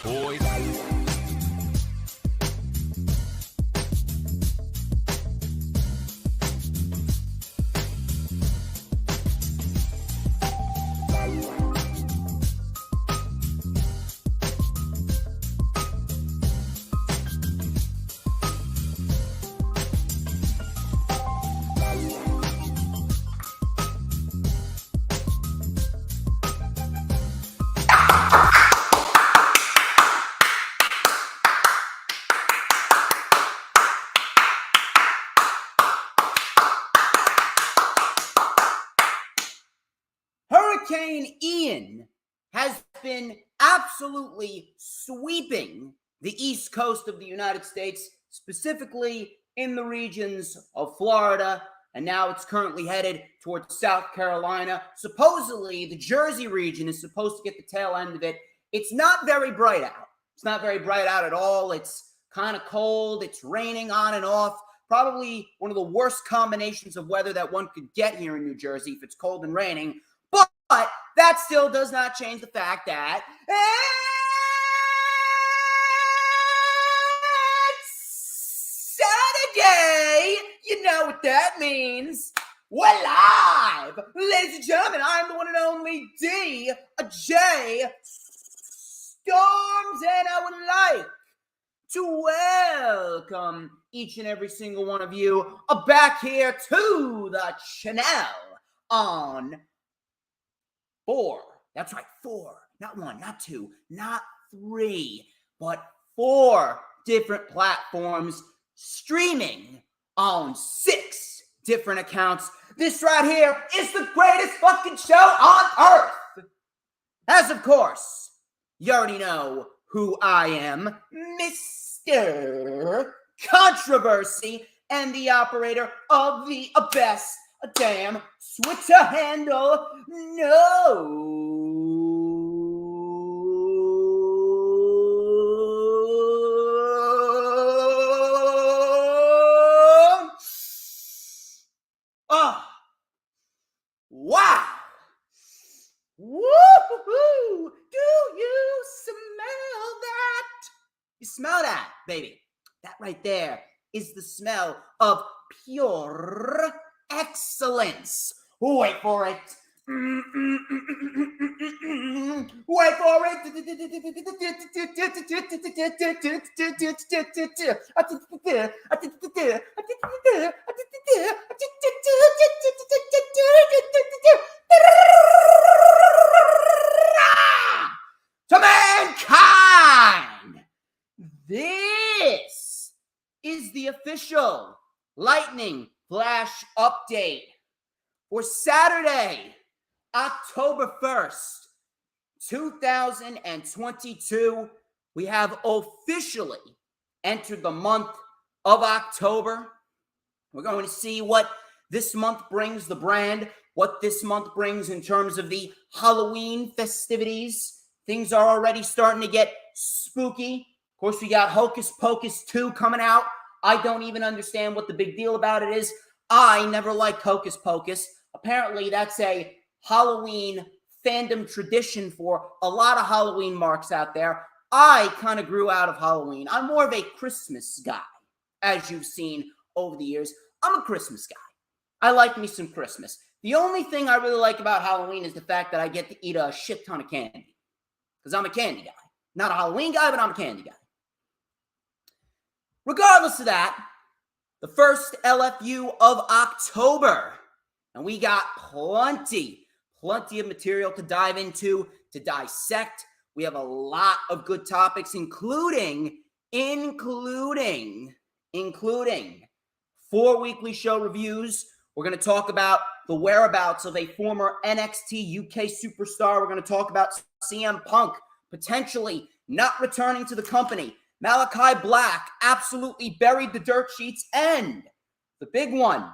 Boys. Hurricane Ian has been absolutely sweeping the east coast of the United States, specifically in the regions of Florida, and now it's currently headed towards South Carolina. Supposedly, the Jersey region is supposed to get the tail end of it. It's not very bright out. It's not very bright out at all. It's kind of cold. It's raining on and off. Probably one of the worst combinations of weather that one could get here in New Jersey if it's cold and raining. But that still does not change the fact that it's Saturday. You know what that means. We're live. Ladies and gentlemen, I'm the one and only DJ Storms, and I would like to welcome each and every single one of you back here to the channel on 4. That's right, 4. Not 1, not 2, not 3, but 4 different platforms streaming on 6 different accounts. This right here is the greatest fucking show on earth. As of course, you already know who I am, Mr. Controversy, and the operator of the best damn Twitter handle, no. Oh, wow. Woo-hoo-hoo. Do you smell that? You smell that, baby. That right there is the smell of pure excellence. Wait for it. Wait for it. To mankind, this is the official Lightning Flash update for Saturday, October 1st, 2022. We have officially entered the month of October. We're going to see what this month brings the brand, what this month brings in terms of the Halloween festivities. Things are already starting to get spooky. Of course, we got Hocus Pocus 2 coming out. I don't even understand what the big deal about it is. I never liked Hocus Pocus. Apparently, that's a Halloween fandom tradition for a lot of Halloween marks out there. I kind of grew out of Halloween. I'm more of a Christmas guy, as you've seen over the years. I'm a Christmas guy. I like me some Christmas. The only thing I really like about Halloween is the fact that I get to eat a shit ton of candy. Because I'm a candy guy. Not a Halloween guy, but I'm a candy guy. Regardless of that, the first LFU of October. And we got plenty of material to dive into, to dissect. We have a lot of good topics, including 4 weekly show reviews. We're going to talk about the whereabouts of a former NXT UK superstar. We're going to talk about CM Punk potentially not returning to the company. Malachi Black absolutely buried the dirt sheets. And the big one,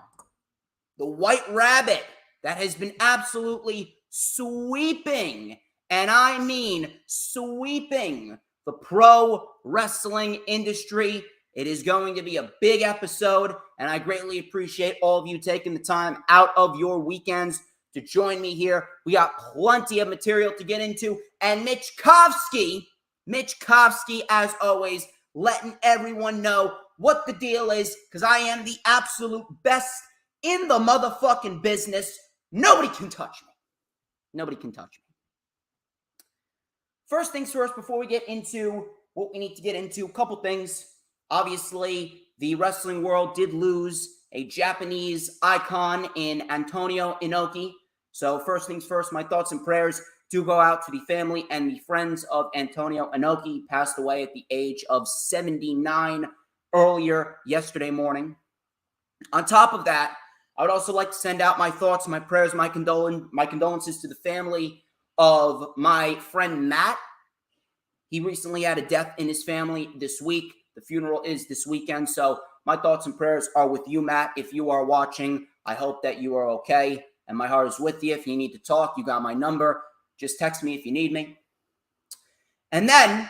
the White Rabbit that has been absolutely sweeping, and I mean sweeping, the pro wrestling industry. It is going to be a big episode, and I greatly appreciate all of you taking the time out of your weekends to join me here. We got plenty of material to get into, and Mitchkovsky Mitch Kovsky, as always, letting everyone know what the deal is, because I am the absolute best in the motherfucking business. Nobody can touch me. Nobody can touch me. First things first, before we get into what we need to get into, a couple things. Obviously, the wrestling world did lose a Japanese icon in Antonio Inoki. So first things first, my thoughts and prayers do go out to the family and the friends of Antonio Inoki. He passed away at the age of 79 earlier yesterday morning. On top of that, I would also like to send out my thoughts, my prayers, my condolences to the family of my friend Matt. He recently had a death in his family this week. The funeral is this weekend, so my thoughts and prayers are with you, Matt. If you are watching, I hope that you are okay, and my heart is with you. If you need to talk, you got my number. Just text me if you need me. And then,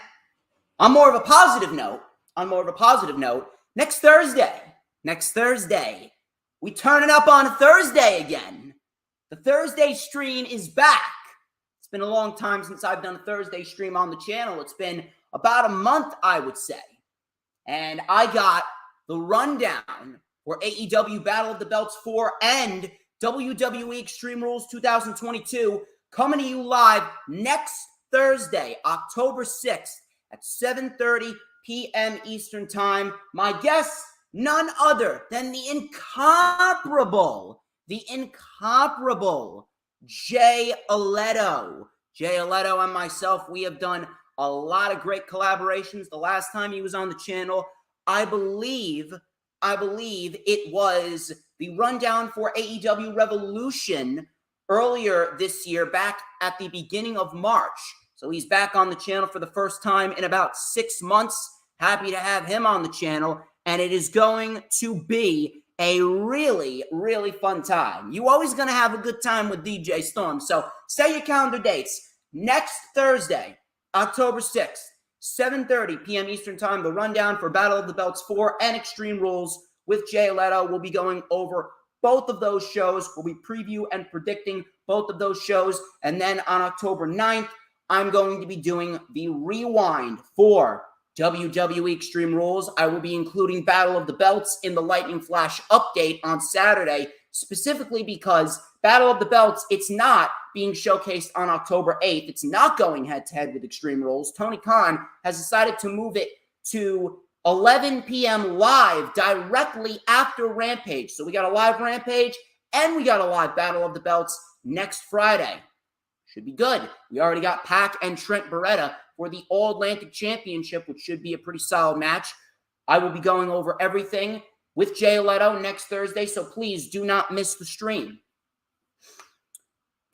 on more of a positive note, next Thursday, we turning up on Thursday again. The Thursday stream is back. It's been a long time since I've done a Thursday stream on the channel. It's been about a month, I would say. And I got the rundown for AEW Battle of the Belts 4 and WWE Extreme Rules 2022 coming to you live next Thursday, October 6th at 7:30 p.m. Eastern Time. My guest, none other than the incomparable Jay Aletto. Jay Aletto and myself, we have done a lot of great collaborations. The last time he was on the channel, I believe it was the rundown for AEW Revolution earlier this year, back at the beginning of March. So he's back on the channel for the first time in about 6 months. Happy to have him on the channel, and it is going to be a really, really fun time. You always going to have a good time with DJ Storm. So set your calendar dates. Next Thursday, October 6th, 7:30 p.m. Eastern Time, the rundown for Battle of the Belts 4 and Extreme Rules with Jay Aletto. We'll be going over both of those shows. We'll be preview and predicting both of those shows. And then on October 9th, I'm going to be doing the rewind for WWE Extreme Rules. I will be including Battle of the Belts in the Lightning Flash update on Saturday, specifically because Battle of the Belts, it's not being showcased on October 8th. It's not going head-to-head with Extreme Rules. Tony Khan has decided to move it to 11 p.m. live directly after Rampage. So we got a live Rampage and we got a live Battle of the Belts next Friday. Should be good. We already got Pac and Trent Beretta for the All-Atlantic Championship, which should be a pretty solid match. I will be going over everything with Jay Aletto next Thursday, so please do not miss the stream.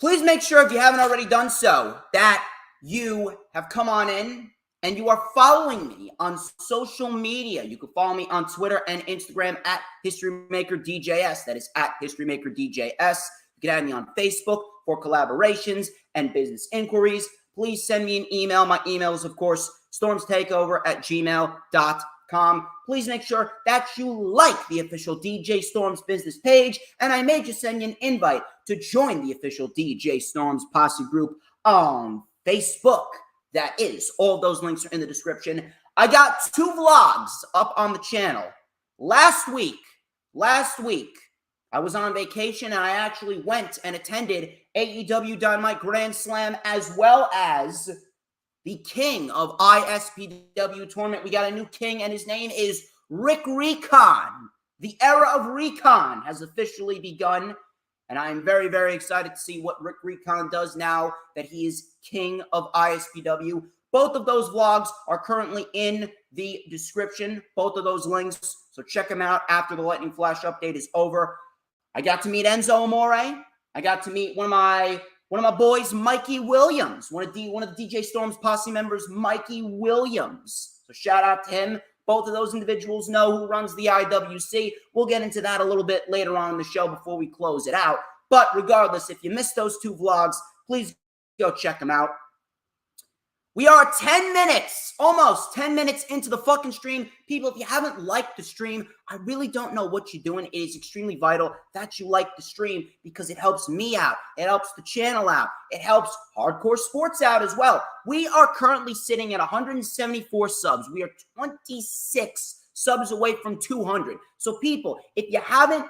Please make sure, if you haven't already done so, that you have come on in and you are following me on social media. You can follow me on Twitter and Instagram at HistoryMakerDJS. That is at HistoryMakerDJS. You can add me on Facebook for collaborations and business inquiries. Please send me an email. My email is, of course, StormsTakeOver@gmail.com. Please make sure that you like the official DJ Storms business page, and I may just send you an invite to join the official DJ Storms Posse group on Facebook. That is, all those links are in the description. I got 2 vlogs up on the channel. Last week, I was on vacation, and I actually went and attended AEW Dynamite Grand Slam, as well as the king of ISPW tournament. We got a new king, and his name is Rick Recon. The era of Recon has officially begun, and I am very, very excited to see what Rick Recon does now that he is king of ISPW. Both of those vlogs are currently in the description, both of those links, so check them out after the Lightning Flash update is over. I got to meet Enzo Amore. I got to meet one of my boys, Mikey Williams, one of the DJ Storms Posse members, Mikey Williams. So shout out to him. Both of those individuals know who runs the IWC. We'll get into that a little bit later on in the show before we close it out. But regardless, if you missed those 2 vlogs, please go check them out. We are 10 minutes, almost 10 minutes into the fucking stream. People, if you haven't liked the stream, I really don't know what you're doing. It is extremely vital that you like the stream because it helps me out. It helps the channel out. It helps Hardcore Sports out as well. We are currently sitting at 174 subs. We are 26 subs away from 200. So people, if you haven't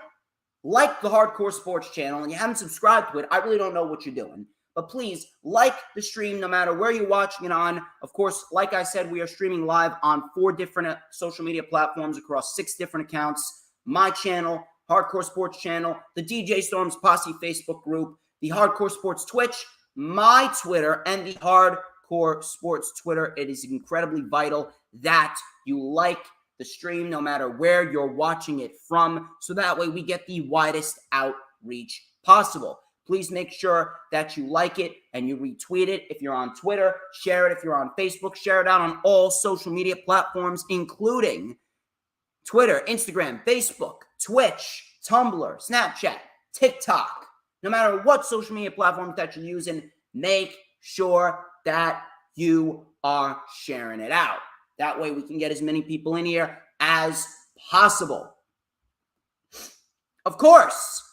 liked the Hardcore Sports channel and you haven't subscribed to it, I really don't know what you're doing. But please like the stream no matter where you're watching it on. Of course, like I said, we are streaming live on 4 different social media platforms across 6 different accounts. My channel, Hardcore Sports channel, the DJ Storms Posse Facebook group, the Hardcore Sports Twitch, my Twitter, and the Hardcore Sports Twitter. It is incredibly vital that you like the stream no matter where you're watching it from, so that way we get the widest outreach possible. Please make sure that you like it and you retweet it if you're on Twitter. Share it if you're on Facebook. Share it out on all social media platforms, including Twitter, Instagram, Facebook, Twitch, Tumblr, Snapchat, TikTok. No matter what social media platforms that you're using, make sure that you are sharing it out. That way we can get as many people in here as possible. Of course,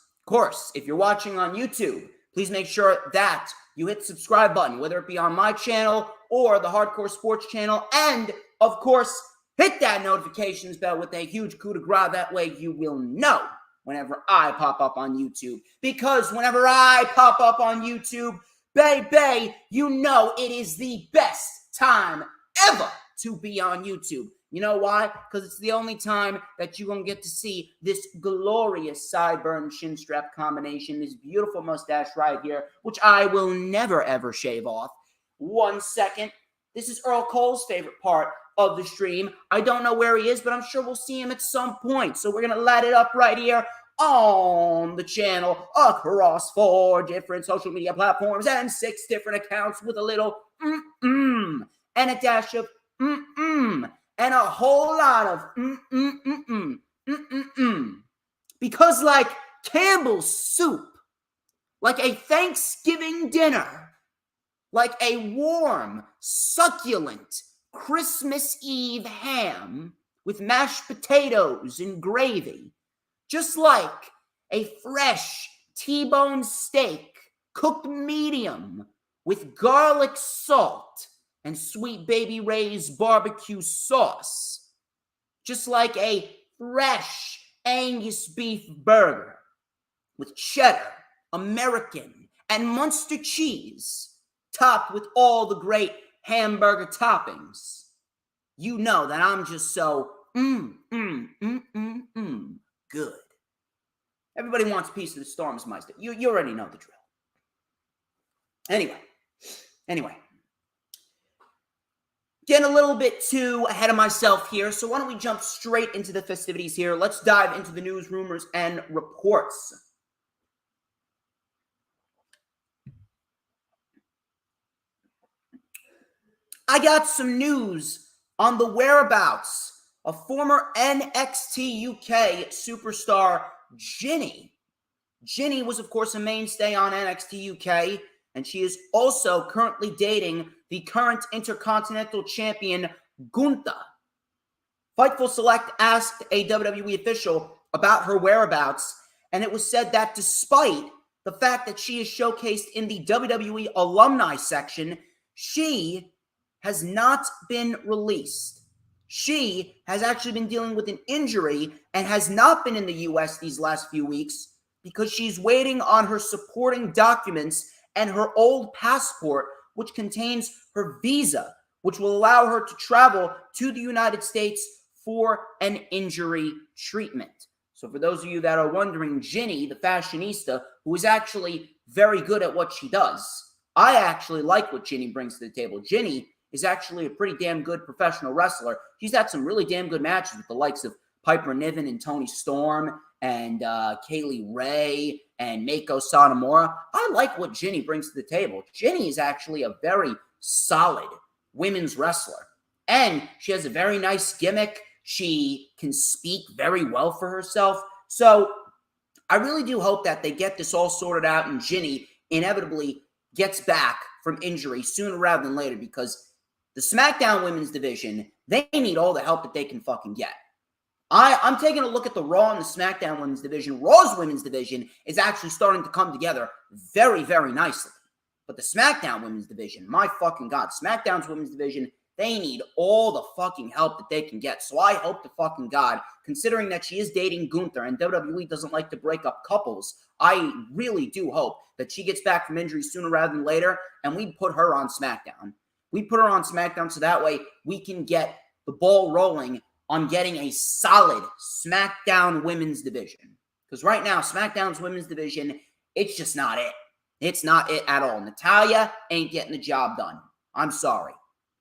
if you're watching on YouTube, please make sure that you hit the subscribe button, whether it be on my channel or the Hardcore Sports channel. And, of course, hit that notifications bell with a huge coup de grace. That way you will know whenever I pop up on YouTube. Because whenever I pop up on YouTube, baby, you know it is the best time ever to be on YouTube. You know why? Because it's the only time that you're going to get to see this glorious sideburn chin strap combination, this beautiful mustache right here, which I will never, ever shave off. 1 second. This is Earl Cole's favorite part of the stream. I don't know where he is, but I'm sure we'll see him at some point. So we're going to light it up right here on the channel across 4 different social media platforms and 6 different accounts with a little and a dash of and a whole lot of Because like Campbell's soup, like a Thanksgiving dinner, like a warm, succulent Christmas Eve ham with mashed potatoes and gravy, just like a fresh T-bone steak cooked medium with garlic salt and Sweet Baby Ray's barbecue sauce, just like a fresh Angus beef burger with cheddar, American, and Munster cheese, topped with all the great hamburger toppings. You know that I'm just so good. Everybody wants a piece of the Stormsmeister. You already know the drill. Anyway. Getting a little bit too ahead of myself here, so why don't we jump straight into the festivities here. Let's dive into the news, rumors, and reports. I got some news on the whereabouts of former NXT UK superstar Ginny. Ginny was, of course, a mainstay on NXT UK, and she is also currently dating the current Intercontinental Champion, Gunther. Fightful Select asked a WWE official about her whereabouts, and it was said that despite the fact that she is showcased in the WWE alumni section, she has not been released. She has actually been dealing with an injury and has not been in the US these last few weeks because she's waiting on her supporting documents and her old passport, which contains her visa, which will allow her to travel to the United States for an injury treatment. So for those of you that are wondering, Ginny, the fashionista, who is actually very good at what she does, I actually like what Ginny brings to the table. Ginny is actually a pretty damn good professional wrestler. She's had some really damn good matches with the likes of Piper Niven and Toni Storm and Kaylee Ray and Mako Satomura. I like what Ginny brings to the table. Ginny is actually a very solid women's wrestler. And she has a very nice gimmick. She can speak very well for herself. So I really do hope that they get this all sorted out and Ginny inevitably gets back from injury sooner rather than later, because The SmackDown women's division, they need all the help that they can fucking get. I'm taking a look at the Raw and the SmackDown women's division. Raw's women's division is actually starting to come together very, very nicely. But the SmackDown women's division, my fucking God, SmackDown's women's division, they need all the fucking help that they can get. So I hope to fucking God, considering that she is dating Gunther and WWE doesn't like to break up couples, I really do hope that she gets back from injury sooner rather than later and we put her on SmackDown. We put her on SmackDown so that way we can get the ball rolling on getting a solid SmackDown women's division. Because right now, SmackDown's women's division, it's just not it. It's not it at all. Natalya ain't getting the job done. I'm sorry.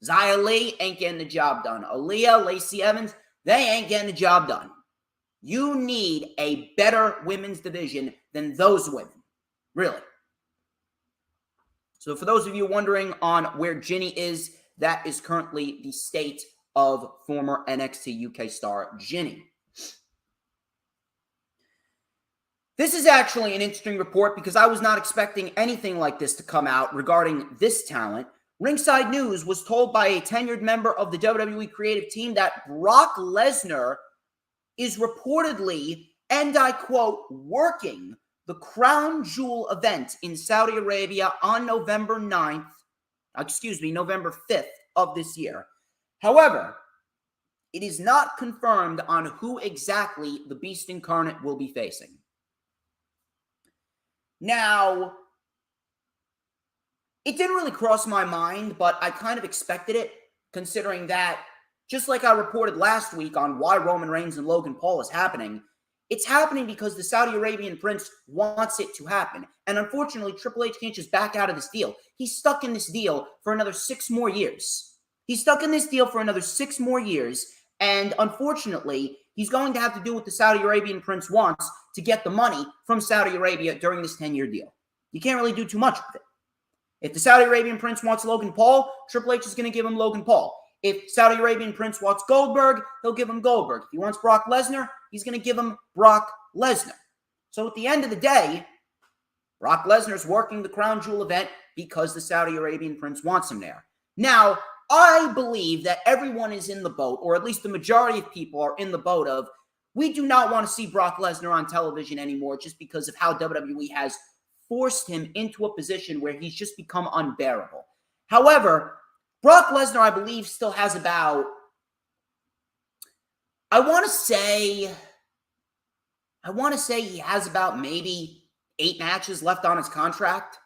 Xia Li ain't getting the job done. Aaliyah, Lacey Evans, they ain't getting the job done. You need a better women's division than those women. Really. So for those of you wondering on where Jinny is, that is currently the state of former NXT UK star Jinny. This is actually an interesting report because I was not expecting anything like this to come out regarding this talent. Ringside News was told by a tenured member of the WWE creative team that Brock Lesnar is reportedly, and I quote, working the Crown Jewel event in Saudi Arabia on November 5th of this year. However, it is not confirmed on who exactly the Beast Incarnate will be facing. Now, it didn't really cross my mind, but I kind of expected it, considering that, just like I reported last week on why Roman Reigns and Logan Paul is happening, it's happening because the Saudi Arabian prince wants it to happen. And unfortunately, Triple H can't just back out of this deal. He's stuck in this deal for another 6 more years. He's stuck in this deal for another 6 more years, and unfortunately, he's going to have to do what the Saudi Arabian prince wants to get the money from Saudi Arabia during this 10-year deal. You can't really do too much with it. If the Saudi Arabian prince wants Logan Paul, Triple H is going to give him Logan Paul. If Saudi Arabian prince wants Goldberg, he'll give him Goldberg. If he wants Brock Lesnar, he's going to give him Brock Lesnar. So at the end of the day, Brock Lesnar's working the Crown Jewel event because the Saudi Arabian prince wants him there. Now, I believe that everyone is in the boat, or at least the majority of people are in the boat of, we do not want to see Brock Lesnar on television anymore just because of how WWE has forced him into a position where he's just become unbearable. However, Brock Lesnar, I believe, still has about, I want to say he has about maybe 8 matches left on his contract.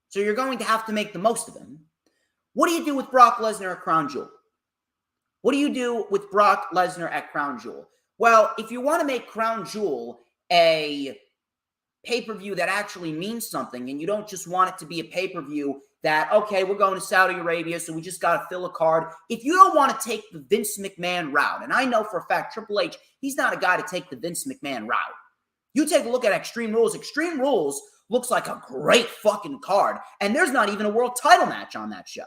So you're going to have to make the most of him. What do you do with Brock Lesnar at Crown Jewel? What do you do with Brock Lesnar at Crown Jewel? Well, if you want to make Crown Jewel a pay-per-view that actually means something, and you don't just want it to be a pay-per-view that, okay, we're going to Saudi Arabia, so we just got to fill a card. If you don't want to take the Vince McMahon route, and I know for a fact Triple H, he's not a guy to take the Vince McMahon route. You take a look at Extreme Rules. Extreme Rules looks like a great fucking card, and there's not even a world title match on that show.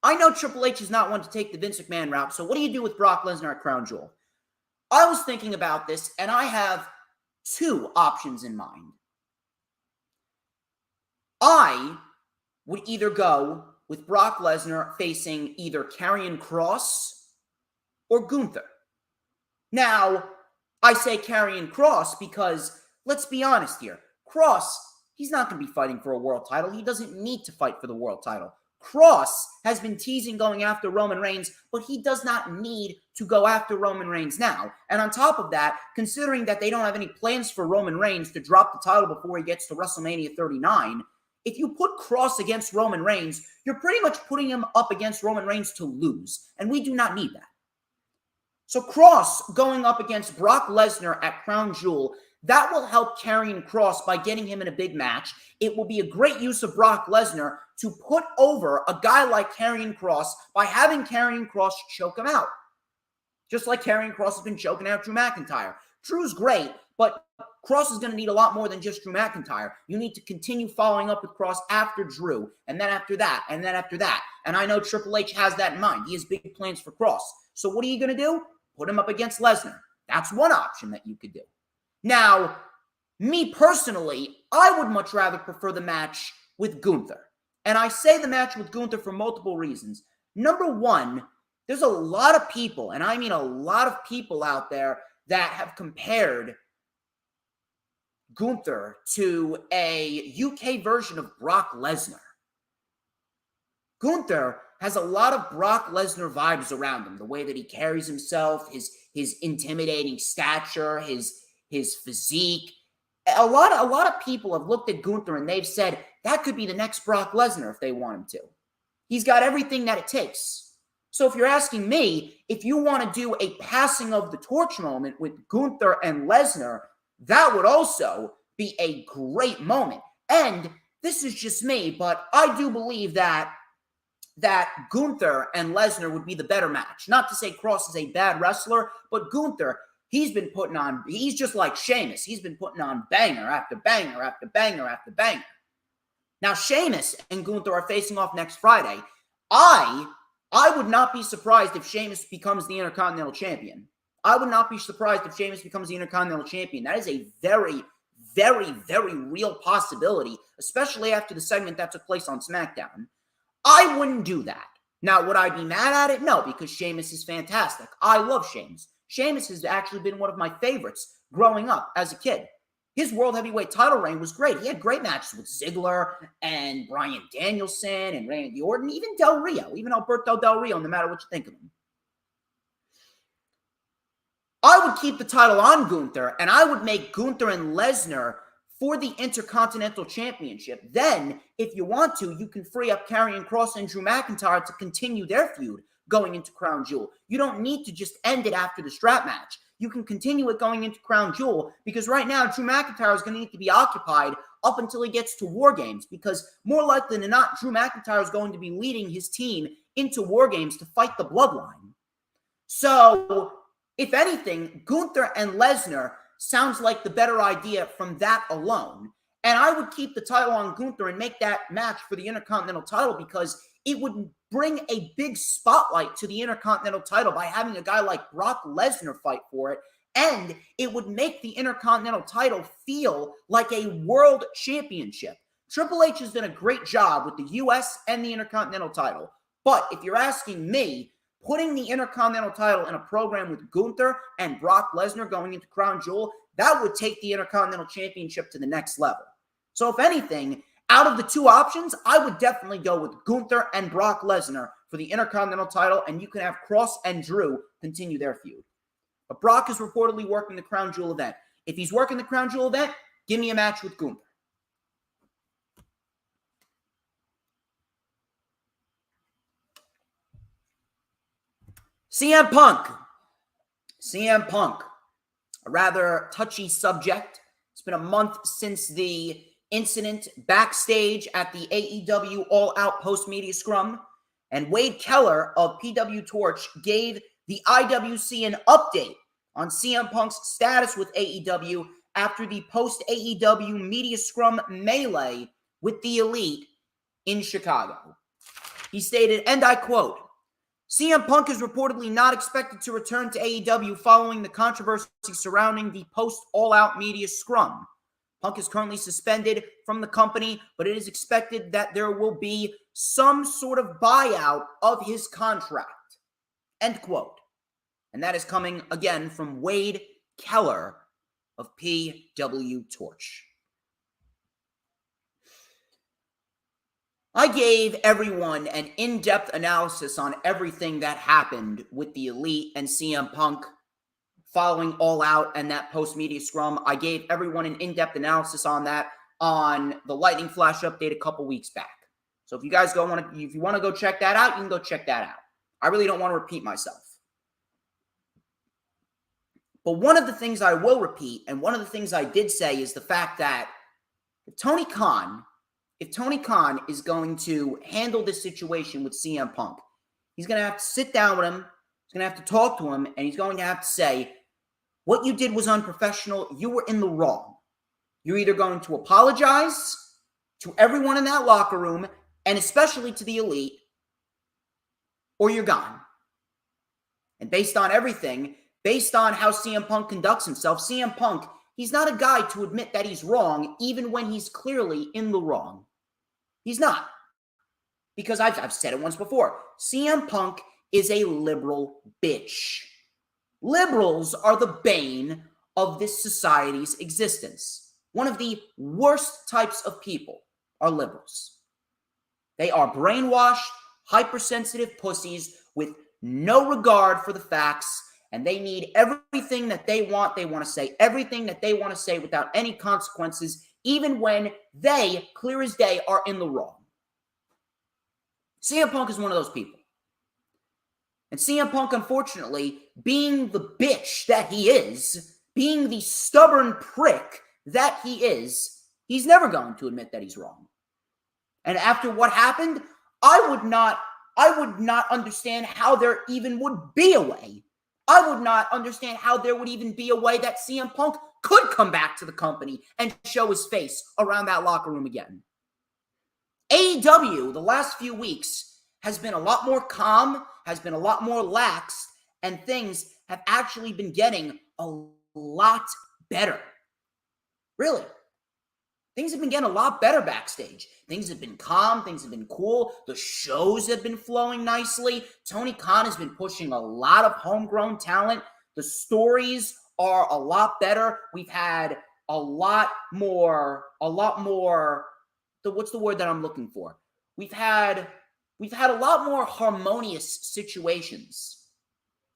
I know Triple H is not one to take the Vince McMahon route, so what do you do with Brock Lesnar at Crown Jewel? I was thinking about this, and I have 2 options in mind. I would either go with Brock Lesnar facing either Karrion Kross or Gunther. Now, I say Karrion Kross because, let's be honest here, Kross, he's not going to be fighting for a world title. He doesn't need to fight for the world title. Kross has been teasing going after Roman Reigns, but he does not need to go after Roman Reigns now. And on top of that, considering that they don't have any plans for Roman Reigns to drop the title before he gets to WrestleMania 39, if you put Kross against Roman Reigns, you're pretty much putting him up against Roman Reigns to lose, and we do not need that. So Kross going up against Brock Lesnar at Crown Jewel, that will help Karrion Kross by getting him in a big match. It will be a great use of Brock Lesnar to put over a guy like Karrion Kross by having Karrion Kross choke him out. Just like Karrion Kross has been choking out Drew McIntyre. Drew's great, but Kross is going to need a lot more than just Drew McIntyre. You need to continue following up with Kross after Drew, and then after that, and then after that. And I know Triple H has that in mind. He has big plans for Kross. So what are you going to do? Put him up against Lesnar. That's one option that you could do. Now, me personally, I would much rather prefer the match with Gunther. And I say the match with Gunther for multiple reasons. Number one, there's a lot of people, and I mean a lot of people out there that have compared Gunther to a UK version of Brock Lesnar. Gunther has a lot of Brock Lesnar vibes around him. The way that he carries himself, his intimidating stature, his physique. A lot of people have looked at Gunther and they've said that could be the next Brock Lesnar if they want him to. He's got everything that it takes. So if you're asking me, if you want to do a passing of the torch moment with Gunther and Lesnar, that would also be a great moment. And this is just me, but I do believe that Gunther and Lesnar would be the better match. Not to say Cross is a bad wrestler, but Gunther, he's just like Sheamus. He's been putting on banger after banger after banger after banger. Now, Sheamus and Gunther are facing off next Friday. I would not be surprised if Sheamus becomes the Intercontinental Champion. I would not be surprised if Sheamus becomes the Intercontinental Champion. That is a very, very, very real possibility, especially after the segment that took place on SmackDown. I wouldn't do that. Now, would I be mad at it? No, because Sheamus is fantastic. I love Sheamus. Sheamus has actually been one of my favorites growing up as a kid. His World Heavyweight title reign was great. He had great matches with Ziggler and Bryan Danielson and Randy Orton, even Del Rio, even Alberto Del Rio, no matter what you think of him. I would keep the title on Gunther, and I would make Gunther and Lesnar for the Intercontinental Championship. Then, if you want to, you can free up Karrion Kross and Drew McIntyre to continue their feud going into Crown Jewel. You don't need to just end it after the strap match. You can continue it going into Crown Jewel, because right now, Drew McIntyre is going to need to be occupied up until he gets to War Games, because more likely than not, Drew McIntyre is going to be leading his team into War Games to fight the Bloodline. So, if anything, Gunther and Lesnar sounds like the better idea from that alone. And I would keep the title on Gunther and make that match for the Intercontinental title, because it would bring a big spotlight to the Intercontinental title by having a guy like Brock Lesnar fight for it. And it would make the Intercontinental title feel like a world championship. Triple H has done a great job with the US and the Intercontinental title. But if you're asking me, putting the Intercontinental title in a program with Gunther and Brock Lesnar going into Crown Jewel, that would take the Intercontinental Championship to the next level. So if anything, out of the two options, I would definitely go with Gunther and Brock Lesnar for the Intercontinental title, and you can have Kross and Drew continue their feud. But Brock is reportedly working the Crown Jewel event. If he's working the Crown Jewel event, give me a match with Gunther. CM Punk, a rather touchy subject. It's been a month since the incident backstage at the AEW All Out post Media Scrum, and Wade Keller of PW Torch gave the IWC an update on CM Punk's status with AEW after the post AEW Media Scrum Melee with the Elite in Chicago. He stated, and I quote, CM Punk is reportedly not expected to return to AEW following the controversy surrounding the post-all-out media scrum. Punk is currently suspended from the company, but it is expected that there will be some sort of buyout of his contract. End quote. And that is coming again from Wade Keller of PW Torch. I gave everyone an in-depth analysis on everything that happened with the Elite and CM Punk following All Out and that post-media scrum. I gave everyone an in-depth analysis on that on the Lightning Flash update a couple weeks back. So if you guys if you want to go check that out, you can go check that out. I really don't want to repeat myself. But one of the things I will repeat, and one of the things I did say, is the fact that if Tony Khan is going to handle this situation with CM Punk, he's going to have to sit down with him, he's going to have to talk to him, and he's going to have to say, what you did was unprofessional, you were in the wrong. You're either going to apologize to everyone in that locker room, and especially to the Elite, or you're gone. And based on everything, based on how CM Punk conducts himself, CM Punk, he's not a guy to admit that he's wrong, even when he's clearly in the wrong. He's not. because I've said it once before. CM Punk is a liberal bitch. Liberals are the bane of this society's existence. One of the worst types of people are liberals. They are brainwashed, hypersensitive pussies with no regard for the facts, and they need everything that they want. They want to say everything that they want to say without any consequences, even when they, clear as day, are in the wrong. CM Punk is one of those people. And CM Punk, unfortunately, being the bitch that he is, being the stubborn prick that he is, he's never going to admit that he's wrong. And after what happened, I would not understand how there even would be a way. I would not understand how there would even be a way that CM Punk could come back to the company and show his face around that locker room again. AEW, the last few weeks, has been a lot more calm, has been a lot more lax, and things have actually been getting a lot better. Really. Things have been getting a lot better backstage. Things have been calm. Things have been cool. The shows have been flowing nicely. Tony Khan has been pushing a lot of homegrown talent. The stories are a lot better. We've had a lot more, what's the word that I'm looking for? We've had a lot more harmonious situations.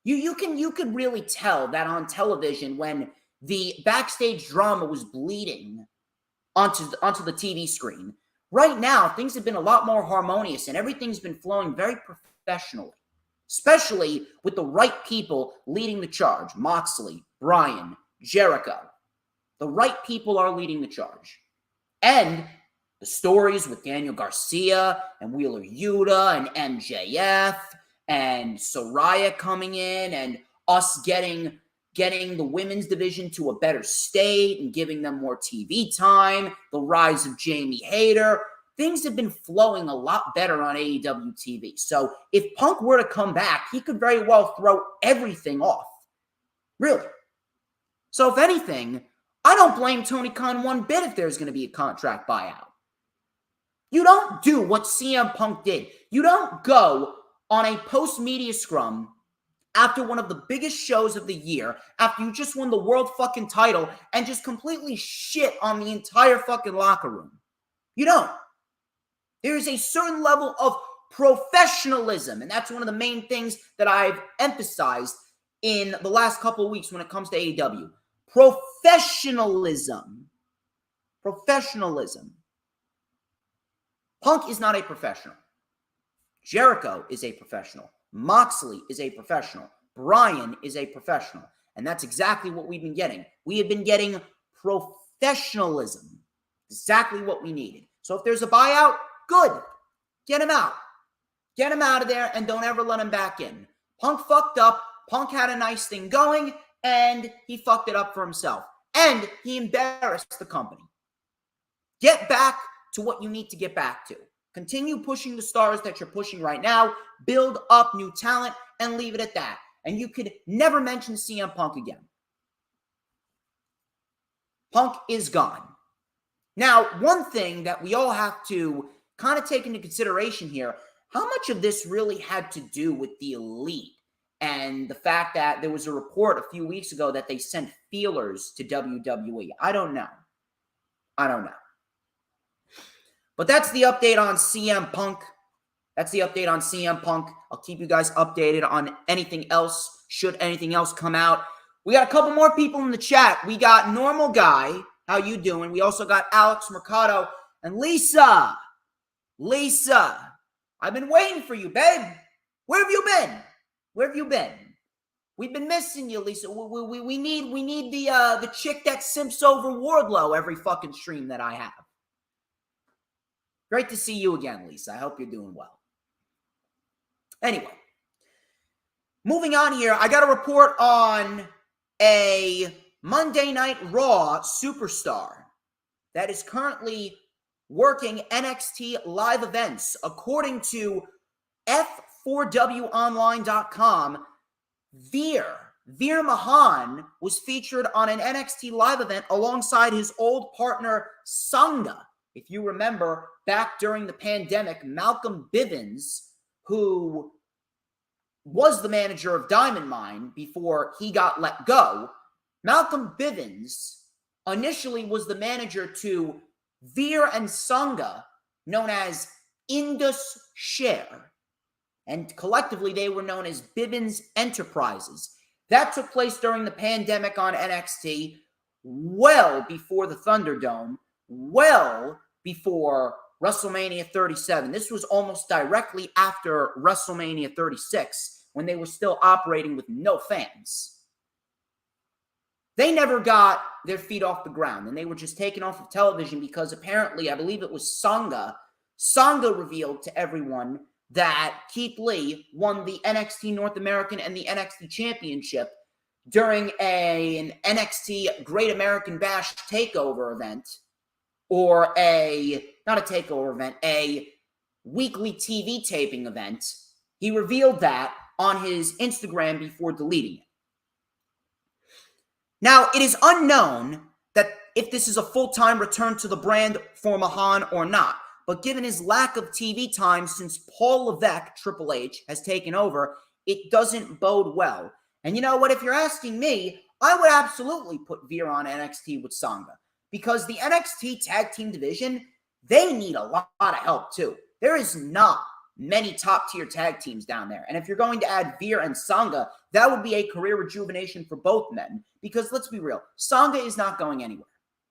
You could really tell that on television when the backstage drama was bleeding onto the TV screen. Right now, things have been a lot more harmonious and everything's been flowing very professionally, especially with the right people leading the charge. Moxley, Bryan, Jericho. The right people are leading the charge. And the stories with Daniel Garcia and Wheeler Yuta and MJF and Saraya coming in and us getting the women's division to a better state and giving them more TV time, the rise of Jamie Hayter. Things have been flowing a lot better on AEW TV. So if Punk were to come back, he could very well throw everything off. Really. So if anything, I don't blame Tony Khan one bit if there's going to be a contract buyout. You don't do what CM Punk did. You don't go on a post-media scrum after one of the biggest shows of the year, after you just won the world fucking title, and just completely shit on the entire fucking locker room. You don't. There is a certain level of professionalism, and that's one of the main things that I've emphasized in the last couple of weeks when it comes to AEW. Professionalism. Professionalism. Punk is not a professional. Jericho is a professional. Moxley is a professional. Bryan is a professional. And that's exactly what we've been getting. We have been getting professionalism. Exactly what we needed. So if there's a buyout, good. Get him out. Get him out of there and don't ever let him back in. Punk fucked up. Punk had a nice thing going and he fucked it up for himself. And he embarrassed the company. Get back to what you need to get back to. Continue pushing the stars that you're pushing right now. Build up new talent and leave it at that. And you could never mention CM Punk again. Punk is gone. Now, one thing that we all have to kind of take into consideration here, how much of this really had to do with the elite and the fact that there was a report a few weeks ago that they sent feelers to WWE? I don't know. But that's the update on CM Punk. I'll keep you guys updated on anything else, should anything else come out. We got a couple more people in the chat. We got Normal Guy. How you doing? We also got Alex Mercado and Lisa. Lisa, I've been waiting for you, babe. Where have you been? We've been missing you, Lisa. We need the chick that simps over Wardlow every fucking stream that I have. Great to see you again, Lisa. I hope you're doing well. Anyway, moving on here, I got a report on a Monday Night Raw superstar that is currently working NXT live events. According to F4WOnline.com, Veer Mahan was featured on an NXT live event alongside his old partner, Sangha. If you remember, back during the pandemic, Malcolm Bivens, who was the manager of Diamond Mine before he got let go, Malcolm Bivens initially was the manager to Veer and Sangha, known as Indus Share. And collectively, they were known as Bivens Enterprises. That took place during the pandemic on NXT, well before the Thunderdome, well before WrestleMania 37. This was almost directly after WrestleMania 36, when they were still operating with no fans. They never got their feet off the ground, and they were just taken off of television because apparently, I believe it was Sangha revealed to everyone that Keith Lee won the NXT North American and the NXT Championship during an NXT Great American Bash takeover event, or not a takeover event, a weekly TV taping event. He revealed that on his Instagram before deleting it. Now, it is unknown that if this is a full-time return to the brand for Mahan or not, but given his lack of TV time since Paul Levesque, Triple H, has taken over, it doesn't bode well. And you know what? If you're asking me, I would absolutely put Veer on NXT with Sangha, because the NXT tag team division, they need a lot of help too. There is not many top-tier tag teams down there. And if you're going to add Veer and Sangha, that would be a career rejuvenation for both men. Because let's be real, Sangha is not going anywhere.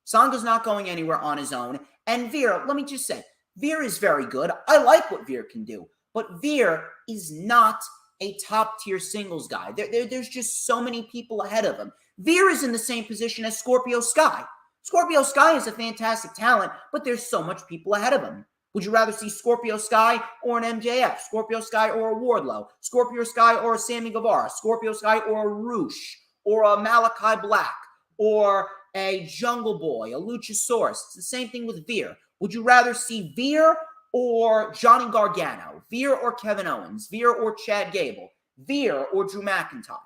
Sangha's not going anywhere on his own. And Veer, let me just say, Veer is very good. I like what Veer can do. But Veer is not a top-tier singles guy. There's just so many people ahead of him. Veer is in the same position as Scorpio Sky. Scorpio Sky is a fantastic talent, but there's so much people ahead of him. Would you rather see Scorpio Sky or an MJF? Scorpio Sky or a Wardlow? Scorpio Sky or a Sammy Guevara? Scorpio Sky or a Roosh? Or a Malachi Black? Or a Jungle Boy? A Luchasaurus? It's the same thing with Veer. Would you rather see Veer or Johnny Gargano? Veer or Kevin Owens? Veer or Chad Gable? Veer or Drew McIntyre?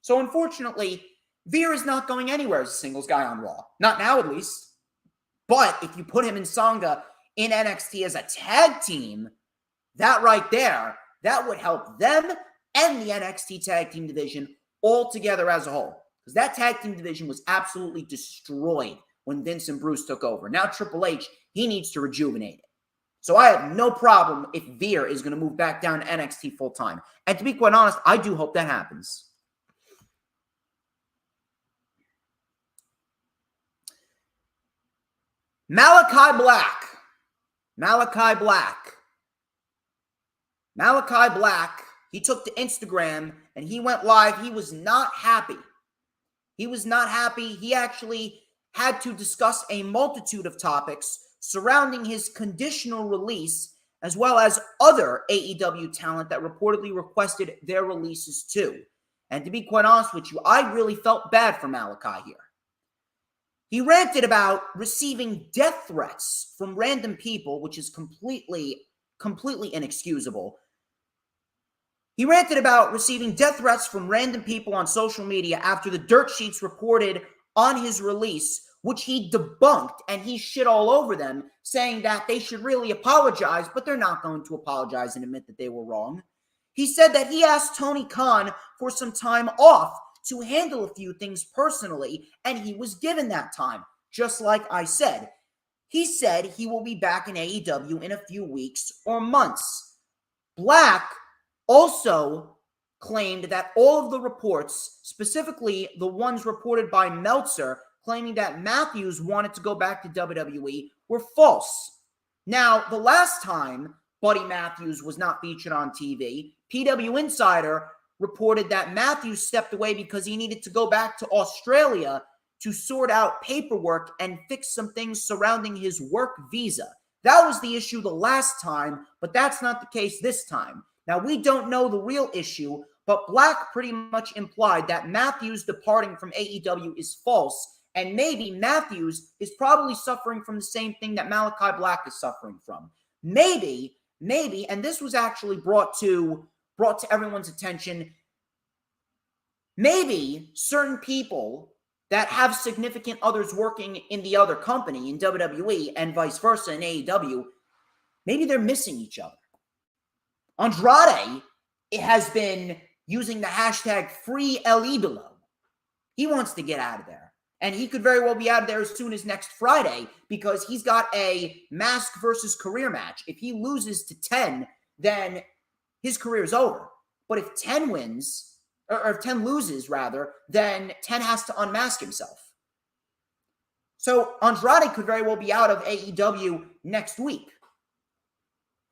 So unfortunately, Veer is not going anywhere as a singles guy on Raw. Not now, at least. But if you put him in Sangha in NXT as a tag team, that right there, that would help them and the NXT tag team division all together as a whole. Because that tag team division was absolutely destroyed when Vince and Bruce took over. Now Triple H, he needs to rejuvenate it. So I have no problem if Veer is going to move back down to NXT full time. And to be quite honest, I do hope that happens. Malachi Black, he took to Instagram and he went live. He was not happy. He actually had to discuss a multitude of topics surrounding his conditional release, as well as other AEW talent that reportedly requested their releases too. And to be quite honest with you, I really felt bad for Malachi here. He ranted about receiving death threats from random people, which is completely inexcusable. He ranted about receiving death threats from random people on social media after the dirt sheets reported on his release, which he debunked, and he shit all over them, saying that they should really apologize, but they're not going to apologize and admit that they were wrong. He said that he asked Tony Khan for some time off to handle a few things personally, and he was given that time, just like I said. He said he will be back in AEW in a few weeks or months. Black also claimed that all of the reports, specifically the ones reported by Meltzer, claiming that Matthews wanted to go back to WWE, were false. Now, the last time Buddy Matthews was not featured on TV, PW Insider reported that Matthews stepped away because he needed to go back to Australia to sort out paperwork and fix some things surrounding his work visa. That was the issue the last time, but that's not the case this time. Now, we don't know the real issue, but Black pretty much implied that Matthews departing from AEW is false, and maybe Matthews is probably suffering from the same thing that Malachi Black is suffering from. Maybe, and this was actually brought to everyone's attention, maybe certain people that have significant others working in the other company, in WWE, and vice versa in AEW, maybe they're missing each other. Andrade has been using the hashtag #FreeElIdolo. He wants to get out of there. And he could very well be out of there as soon as next Friday because he's got a mask versus career match. If he loses to 10, then his career is over. But if 10 wins, or if 10 loses, rather, then 10 has to unmask himself. So Andrade could very well be out of AEW next week.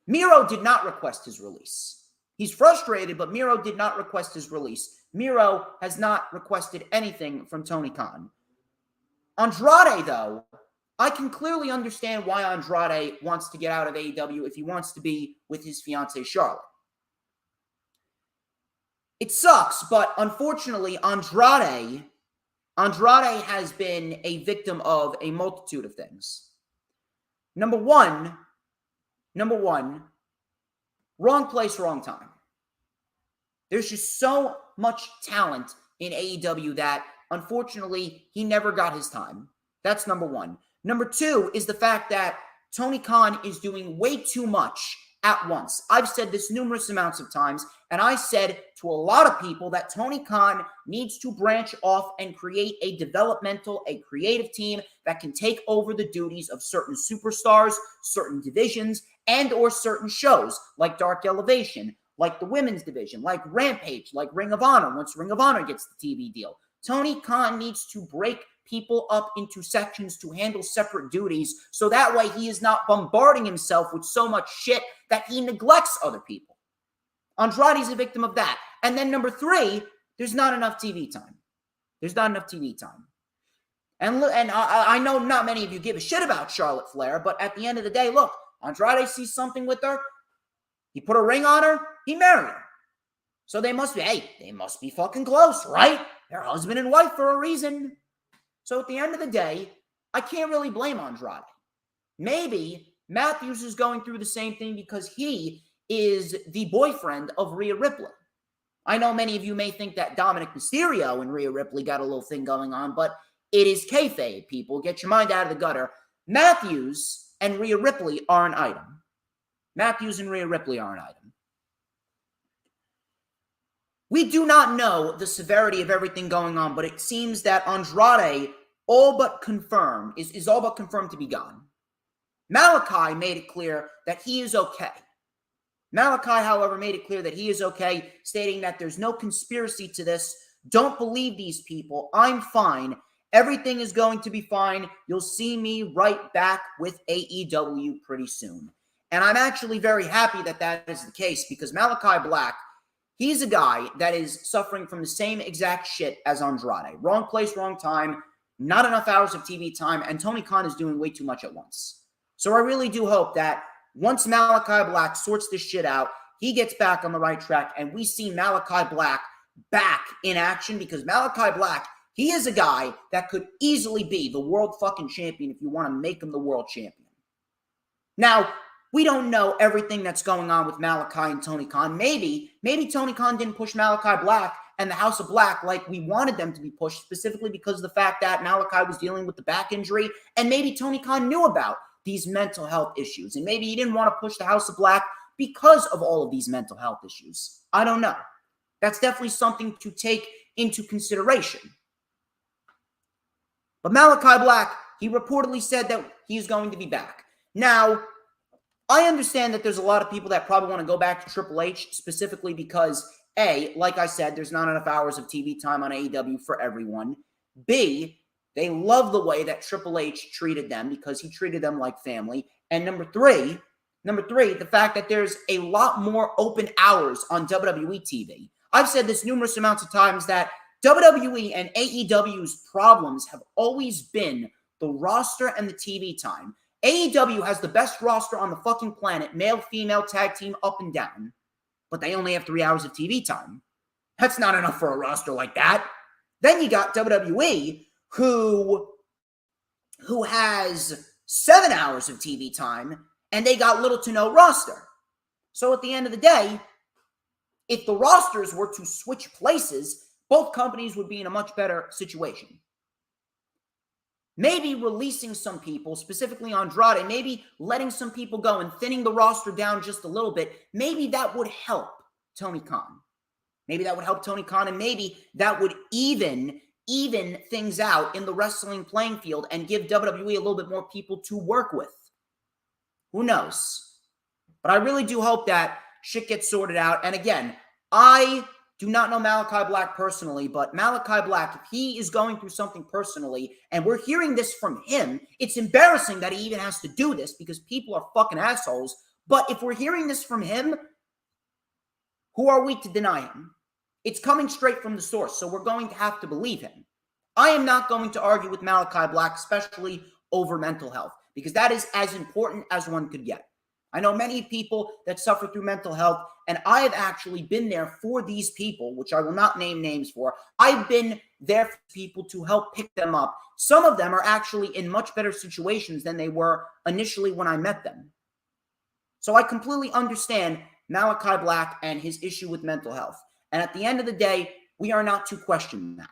Miro did not request his release. He's frustrated, but Miro did not request his release. Miro has not requested anything from Tony Khan. Andrade, though, I can clearly understand why Andrade wants to get out of AEW if he wants to be with his fiancée, Charlotte. It sucks, but unfortunately, Andrade has been a victim of a multitude of things. Number one, wrong place, wrong time. There's just so much talent in AEW that, unfortunately, he never got his time. That's number one. Number two is the fact that Tony Khan is doing way too much at once. I've said this numerous amounts of times, and I said to a lot of people that Tony Khan needs to branch off and create a creative team that can take over the duties of certain superstars, certain divisions, and or certain shows like Dark Elevation, like the women's division, like Rampage, like Ring of Honor, once Ring of Honor gets the TV deal. Tony Khan needs to break people up into sections to handle separate duties so that way he is not bombarding himself with so much shit that he neglects other people. Andrade's a victim of that. And then number three, there's not enough TV time. There's not enough TV time. And I know not many of you give a shit about Charlotte Flair, but at the end of the day, look, Andrade sees something with her. He put a ring on her. He married her. So they must be fucking close, right? They're husband and wife for a reason. So at the end of the day, I can't really blame Andrade. Maybe Matthews is going through the same thing because he is the boyfriend of Rhea Ripley. I know many of you may think that Dominic Mysterio and Rhea Ripley got a little thing going on, but it is kayfabe, people. Get your mind out of the gutter. Matthews and Rhea Ripley are an item. Matthews and Rhea Ripley are an item. We do not know the severity of everything going on, but it seems that Andrade is all but confirmed to be gone. Malachi made it clear that he is okay. Malachi, however, made it clear that he is okay, stating that there's no conspiracy to this. Don't believe these people. I'm fine. Everything is going to be fine. You'll see me right back with AEW pretty soon. And I'm actually very happy that that is the case because Malachi Black, he's a guy that is suffering from the same exact shit as Andrade. Wrong place, wrong time, not enough hours of TV time, and Tony Khan is doing way too much at once. So I really do hope that once Malachi Black sorts this shit out, he gets back on the right track, and we see Malachi Black back in action because Malachi Black, he is a guy that could easily be the world fucking champion if you want to make him the world champion. Now, we don't know everything that's going on with Malachi and Tony Khan. Maybe Tony Khan didn't push Malachi Black and the House of Black like we wanted them to be pushed, specifically because of the fact that Malachi was dealing with the back injury, and maybe Tony Khan knew about these mental health issues, and maybe he didn't want to push the House of Black because of all of these mental health issues. I don't know. That's definitely something to take into consideration. But Malachi Black, he reportedly said that he's going to be back. Now, I understand that there's a lot of people that probably want to go back to Triple H specifically because, A, like I said, there's not enough hours of TV time on AEW for everyone. B, they love the way that Triple H treated them because he treated them like family. And number three, the fact that there's a lot more open hours on WWE TV. I've said this numerous amounts of times that WWE and AEW's problems have always been the roster and the TV time. AEW has the best roster on the fucking planet, male, female, tag team, up and down. But they only have 3 hours of TV time. That's not enough for a roster like that. Then you got WWE, who has 7 hours of TV time, and they got little to no roster. So at the end of the day, if the rosters were to switch places, both companies would be in a much better situation. maybe releasing some people, specifically Andrade, maybe letting some people go and thinning the roster down just a little bit, maybe that would help Tony Khan. Maybe that would help Tony Khan, and maybe that would even things out in the wrestling playing field and give WWE a little bit more people to work with. Who knows? But I really do hope that shit gets sorted out. And again, I do not know Malachi Black personally, but Malachi Black, if he is going through something personally, and we're hearing this from him, it's embarrassing that he even has to do this because people are fucking assholes. But if we're hearing this from him, who are we to deny him? It's coming straight from the source, so we're going to have to believe him. I am not going to argue with Malachi Black, especially over mental health, because that is as important as one could get. I know many people that suffer through mental health, and I have actually been there for these people, which I will not name names for. I've been there for people to help pick them up. Some of them are actually in much better situations than they were initially when I met them. So I completely understand Malachi Black and his issue with mental health. And at the end of the day, we are not to question that.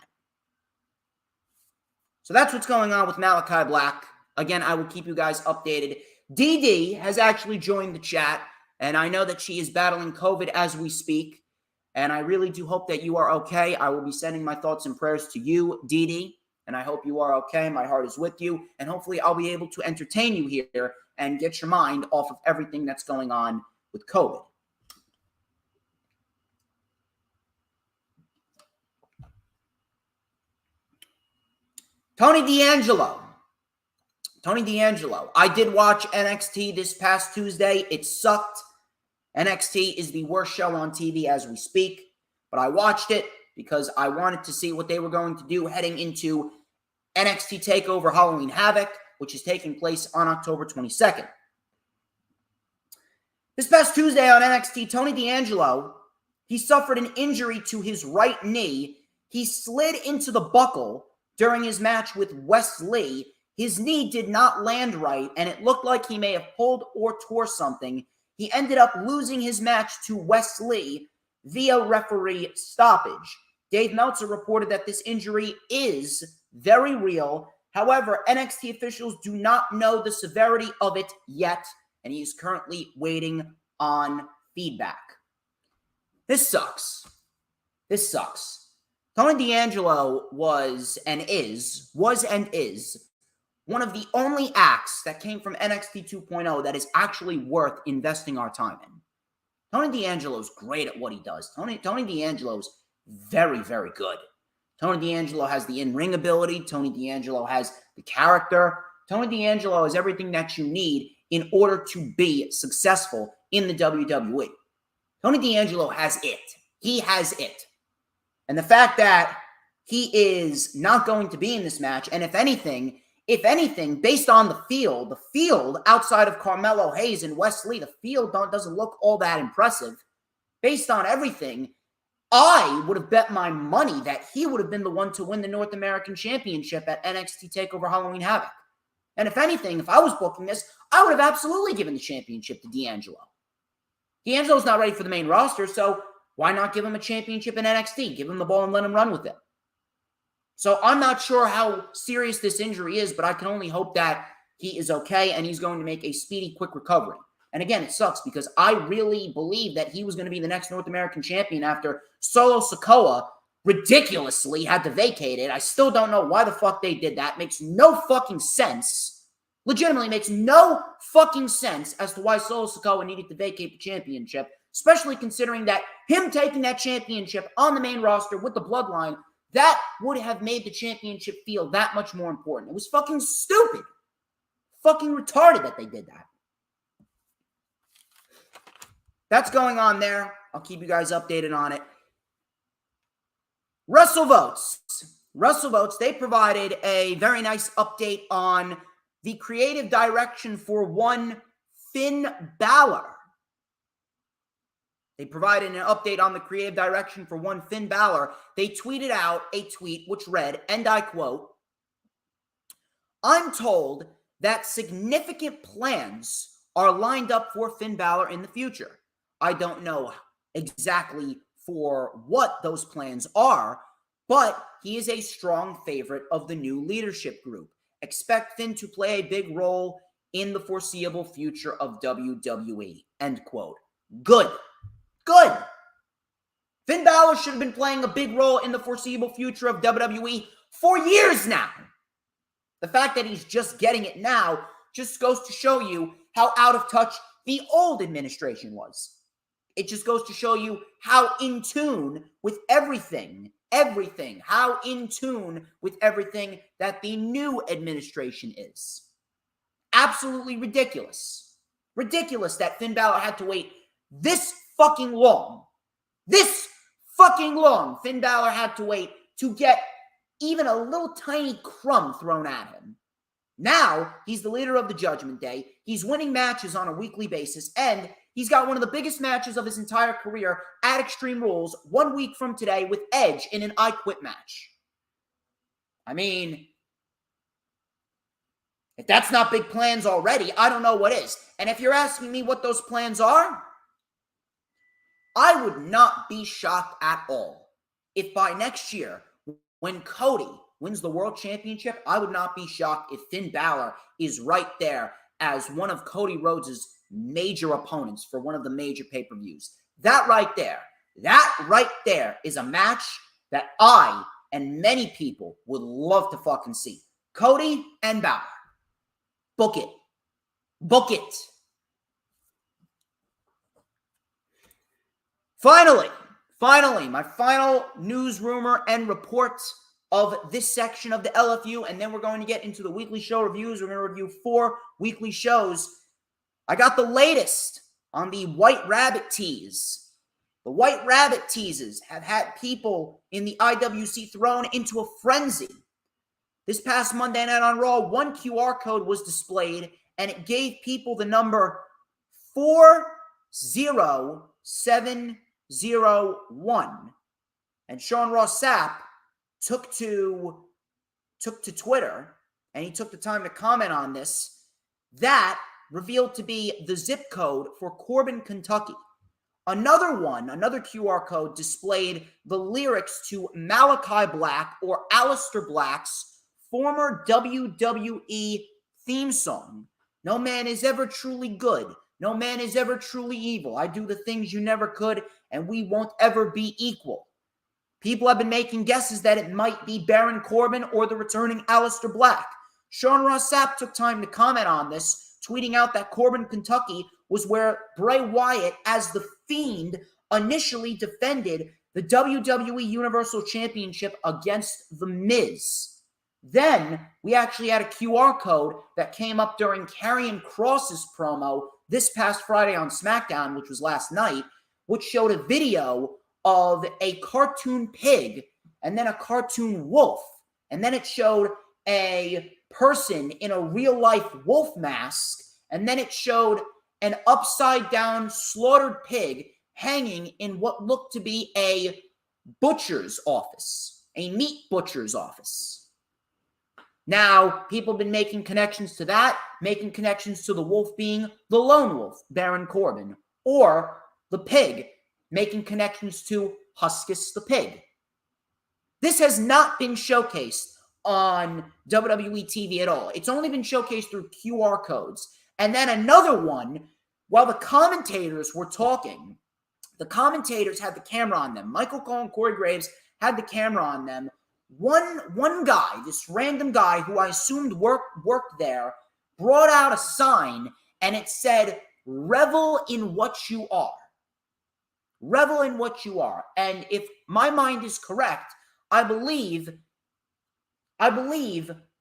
So that's what's going on with Malachi Black. Again, I will keep you guys updated. DD has actually joined the chat, and I know that she is battling COVID as we speak, and I really do hope that you are okay. I will be sending my thoughts and prayers to you, DD, and I hope you are okay. My heart is with you, and hopefully I'll be able to entertain you here and get your mind off of everything that's going on with COVID. Tony D'Angelo. I did watch NXT this past Tuesday. It sucked. NXT is the worst show on TV as we speak, but I watched it because I wanted to see what they were going to do heading into NXT TakeOver Halloween Havoc, which is taking place on October 22nd. This past Tuesday on NXT, Tony D'Angelo, he suffered an injury to his right knee. He slid into the buckle during his match with Wes Lee. His knee did not land right, and it looked like he may have pulled or tore something. He ended up losing his match to Wes Lee via referee stoppage. Dave Meltzer reported that this injury is very real. However, NXT officials do not know the severity of it yet, and he is currently waiting on feedback. This sucks. Tony D'Angelo was and is one of the only acts that came from NXT 2.0 that is actually worth investing our time in. Tony D'Angelo's great at what he does. Tony D'Angelo's very, very good. Tony D'Angelo has the in-ring ability. Tony D'Angelo has the character. Tony D'Angelo has everything that you need in order to be successful in the WWE. Tony D'Angelo has it. He has it. And the fact that he is not going to be in this match, and if anything, based on the field outside of Carmelo Hayes and Wes Lee, the field doesn't look all that impressive. Based on everything, I would have bet my money that he would have been the one to win the North American Championship at NXT TakeOver Halloween Havoc. And if anything, if I was booking this, I would have absolutely given the championship to D'Angelo. D'Angelo's not ready for the main roster, so why not give him a championship in NXT? Give him the ball and let him run with it. So I'm not sure how serious this injury is, but I can only hope that he is okay and he's going to make a speedy, quick recovery. And again, it sucks because I really believe that he was going to be the next North American champion after Solo Sikoa ridiculously had to vacate it. I still don't know why the fuck they did that. Makes no fucking sense. Legitimately makes no fucking sense as to why Solo Sikoa needed to vacate the championship, especially considering that him taking that championship on the main roster with the Bloodline, that would have made the championship feel that much more important. It was fucking stupid. Fucking retarded that they did that. That's going on there. I'll keep you guys updated on it. WrestleVotes, they provided a very nice update on the creative direction for one Finn Balor. They provided an update on the creative direction for one Finn Balor. They tweeted out a tweet which read, and I quote, "I'm told that significant plans are lined up for Finn Balor in the future. I don't know exactly for what those plans are, but he is a strong favorite of the new leadership group. Expect Finn to play a big role in the foreseeable future of WWE. End quote. Good. Good. Finn Balor should have been playing a big role in the foreseeable future of WWE for years now. The fact that he's just getting it now just goes to show you how out of touch the old administration was. It just goes to show you how in tune with everything, how in tune with everything that the new administration is. Absolutely ridiculous. Ridiculous that Finn Balor had to wait this fucking long. This fucking long Finn Balor had to wait to get even a little tiny crumb thrown at him. Now, he's the leader of the Judgment Day. He's winning matches on a weekly basis, and he's got one of the biggest matches of his entire career at Extreme Rules 1 week from today with Edge in an I Quit match. I mean, if that's not big plans already, I don't know what is. And if you're asking me what those plans are, I would not be shocked at all if by next year, when Cody wins the World Championship, I would not be shocked if Finn Balor is right there as one of Cody Rhodes' major opponents for one of the major pay-per-views. That right there is a match that I and many people would love to fucking see. Cody and Balor. Book it. Book it. Finally, my final news, rumor, and report of this section of the LFU, and then we're going to get into the weekly show reviews. We're going to review 4 weekly shows. I got the latest on the White Rabbit tease. The White Rabbit teases have had people in the IWC thrown into a frenzy. This past Monday Night on Raw, one QR code was displayed, and it gave people the number 40701. And Sean Ross Sapp took to Twitter, and he took the time to comment on this. That revealed to be the zip code for Corbin, Kentucky. Another QR code displayed the lyrics to Malachi Black, or Aleister Black's former WWE theme song. No man is ever truly good. No man is ever truly evil. I do the things you never could, and we won't ever be equal. People have been making guesses that it might be Baron Corbin or the returning Aleister Black. Sean Ross Sapp took time to comment on this, tweeting out that Corbin, Kentucky was where Bray Wyatt, as the Fiend, initially defended the WWE Universal Championship against The Miz. Then, we actually had a QR code that came up during Karrion Kross's promo this past Friday on SmackDown, which was last night, which showed a video of a cartoon pig and then a cartoon wolf. And then it showed a person in a real-life wolf mask, and then it showed an upside-down slaughtered pig hanging in what looked to be a butcher's office, a meat butcher's office. Now, people have been making connections to that, making connections to the wolf being the lone wolf, Baron Corbin, or the pig, making connections to Huskus the pig. This has not been showcased on WWE TV at all. It's only been showcased through QR codes. And then another one, while the commentators were talking, the commentators had the camera on them. Michael Cole and Corey Graves had the camera on them. One guy, this random guy who I assumed worked there, brought out a sign, and it said, "Revel in what you are." Revel in what you are. And if my mind is correct, I believe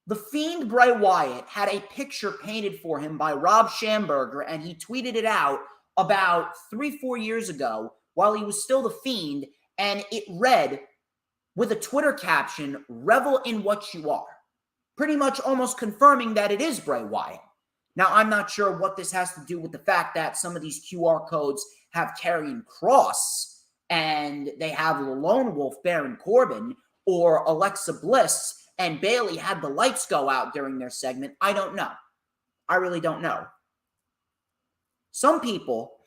the Fiend Bray Wyatt had a picture painted for him by Rob Schamberger, and he tweeted it out about 3-4 years ago while he was still the Fiend, and it read, with a Twitter caption, "Revel in what you are." Pretty much almost confirming that it is Bray Wyatt. Now, I'm not sure what this has to do with the fact that some of these QR codes have Karrion Kross and they have the lone wolf Baron Corbin, or Alexa Bliss and Bayley had the lights go out during their segment. I don't know. I really don't know. Some people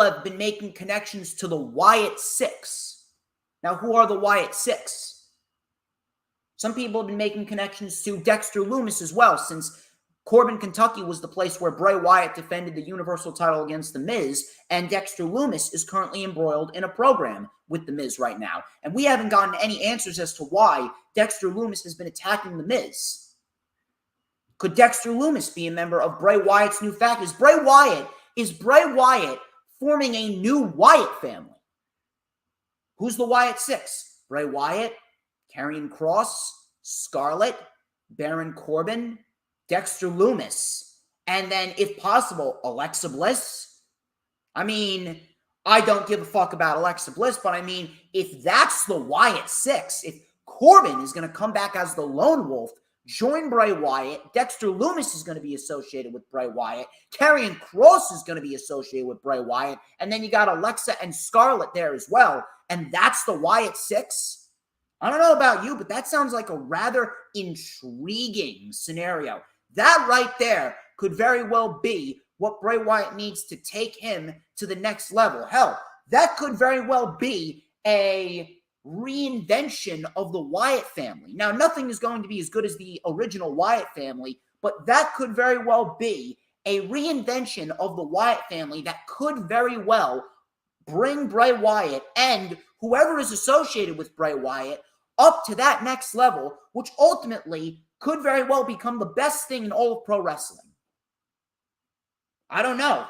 have been making connections to the Wyatt Six. Now, who are the Wyatt Six? Some people have been making connections to Dexter Lumis as well, since Corbin, Kentucky was the place where Bray Wyatt defended the Universal title against The Miz, and Dexter Lumis is currently embroiled in a program with The Miz right now. And we haven't gotten any answers as to why Dexter Lumis has been attacking The Miz. Could Dexter Lumis be a member of Bray Wyatt's new faction? Is Bray Wyatt forming a new Wyatt family? Who's the Wyatt Six? Bray Wyatt, Karrion Kross, Scarlett, Baron Corbin, Dexter Lumis, and then, if possible, Alexa Bliss. I mean, I don't give a fuck about Alexa Bliss, but I mean, if that's the Wyatt Six, if Corbin is going to come back as the Lone Wolf, join Bray Wyatt, Dexter Lumis is going to be associated with Bray Wyatt, Karrion Kross is going to be associated with Bray Wyatt, and then you got Alexa and Scarlett there as well, and that's the Wyatt Six. I don't know about you, but that sounds like a rather intriguing scenario. That right there could very well be what Bray Wyatt needs to take him to the next level. Hell, that could very well be a reinvention of the Wyatt family. Now, nothing is going to be as good as the original Wyatt family, but that could very well be a reinvention of the Wyatt family that could very well bring Bray Wyatt and whoever is associated with Bray Wyatt up to that next level, which ultimately could very well become the best thing in all of pro wrestling. I don't know.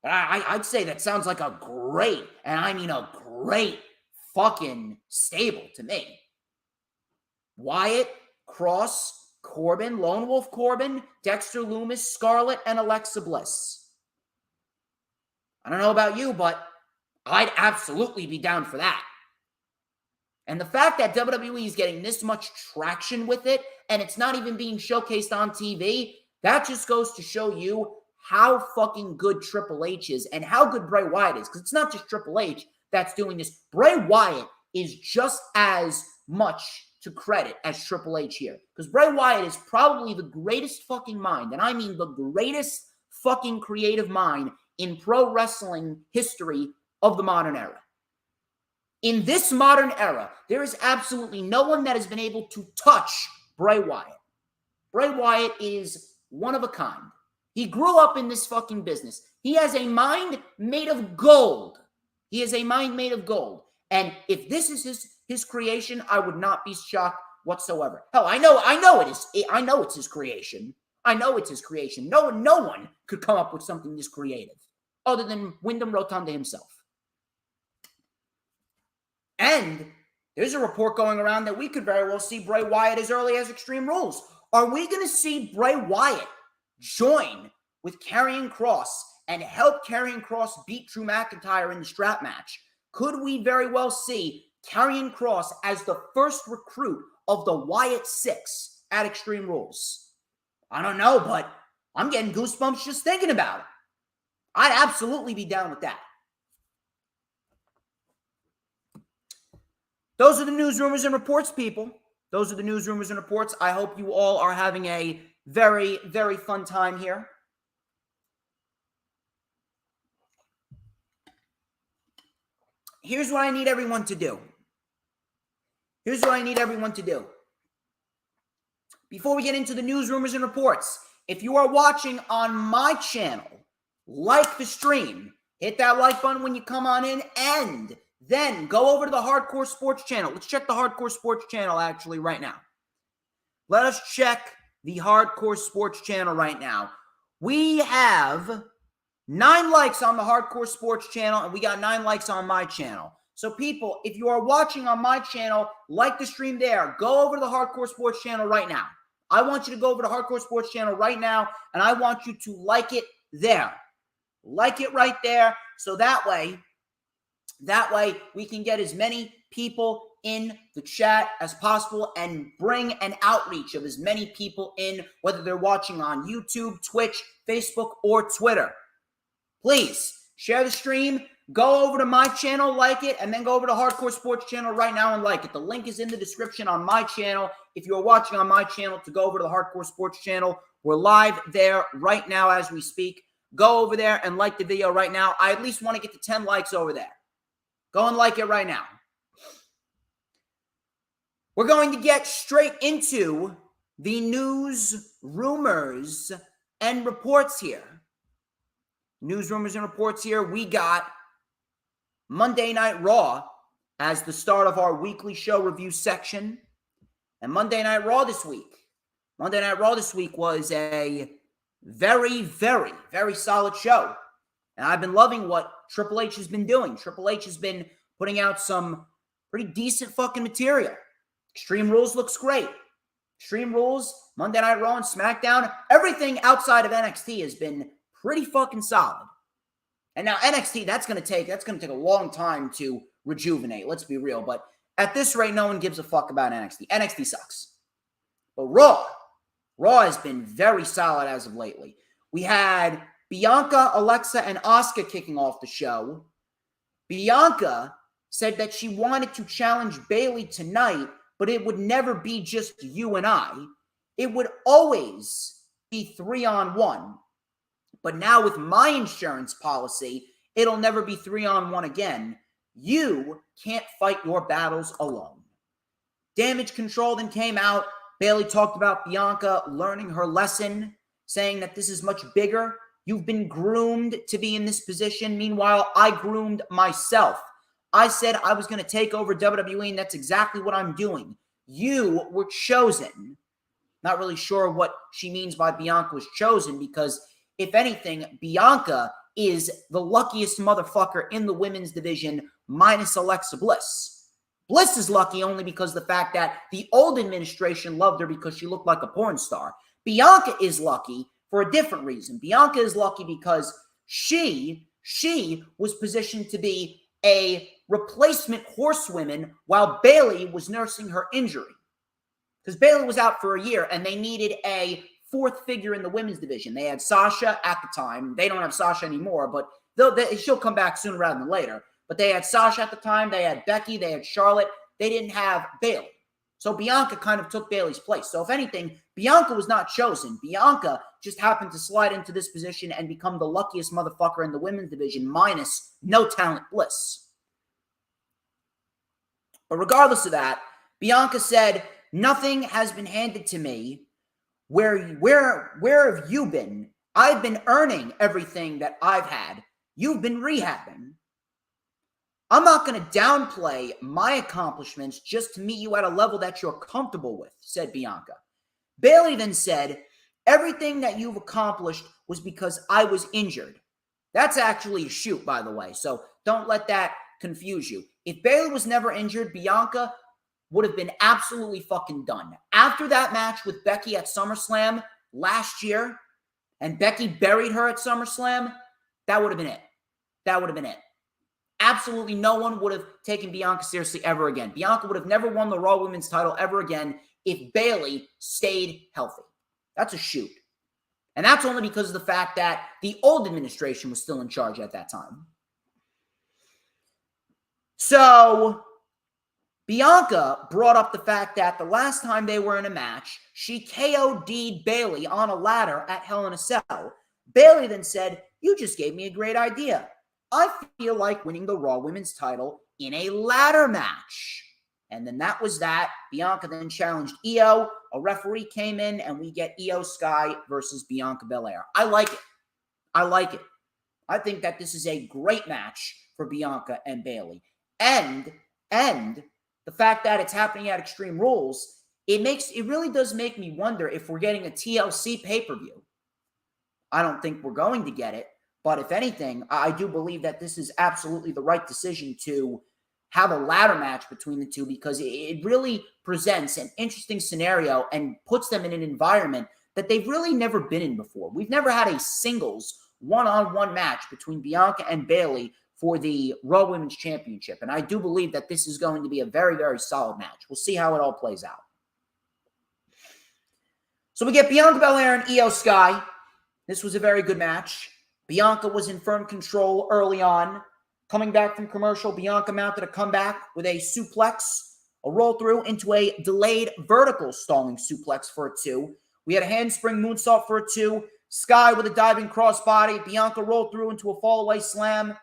I'd say that sounds like a great, and I mean a great fucking stable to me. Wyatt, Kross, Corbin, Lone Wolf Corbin, Dexter Lumis, Scarlett, and Alexa Bliss. I don't know about you, but I'd absolutely be down for that. And the fact that WWE is getting this much traction with it, and it's not even being showcased on TV, that just goes to show you how fucking good Triple H is and how good Bray Wyatt is. Because it's not just Triple H that's doing this. Bray Wyatt is just as much to credit as Triple H here. Because Bray Wyatt is probably the greatest fucking mind, and I mean the greatest fucking creative mind in pro wrestling history of the modern era. In this modern era, there is absolutely no one that has been able to touch Bray Wyatt. Bray Wyatt is one of a kind. He grew up in this fucking business. He has a mind made of gold. He has a mind made of gold. And if this is his creation, I would not be shocked whatsoever. Hell, I know it is. I know it's his creation. I know it's his creation. No one could come up with something this creative other than Wyndham Rotunda himself. And there's a report going around that we could very well see Bray Wyatt as early as Extreme Rules. Are we going to see Bray Wyatt join with Karrion Kross and help Karrion Kross beat Drew McIntyre in the strap match? Could we very well see Karrion Kross as the first recruit of the Wyatt Six at Extreme Rules? I don't know, but I'm getting goosebumps just thinking about it. I'd absolutely be down with that. Those are the news, rumors, and reports, people. Those are the news, rumors, and reports. I hope you all are having a very, very fun time here. Here's what I need everyone to do. Before we get into the news, rumors, and reports, if you are watching on my channel, like the stream. Hit that like button when you come on in, and then go over to the Hardcore Sports channel. Let's check the Hardcore Sports channel actually right now. Let us check the Hardcore Sports channel right now. We have 9 likes on the Hardcore Sports channel, and we got 9 likes on my channel. So people, if you are watching on my channel, like the stream there. Go over to the Hardcore Sports channel right now. I want you to go over to the Hardcore Sports channel right now, and I want you to like it there. Like it right there, so that way we can get as many people in the chat as possible and bring an outreach of as many people in, whether they're watching on YouTube, Twitch, Facebook, or Twitter. Please share the stream, go over to my channel, like it, and then go over to Hardcore Sports channel right now and like it. The link is in the description on my channel. If you're watching on my channel, to go over to the Hardcore Sports channel. We're live there right now as we speak. Go over there and like the video right now. I at least want to get to 10 likes over there. Go and like it right now. We're going to get straight into the news, rumors, and reports here. News, rumors, and reports here. We got Monday Night Raw as the start of our weekly show review section. And Monday Night Raw this week. Monday Night Raw this week was a very, very, very solid show. And I've been loving what Triple H has been doing. Triple H has been putting out some pretty decent fucking material. Extreme Rules looks great. Extreme Rules, Monday Night Raw, and SmackDown, everything outside of NXT has been pretty fucking solid. And now NXT, that's going to take a long time to rejuvenate. Let's be real. But at this rate, no one gives a fuck about NXT. NXT sucks. But Raw has been very solid as of lately. We had Bianca, Alexa, and Asuka kicking off the show. Bianca said that she wanted to challenge Bayley tonight, but it would never be just you and I. It would always be 3-on-1. But now with my insurance policy, it'll never be 3-on-1 again. You can't fight your battles alone. Damage Control then came out. Bayley talked about Bianca learning her lesson, saying that this is much bigger. You've been groomed to be in this position. Meanwhile, I groomed myself. I said I was going to take over WWE, and that's exactly what I'm doing. You were chosen. Not really sure what she means by Bianca was chosen, because if anything, Bianca is the luckiest motherfucker in the women's division, minus Alexa Bliss. Bliss is lucky only because of the fact that the old administration loved her because she looked like a porn star. Bianca is lucky for a different reason. Bianca is lucky because she was positioned to be a replacement horsewoman while Bayley was nursing her injury. Because Bayley was out for a year and they needed a fourth figure in the women's division. They had Sasha at the time. They don't have Sasha anymore, but she'll come back sooner rather than later. But they had Sasha at the time. They had Becky. They had Charlotte. They didn't have Bayley. So Bianca kind of took Bayley's place. So if anything, Bianca was not chosen. Bianca just happened to slide into this position and become the luckiest motherfucker in the women's division, minus no talent Bliss. But regardless of that, Bianca said, nothing has been handed to me. Where have you been? I've been earning everything that I've had. You've been rehabbing. I'm not going to downplay my accomplishments just to meet you at a level that you're comfortable with, said Bianca. Bayley then said, everything that you've accomplished was because I was injured. That's actually a shoot, by the way, so don't let that confuse you. If Bayley was never injured, Bianca would have been absolutely fucking done. After that match with Becky at SummerSlam last year, and Becky buried her at SummerSlam, that would have been it. That would have been it. Absolutely no one would have taken Bianca seriously ever again. Bianca would have never won the Raw Women's title ever again if Bayley stayed healthy. That's a shoot. And that's only because of the fact that the old administration was still in charge at that time. So Bianca brought up the fact that the last time they were in a match, she KO'd Bayley on a ladder at Hell in a Cell. Bayley then said, you just gave me a great idea. I feel like winning the Raw Women's title in a ladder match. And then that was that. Bianca then challenged Io. A referee came in, and we get Io Sky versus Bianca Belair. I like it. I like it. I think that this is a great match for Bianca and Bayley. And the fact that it's happening at Extreme Rules, it really does make me wonder if we're getting a TLC pay-per-view. I don't think we're going to get it. But if anything, I do believe that this is absolutely the right decision to have a ladder match between the two, because it really presents an interesting scenario and puts them in an environment that they've really never been in before. We've never had a singles one-on-one match between Bianca and Bayley for the Raw Women's Championship. And I do believe that this is going to be a very, very solid match. We'll see how it all plays out. So we get Bianca Belair and Io Sky. This was a very good match. Bianca was in firm control early on. Coming back from commercial, Bianca mounted a comeback with a suplex, a roll through into a delayed vertical stalling suplex for a 2. We had a handspring moonsault for a 2. Sky with a diving crossbody. Bianca rolled through into a fallaway slam.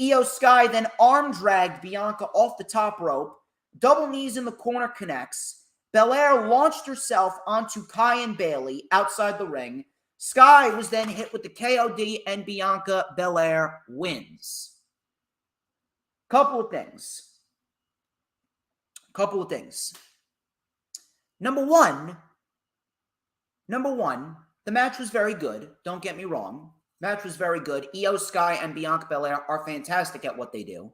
Io Sky then arm dragged Bianca off the top rope. Double knees in the corner connects. Belair launched herself onto Kai and Bayley outside the ring. Sky was then hit with the KOD and Bianca Belair wins. Couple of things. Number one, the match was very good. Don't get me wrong. Match was very good. Io Sky and Bianca Belair are fantastic at what they do.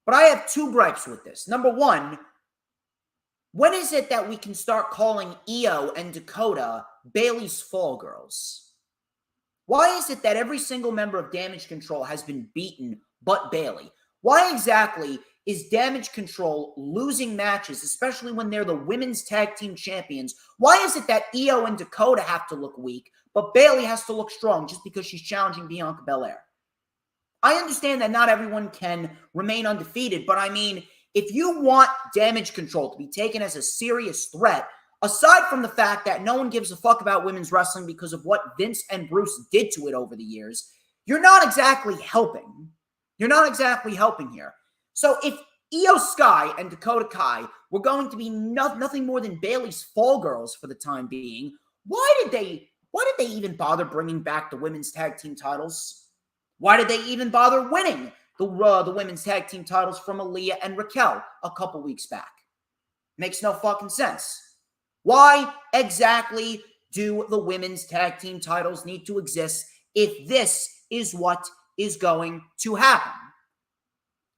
But I have two gripes with this. Number one, when is it that we can start calling Io and Dakota Bayley's Fall Girls? Why is it that every single member of Damage Control has been beaten but Bayley? Why exactly is Damage Control losing matches, especially when they're the women's tag team champions? Why is it that Io and Dakota have to look weak, but Bayley has to look strong just because she's challenging Bianca Belair? I understand that not everyone can remain undefeated, but I mean, if you want Damage Control to be taken as a serious threat, aside from the fact that no one gives a fuck about women's wrestling because of what Vince and Bruce did to it over the years, you're not exactly helping. You're not exactly helping here. So if Io Sky and Dakota Kai were going to be nothing more than Bayley's Fall Girls for the time being, why did they even bother bringing back the women's tag team titles? Why did they even bother winning the women's tag team titles from Aaliyah and Raquel a couple weeks back? Makes no fucking sense. Why exactly do the women's tag team titles need to exist if this is what is going to happen?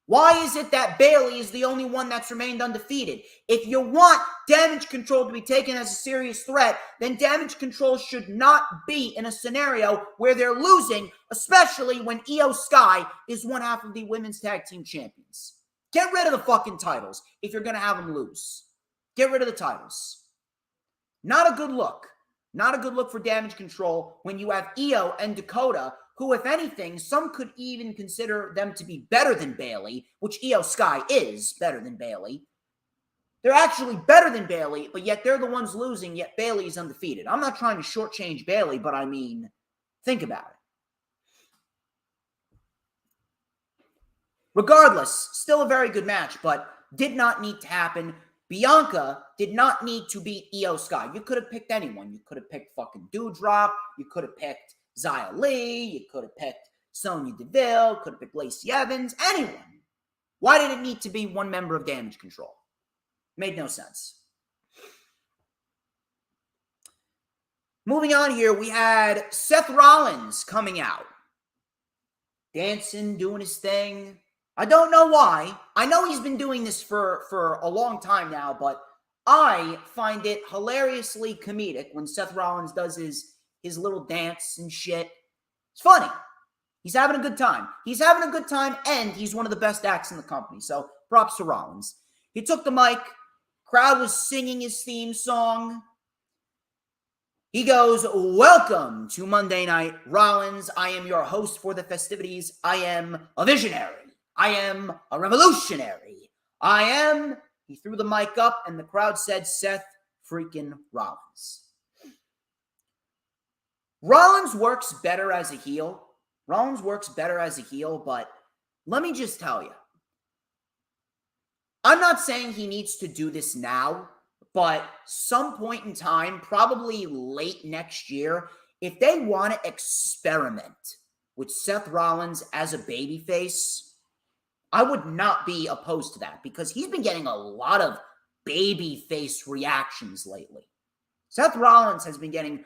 Why is it that Bayley is the only one that's remained undefeated? If you want Damage Control to be taken as a serious threat, then Damage Control should not be in a scenario where they're losing, especially when Io Sky is one half of the women's tag team champions. Get rid of the fucking titles if you're going to have them lose. Get rid of the titles. Not a good look. Not a good look for Damage Control when you have Io and Dakota, who, if anything, some could even consider them to be better than Bayley, which Io Sky is better than Bayley. They're actually better than Bayley, but yet they're the ones losing, yet Bayley is undefeated. I'm not trying to shortchange Bayley, but I mean, think about it. Regardless, still a very good match, but did not need to happen. Bianca did not need to beat Io Sky. You could have picked anyone. You could have picked fucking Doudrop. You could have picked Xia Li, you could have picked Sonya Deville, could have picked Lacey Evans, anyone. Why did it need to be one member of Damage Control? Made no sense. Moving on here, we had Seth Rollins coming out. Dancing, doing his thing. I don't know why. I know he's been doing this for a long time now, but I find it hilariously comedic when Seth Rollins does his little dance and shit. It's funny. He's having a good time. He's having a good time, and he's one of the best acts in the company. So props to Rollins. He took the mic. Crowd was singing his theme song. He goes, "Welcome to Monday Night Rollins. I am your host for the festivities. I am a visionary. I am a revolutionary. I am..." He threw the mic up, and the crowd said, "Seth freaking Rollins." Rollins works better as a heel. But let me just tell you, I'm not saying he needs to do this now, but some point in time, probably late next year, if they want to experiment with Seth Rollins as a babyface, I would not be opposed to that because he's been getting a lot of babyface reactions lately. Seth Rollins has been getting...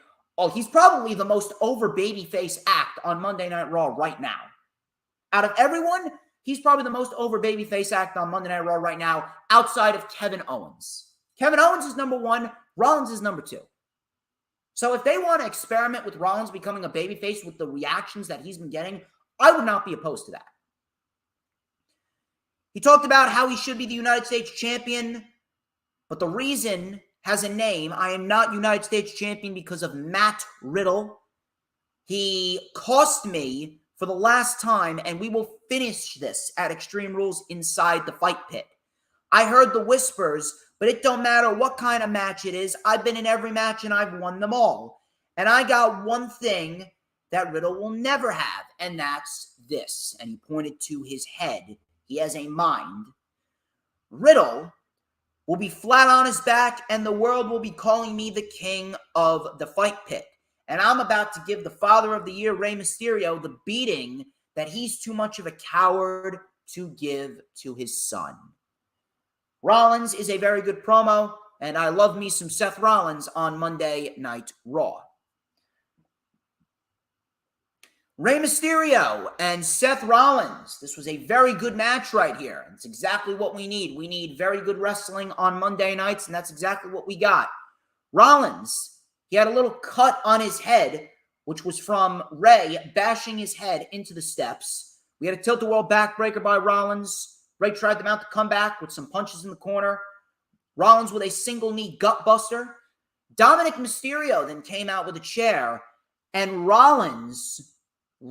he's probably the most over babyface act on Monday Night Raw right now. Out of everyone, he's probably the most over babyface act on Monday Night Raw right now, outside of Kevin Owens. Kevin Owens is number one. Rollins is number two. So if they want to experiment with Rollins becoming a babyface with the reactions that he's been getting, I would not be opposed to that. He talked about how he should be the United States champion, but the reason has a name. I am not United States champion because of Matt Riddle. He cost me for the last time, and we will finish this at Extreme Rules inside the fight pit. I heard the whispers, but it don't matter what kind of match it is. I've been in every match, and I've won them all. And I got one thing that Riddle will never have, and that's this. And he pointed to his head. He has a mind. Riddle will be flat on his back, and the world will be calling me the king of the fight pit. And I'm about to give the Father of the Year, Rey Mysterio, the beating that he's too much of a coward to give to his son. Rollins is a very good promo, and I love me some Seth Rollins on Monday Night Raw. Rey Mysterio and Seth Rollins. This was a very good match right here. It's exactly what we need. We need very good wrestling on Monday nights, and that's exactly what we got. Rollins, he had a little cut on his head, which was from Rey bashing his head into the steps. We had a tilt-a-whirl backbreaker by Rollins. Rey tried to mount the comeback with some punches in the corner. Rollins with a single knee gut buster. Dominic Mysterio then came out with a chair, and Rollins he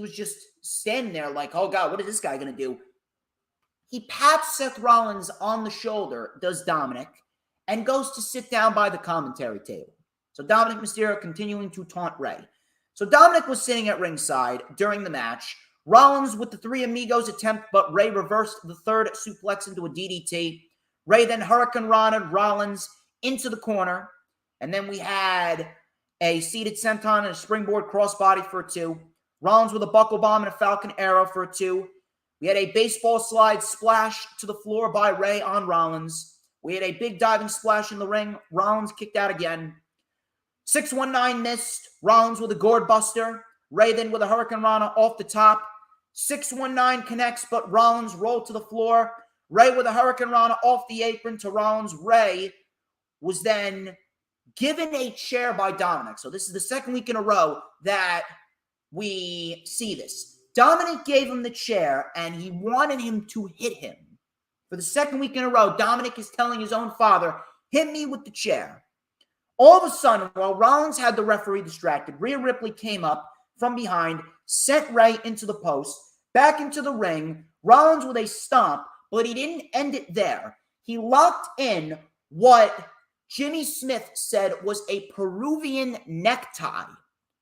was just standing there like, oh God, what is this guy going to do? He pats Seth Rollins on the shoulder, does Dominic, and goes to sit down by the commentary table. So Dominic Mysterio continuing to taunt Rey. So Dominic was sitting at ringside during the match. Rollins with the Three Amigos attempt, but Rey reversed the third suplex into a DDT. Rey then Hurricane Rana Rollins into the corner. And then we had a seated senton and a springboard crossbody for a 2. Rollins with a buckle bomb and a Falcon Arrow for a 2. We had a baseball slide splash to the floor by Rey on Rollins. We had a big diving splash in the ring. Rollins kicked out again. 619 missed. Rollins with a gourd buster. Rey then with a Hurricane Rana off the top. 619 connects, but Rollins rolled to the floor. Rey with a Hurricane Rana off the apron to Rollins. Rey was then given a chair by Dominic. So this is the second week in a row that we see this. Dominic gave him the chair, and he wanted him to hit him. For the second week in a row, Dominic is telling his own father, hit me with the chair. All of a sudden, while Rollins had the referee distracted, Rhea Ripley came up from behind, sent Rey into the post, back into the ring. Rollins with a stomp, but he didn't end it there. He locked in what Jimmy Smith said was a Peruvian necktie,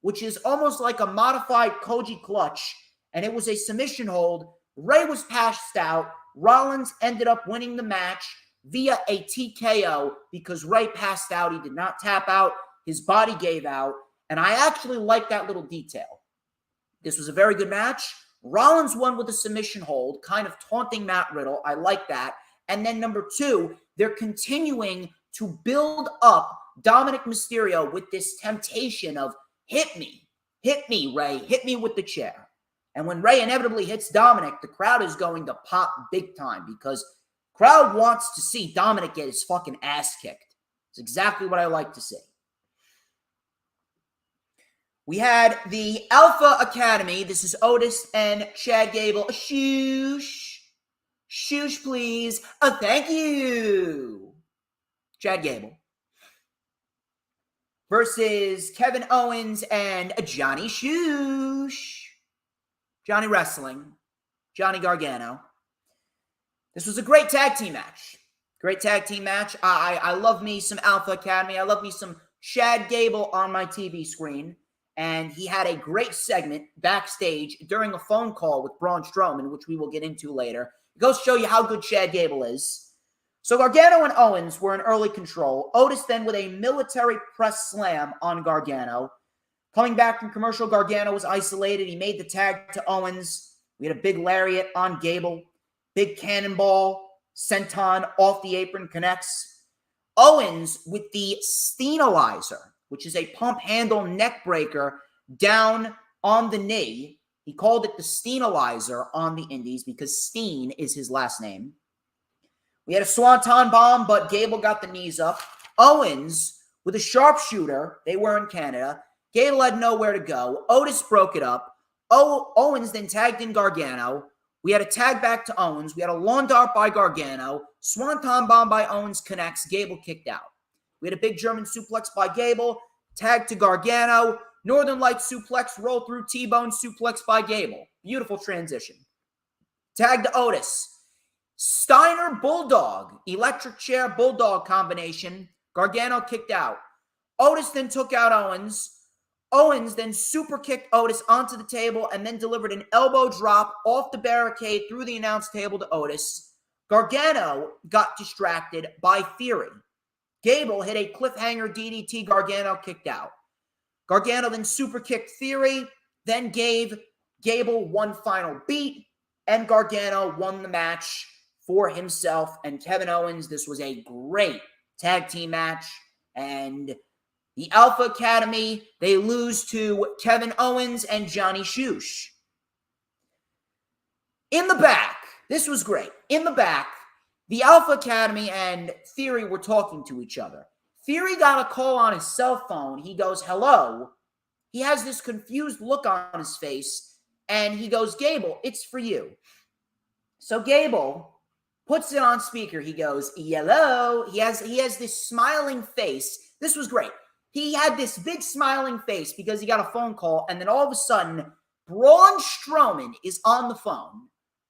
which is almost like a modified Koji clutch, and it was a submission hold. Rey was passed out. Rollins ended up winning the match via a TKO because Rey passed out. He did not tap out. His body gave out, and I actually like that little detail. This was a very good match. Rollins won with a submission hold, kind of taunting Matt Riddle. I like that. And then number 2, they're continuing to build up Dominic Mysterio with this temptation of hit me, Rey, hit me with the chair. And when Rey inevitably hits Dominic, the crowd is going to pop big time because crowd wants to see Dominic get his fucking ass kicked. It's exactly what I like to see. We had the Alpha Academy. This is Otis and Chad Gable. Shoosh. Shoosh, please. Thank you. Chad Gable versus Kevin Owens and Johnny Shoosh. Johnny Wrestling. Johnny Gargano. This was a great tag team match. Great tag team match. I love me some Alpha Academy. I love me some Chad Gable on my TV screen. And he had a great segment backstage during a phone call with Braun Strowman, which we will get into later. It goes to show you how good Chad Gable is. So Gargano and Owens were in early control. Otis then with a military press slam on Gargano. Coming back from commercial, Gargano was isolated. He made the tag to Owens. We had a big lariat on Gable. Big cannonball. Senton off the apron connects. Owens with the Steenalizer, which is a pump handle neck breaker down on the knee. He called it the Steenalizer on the Indies because Steen is his last name. We had a Swanton bomb, but Gable got the knees up. Owens with a sharpshooter. They were in Canada. Gable had nowhere to go. Otis broke it up. Owens then tagged in Gargano. We had a tag back to Owens. We had a lawn dart by Gargano. Swanton bomb by Owens connects. Gable kicked out. We had a big German suplex by Gable. Tag to Gargano. Northern Light suplex. Roll through T-bone suplex by Gable. Beautiful transition. Tag to Otis. Steiner Bulldog. Electric chair Bulldog combination. Gargano kicked out. Otis then took out Owens. Owens then super kicked Otis onto the table and then delivered an elbow drop off the barricade through the announce table to Otis. Gargano got distracted by Theory. Gable hit a cliffhanger DDT. Gargano kicked out. Gargano then super kicked Theory, then gave Gable one final beat, and Gargano won the match for himself and Kevin Owens. This was a great tag team match, and the Alpha Academy, they lose to Kevin Owens and Johnny Shush. In the back, this was great. In the back, the Alpha Academy and Theory were talking to each other. Theory got a call on his cell phone. He goes, hello. He has this confused look on his face, and he goes, Gable, it's for you. So Gable puts it on speaker. He goes, hello. He has this smiling face. This was great. He had this big smiling face because he got a phone call, and then all of a sudden, Braun Strowman is on the phone.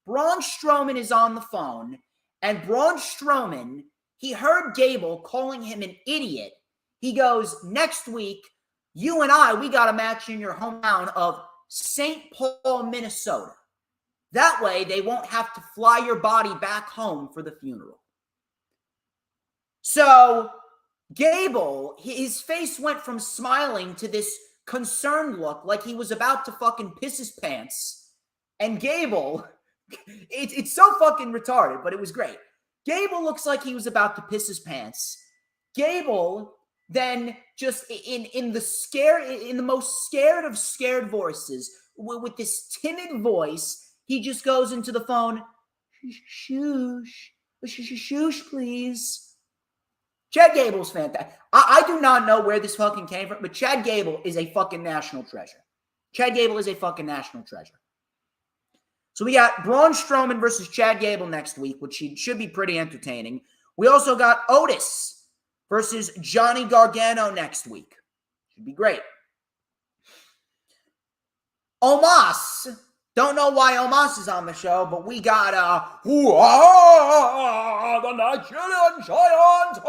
Braun Strowman is on the phone, and Braun Strowman, he heard Gable calling him an idiot. He goes, next week, you and I, we got a match in your hometown of St. Paul, Minnesota. That way, they won't have to fly your body back home for the funeral. So Gable, his face went from smiling to this concerned look like he was about to fucking piss his pants. And Gable, it's so fucking retarded, but it was great. Gable looks like he was about to piss his pants. Gable then just in the most scared of scared voices, with this timid voice, he just goes into the phone, shush, please. Chad Gable's fantastic. I do not know where this fucking came from, but Chad Gable is a fucking national treasure. Chad Gable is a fucking national treasure. So we got Braun Strowman versus Chad Gable next week, which should be pretty entertaining. We also got Otis versus Johnny Gargano next week. Should be great. Omos. Don't know why Omos is on the show, but we got who are the Nigerian Giants?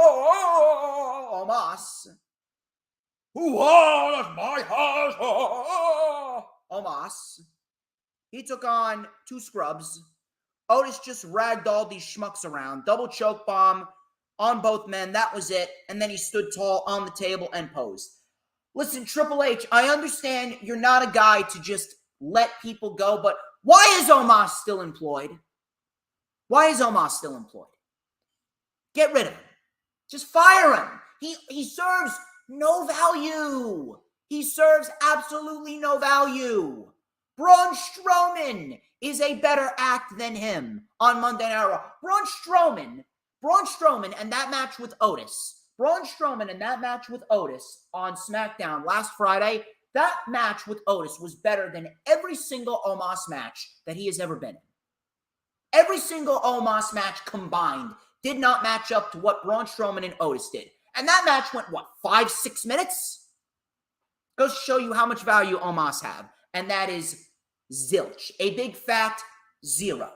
Omos. Who are my house? Omos. He took on two scrubs. Otis just ragdolled these schmucks around. Double choke bomb on both men. That was it. And then he stood tall on the table and posed. Listen, Triple H, I understand you're not a guy to just let people go, but why is Omos still employed? Why is Omos still employed? Get rid of him. Just fire him. He serves no value. He serves absolutely no value. Braun Strowman is a better act than him on Monday Night Raw. Braun Strowman and that match with Otis. Braun Strowman and that match with Otis on SmackDown last Friday. That match with Otis was better than every single Omos match that he has ever been in. Every single Omos match combined did not match up to what Braun Strowman and Otis did. And that match went, 5-6 minutes? Goes to show you how much value Omos have. And that is zilch. A big fat 0.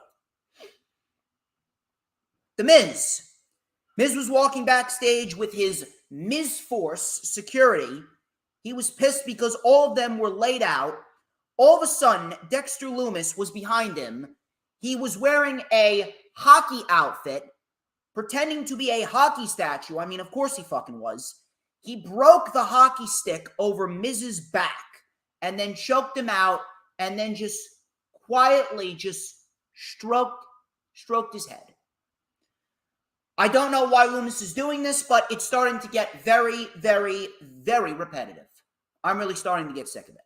The Miz. Miz was walking backstage with his Miz Force security. He was pissed because all of them were laid out. All of a sudden, Dexter Lumis was behind him. He was wearing a hockey outfit, pretending to be a hockey statue. I mean, of course he fucking was. He broke the hockey stick over Miz's back and then choked him out and then just quietly just stroked his head. I don't know why Lumis is doing this, but it's starting to get very, very, very repetitive. I'm really starting to get sick of it.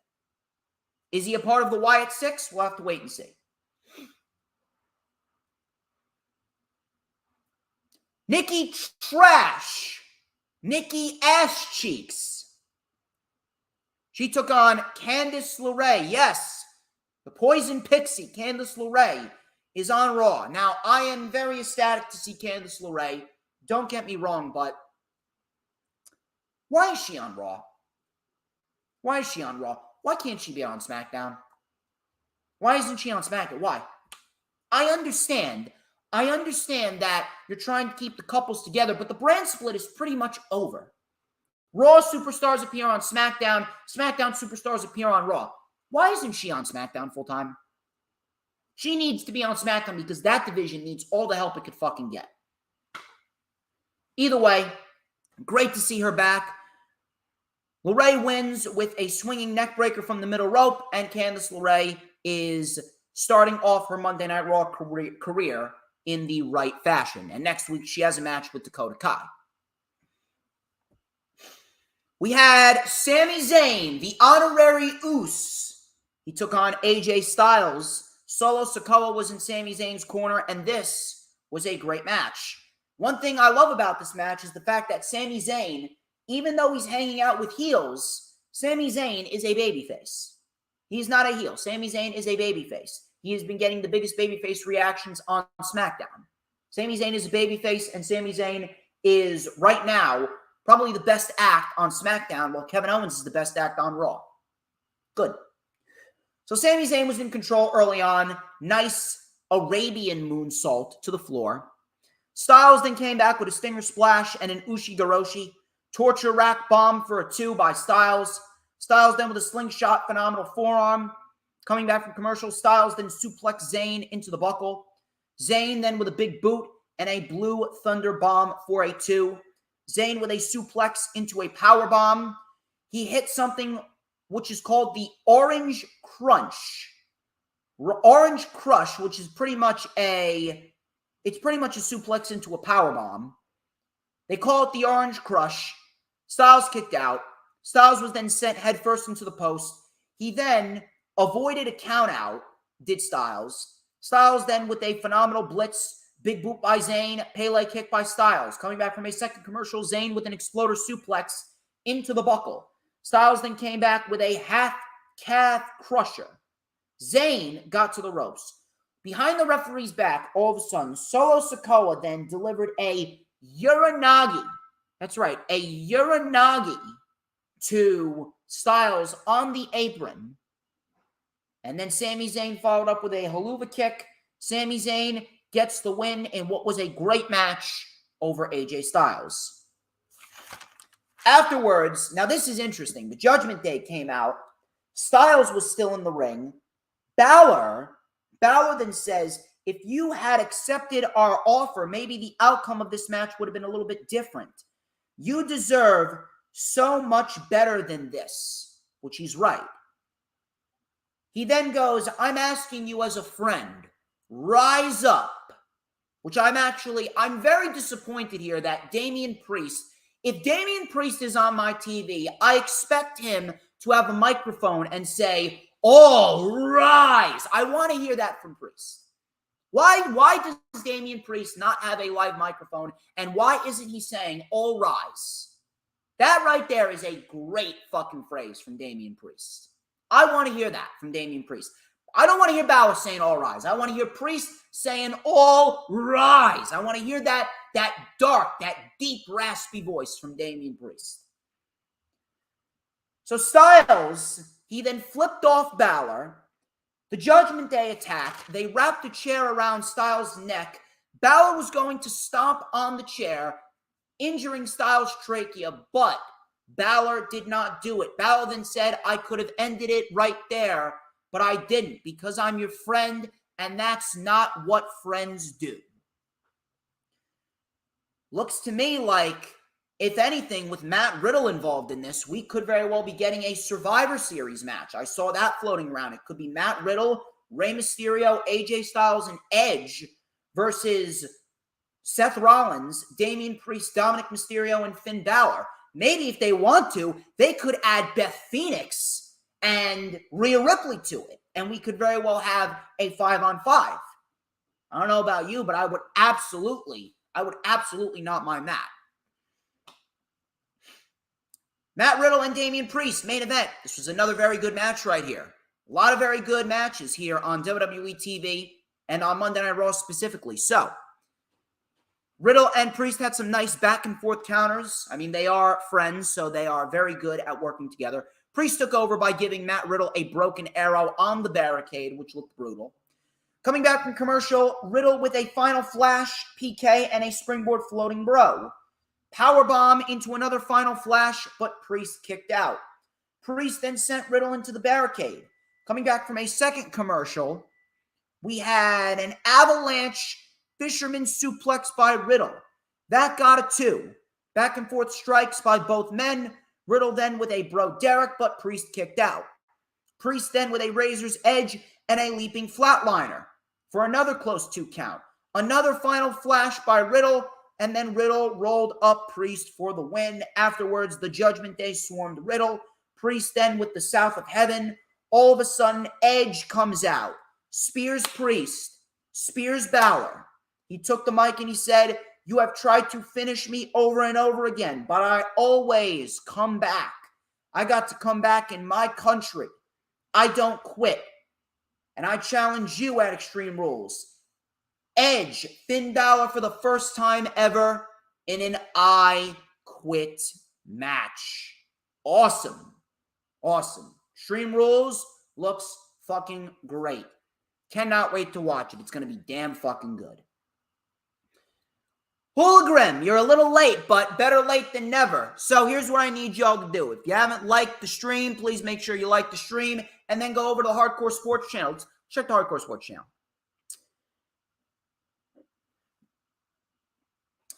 Is he a part of the Wyatt Six? We'll have to wait and see. Nikki Trash. Nikki Ass Cheeks. She took on Candice LeRae. Yes, the Poison Pixie, Candice LeRae, is on Raw. Now, I am very ecstatic to see Candice LeRae. Don't get me wrong, but why is she on Raw? Why is she on Raw? Why can't she be on SmackDown? Why isn't she on SmackDown? Why? I understand that you're trying to keep the couples together, but the brand split is pretty much over. Raw superstars appear on SmackDown. SmackDown superstars appear on Raw. Why isn't she on SmackDown full time? She needs to be on SmackDown because that division needs all the help it could fucking get. Either way, great to see her back. LeRae wins with a swinging neckbreaker from the middle rope, and Candice LeRae is starting off her Monday Night Raw career in the right fashion. And next week, she has a match with Dakota Kai. We had Sami Zayn, the honorary Uce. He took on AJ Styles. Solo Sikoa was in Sami Zayn's corner, and this was a great match. One thing I love about this match is the fact that Sami Zayn, even though he's hanging out with heels, Sami Zayn is a babyface. He's not a heel. Sami Zayn is a babyface. He has been getting the biggest babyface reactions on SmackDown. Sami Zayn is a babyface, and Sami Zayn is, right now, probably the best act on SmackDown, while Kevin Owens is the best act on Raw. Good. So Sami Zayn was in control early on. Nice Arabian moonsault to the floor. Styles then came back with a Stinger Splash and an Ushi-Goroshi. Torture Rack Bomb for a 2 by Styles. Styles then with a slingshot, phenomenal forearm. Coming back from commercial, Styles then suplex Zayn into the buckle. Zayn then with a big boot and a Blue Thunder Bomb for a 2. Zayn with a suplex into a power bomb. He hit something which is called the Orange Crunch. Orange Crush, which is pretty much a suplex into a power bomb. They call it the Orange Crush. Styles kicked out. Styles was then sent headfirst into the post. He then avoided a countout, did Styles. Styles then with a phenomenal blitz, big boot by Zayn, Pele kick by Styles. Coming back from a second commercial, Zayn with an exploder suplex into the buckle. Styles then came back with a half calf crusher. Zayn got to the ropes. Behind the referee's back, all of a sudden, Solo Sikoa then delivered a Uranagi. That's right, a Uranagi to Styles on the apron. And then Sami Zayn followed up with a Haluva kick. Sami Zayn gets the win in what was a great match over AJ Styles. Afterwards, now this is interesting. The Judgment Day came out. Styles was still in the ring. Balor then says, if you had accepted our offer, maybe the outcome of this match would have been a little bit different. You deserve so much better than this, which he's right. He then goes, I'm asking you as a friend, rise up, which I'm very disappointed here that Damian Priest, if Damian Priest is on my TV, I expect him to have a microphone and say, all rise. I want to hear that from Priest. Why does Damian Priest not have a live microphone, and why isn't he saying, all rise? That right there is a great fucking phrase from Damian Priest. I want to hear that from Damian Priest. I don't want to hear Balor saying all rise. I want to hear Priest saying all rise. I want to hear that dark, that deep, raspy voice from Damian Priest. So Styles, he then flipped off Balor. The Judgment Day attacked. They wrapped a chair around Styles' neck. Balor was going to stomp on the chair, injuring Styles' trachea, but Balor did not do it. Balor then said, I could have ended it right there, but I didn't because I'm your friend, and that's not what friends do. Looks to me like, if anything, with Matt Riddle involved in this, we could very well be getting a Survivor Series match. I saw that floating around. It could be Matt Riddle, Rey Mysterio, AJ Styles, and Edge versus Seth Rollins, Damian Priest, Dominic Mysterio, and Finn Balor. Maybe if they want to, they could add Beth Phoenix and Rhea Ripley to it, and we could very well have a 5-on-5. I don't know about you, but I would absolutely not mind that. Matt Riddle and Damian Priest, main event. This was another very good match right here. A lot of very good matches here on WWE TV and on Monday Night Raw specifically. So, Riddle and Priest had some nice back and forth counters. I mean, they are friends, so they are very good at working together. Priest took over by giving Matt Riddle a broken arrow on the barricade, which looked brutal. Coming back from commercial, Riddle with a final flash, PK, and a springboard floating bro. Powerbomb into another final flash, but Priest kicked out. Priest then sent Riddle into the barricade. Coming back from a second commercial, we had an avalanche fisherman suplex by Riddle. That got a 2. Back and forth strikes by both men. Riddle then with a Bro Derek, but Priest kicked out. Priest then with a Razor's Edge and a leaping flatliner for another close 2 count. Another final flash by Riddle, and then Riddle rolled up Priest for the win. Afterwards, the Judgment Day swarmed Riddle. Priest then with the South of Heaven. All of a sudden, Edge comes out. Spears Priest. Spears Balor. He took the mic and he said, "You have tried to finish me over and over again, but I always come back. I got to come back in my country. I don't quit. And I challenge you at Extreme Rules." Edge, Finn Balor for the first time ever in an I Quit match. Awesome. Awesome. Extreme Rules looks fucking great. Cannot wait to watch it. It's going to be damn fucking good. Hologram, you're a little late, but better late than never. So here's what I need y'all to do. If you haven't liked the stream, please make sure you like the stream and then go over to the Hardcore Sports channel. Let's check the Hardcore Sports channel.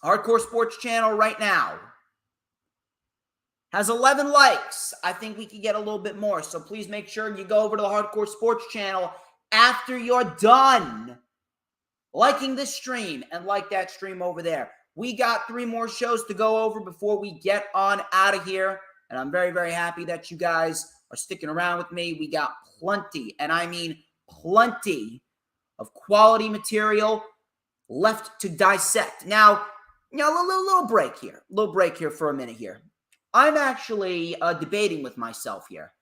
Hardcore Sports channel right now has 11 likes. I think we could get a little bit more. So please make sure you go over to the Hardcore Sports channel after you're done liking this stream and like that stream over there. We got 3 more shows to go over before we get on out of here. And I'm very, very happy that you guys are sticking around with me. We got plenty, and I mean plenty, of quality material left to dissect. Now, a little break here. A little break here for a minute here. I'm actually debating with myself here.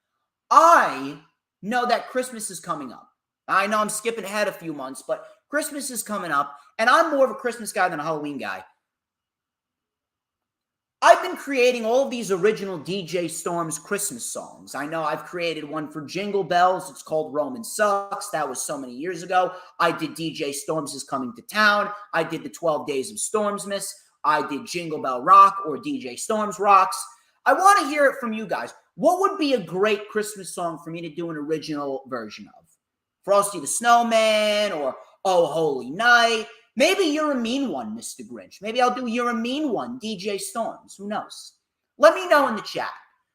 I know that Christmas is coming up. I know I'm skipping ahead a few months, but Christmas is coming up, and I'm more of a Christmas guy than a Halloween guy. I've been creating all of these original DJ Storms Christmas songs. I know I've created one for Jingle Bells. It's called Roman Sucks. That was so many years ago. I did DJ Storms is Coming to Town. I did the 12 Days of Stormsmas. I did Jingle Bell Rock or DJ Storms Rocks. I want to hear it from you guys. What would be a great Christmas song for me to do an original version of? Frosty the Snowman or Oh Holy Night. Maybe You're a Mean One, Mr. Grinch. Maybe I'll do You're a Mean One, DJ Storms. Who knows? Let me know in the chat.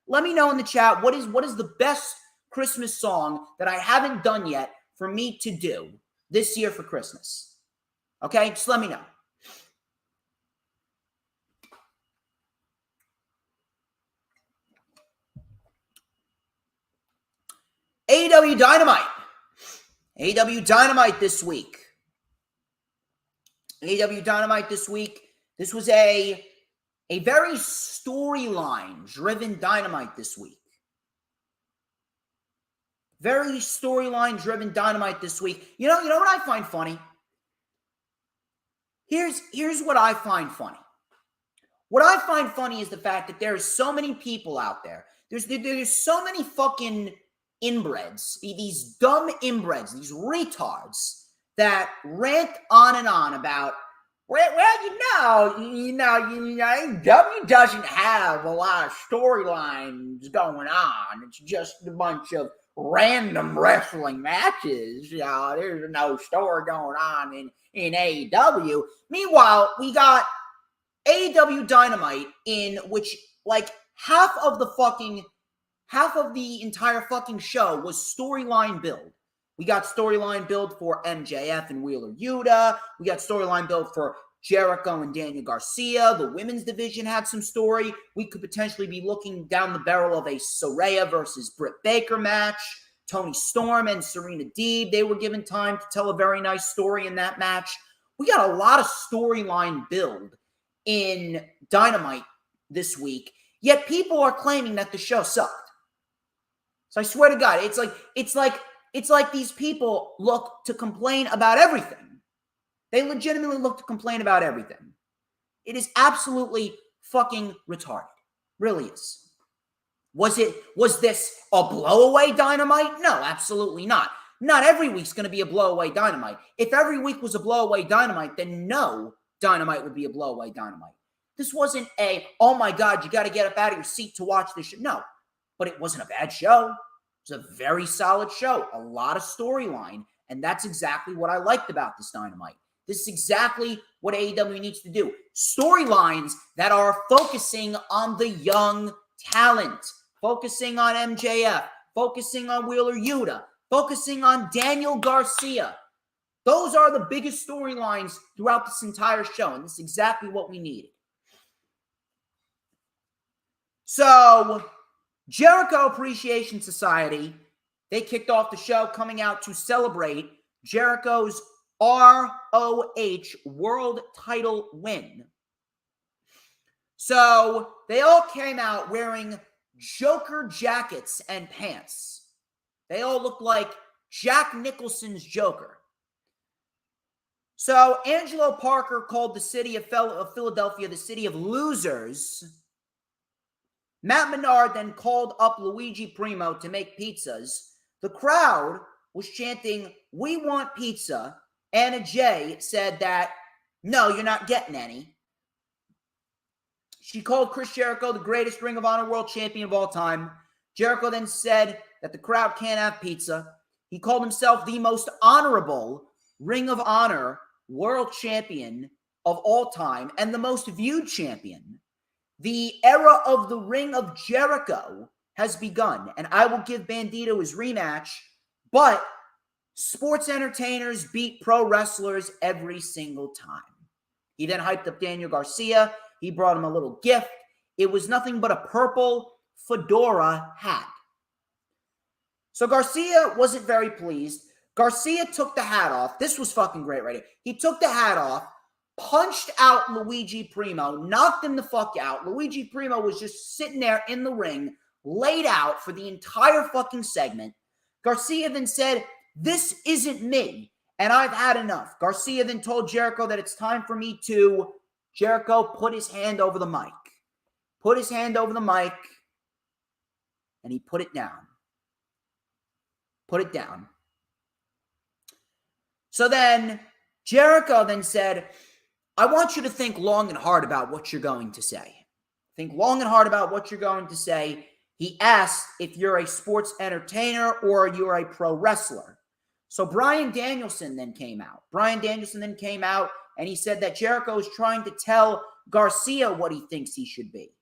Let me know in the chat what is the best Christmas song that I haven't done yet for me to do this year for Christmas. Okay? Just let me know. AEW Dynamite. AEW Dynamite this week. AEW Dynamite this week. This was a very storyline-driven Dynamite this week. Very storyline-driven Dynamite this week. You know what I find funny? Here's what I find funny. What I find funny is the fact that there are so many people out there. There's so many fucking inbreds, these dumb inbreds, these retards that rant on and on about, AEW doesn't have a lot of storylines going on. It's just a bunch of random wrestling matches. There's no story going on in AEW. Meanwhile, we got AEW Dynamite in which, like, half of the entire fucking show was storyline build. We got storyline build for MJF and Wheeler Yuta. We got storyline build for Jericho and Daniel Garcia. The women's division had some story. We could potentially be looking down the barrel of a Saraya versus Britt Baker match. Toni Storm and Serena Deeb, they were given time to tell a very nice story in that match. We got a lot of storyline build in Dynamite this week, yet people are claiming that the show sucked. So I swear to God, it's like these people look to complain about everything. They legitimately look to complain about everything. It is absolutely fucking retarded. Really is. Was this a blowaway Dynamite? No, absolutely not. Not every week's going to be a blowaway Dynamite. If every week was a blowaway Dynamite, then no Dynamite would be a blowaway Dynamite. This wasn't a, oh my God, you got to get up out of your seat to watch this show. No, but it wasn't a bad show. It was a very solid show, a lot of storyline, and that's exactly what I liked about this Dynamite. This is exactly what AEW needs to do. Storylines that are focusing on the young talent, focusing on MJF, focusing on Wheeler Yuta, focusing on Daniel Garcia. Those are the biggest storylines throughout this entire show, and this is exactly what we needed. So, Jericho Appreciation Society, they kicked off the show coming out to celebrate Jericho's ROH World Title win. So, they all came out wearing Joker jackets and pants. They all looked like Jack Nicholson's Joker. So, Angelo Parker called the city of Philadelphia the city of losers. Matt Menard then called up Luigi Primo to make pizzas. The crowd was chanting, "We want pizza." Anna Jay said that, "No, you're not getting any." She called Chris Jericho the greatest Ring of Honor World Champion of all time. Jericho then said that the crowd can't have pizza. He called himself the most honorable Ring of Honor World Champion of all time and the most viewed champion. The era of the Ring of Jericho has begun, and I will give Bandito his rematch, but sports entertainers beat pro wrestlers every single time. He then hyped up Daniel Garcia. He brought him a little gift. It was nothing but a purple fedora hat. So Garcia wasn't very pleased. Garcia took the hat off. This was fucking great right here. He took the hat off, punched out Luigi Primo, knocked him the fuck out. Luigi Primo was just sitting there in the ring, laid out for the entire fucking segment. Garcia then said, "This isn't me, and I've had enough." Garcia then told Jericho that it's time for me to. Jericho put his hand over the mic. Put his hand over the mic, and he put it down. Put it down. So then Jericho then said, "I want you to think long and hard about what you're going to say. Think long and hard about what you're going to say." He asked if you're a sports entertainer or you're a pro wrestler. So Bryan Danielson then came out. And he said that Jericho is trying to tell Garcia what he thinks he should be.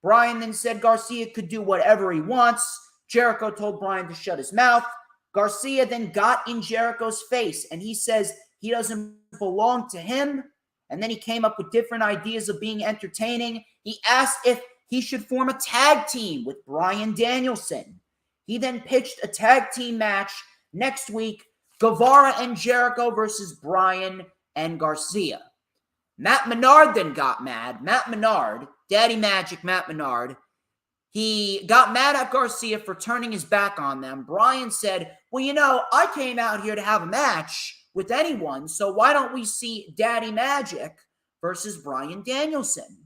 Bryan then said Garcia could do whatever he wants. Jericho told Bryan to shut his mouth. Garcia then got in Jericho's face, and he says he doesn't belong to him. And then he came up with different ideas of being entertaining. He asked if he should form a tag team with Bryan Danielson. He then pitched a tag team match next week, Guevara and Jericho versus Bryan and Garcia. Matt Menard then got mad. Matt Menard, Daddy Magic Matt Menard, he got mad at Garcia for turning his back on them. Bryan said, "Well, you know, I came out here to have a match with anyone, so why don't we see Daddy Magic versus Bryan Danielson?"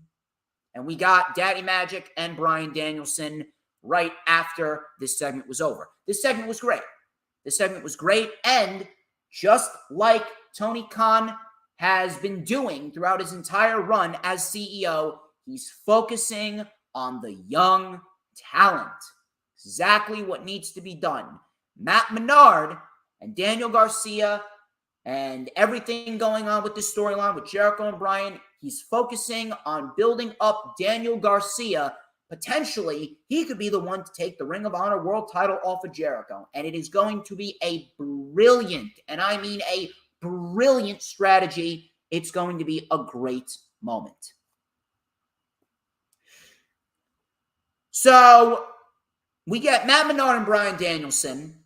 And we got Daddy Magic and Bryan Danielson right after this segment was over. This segment was great. And just like Tony Khan has been doing throughout his entire run as CEO, he's focusing on the young talent. Exactly what needs to be done. Matt Menard and Daniel Garcia and everything going on with this storyline with Jericho and Bryan, he's focusing on building up Daniel Garcia. Potentially, he could be the one to take the Ring of Honor World title off of Jericho. And it is going to be a brilliant, and I mean a brilliant strategy. It's going to be a great moment. So, we get Matt Menard and Bryan Danielson.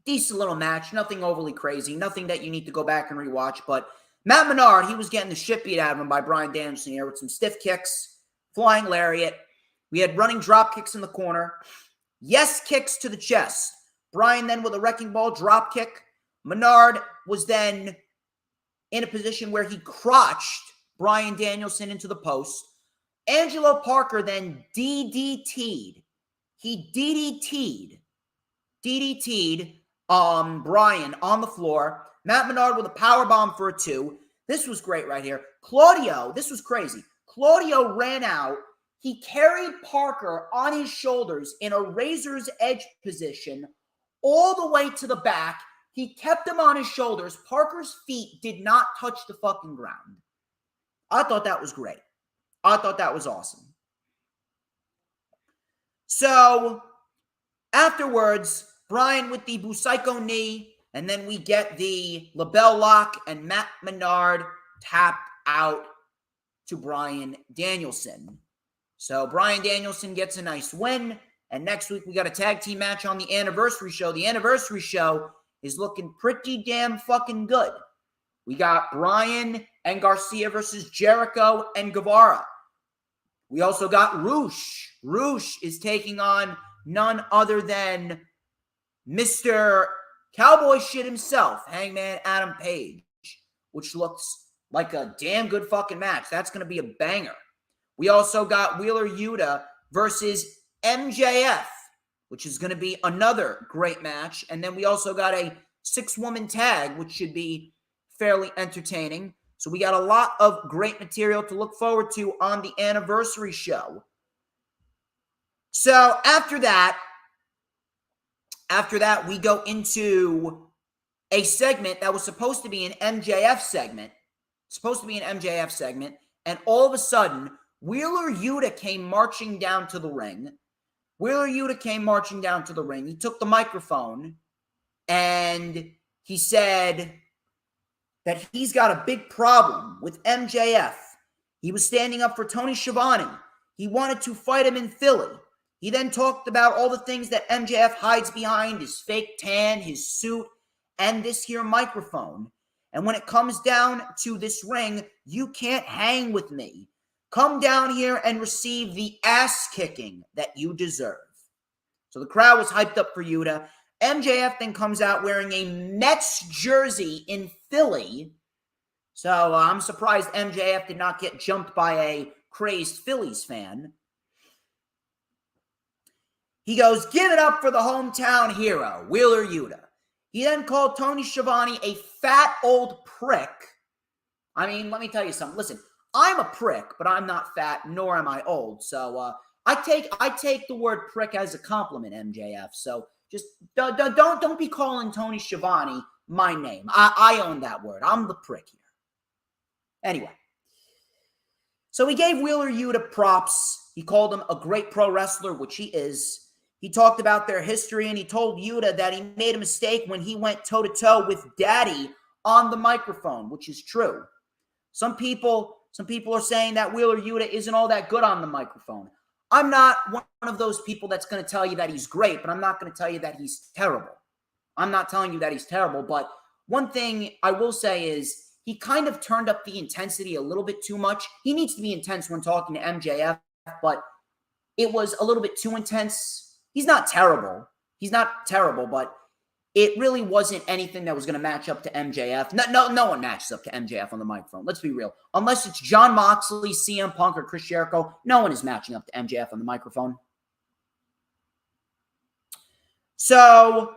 Decent little match, nothing overly crazy, nothing that you need to go back and rewatch. But Matt Menard, he was getting the shit beat out of him by Bryan Danielson here with some stiff kicks, flying lariat. We had running drop kicks in the corner. Yes kicks to the chest. Bryan then with a wrecking ball drop kick. Menard was then in a position where he crotched Bryan Danielson into the post. Angelo Parker then DDT'd. He DDT'd Bryan on the floor. Matt Menard with a powerbomb for a 2. This was great right here. Claudio, this was crazy. Claudio ran out. He carried Parker on his shoulders in a razor's edge position all the way to the back. He kept him on his shoulders. Parker's feet did not touch the fucking ground. I thought that was great. I thought that was awesome. So afterwards, Bryan with the Busaiku knee, and then we get the label lock, and Matt Menard tapped out to Bryan Danielson. So Bryan Danielson gets a nice win, and next week we got a tag team match on the anniversary show. The anniversary show is looking pretty damn fucking good. We got Bryan and Garcia versus Jericho and Guevara. We also got Roosh. Roosh is taking on none other than Mr. Cowboy Shit himself, Hangman Adam Page, which looks like a damn good fucking match. That's going to be a banger. We also got Wheeler Yuta versus MJF, which is going to be another great match. And then we also got a 6-woman tag, which should be fairly entertaining. So we got a lot of great material to look forward to on the anniversary show. So after that, we go into a segment that was supposed to be an MJF segment. And all of a sudden, Wheeler Yuta came marching down to the ring. He took the microphone and he said that he's got a big problem with MJF. He was standing up for Tony Schiavone. He wanted to fight him in Philly. He then talked about all the things that MJF hides behind, his fake tan, his suit, and this here microphone. And when it comes down to this ring, you can't hang with me. Come down here and receive the ass kicking that you deserve. So the crowd was hyped up for Yuta. MJF then comes out wearing a Mets jersey in Philly. So I'm surprised MJF did not get jumped by a crazed Phillies fan. He goes, "Give it up for the hometown hero, Wheeler Yuta." He then called Tony Schiavone a fat old prick. I mean, let me tell you something. Listen, I'm a prick, but I'm not fat, nor am I old. So I take the word prick as a compliment, MJF. So just don't be calling Tony Schiavone my name. I own that word. I'm the prick here. Anyway, so he gave Wheeler Yuta props. He called him a great pro wrestler, which he is. He talked about their history, and he told Yuta that he made a mistake when he went toe-to-toe with Daddy on the microphone, which is true. Some people are saying that Wheeler Yuta isn't all that good on the microphone. I'm not one of those people that's going to tell you that he's great, but I'm not going to tell you that he's terrible. I'm not telling you that he's terrible, but one thing I will say is he kind of turned up the intensity a little bit too much. He needs to be intense when talking to MJF, but it was a little bit too intense. He's not terrible, but it really wasn't anything that was going to match up to MJF. No one matches up to MJF on the microphone. Let's be real. Unless it's Jon Moxley, CM Punk, or Chris Jericho, no one is matching up to MJF on the microphone. So,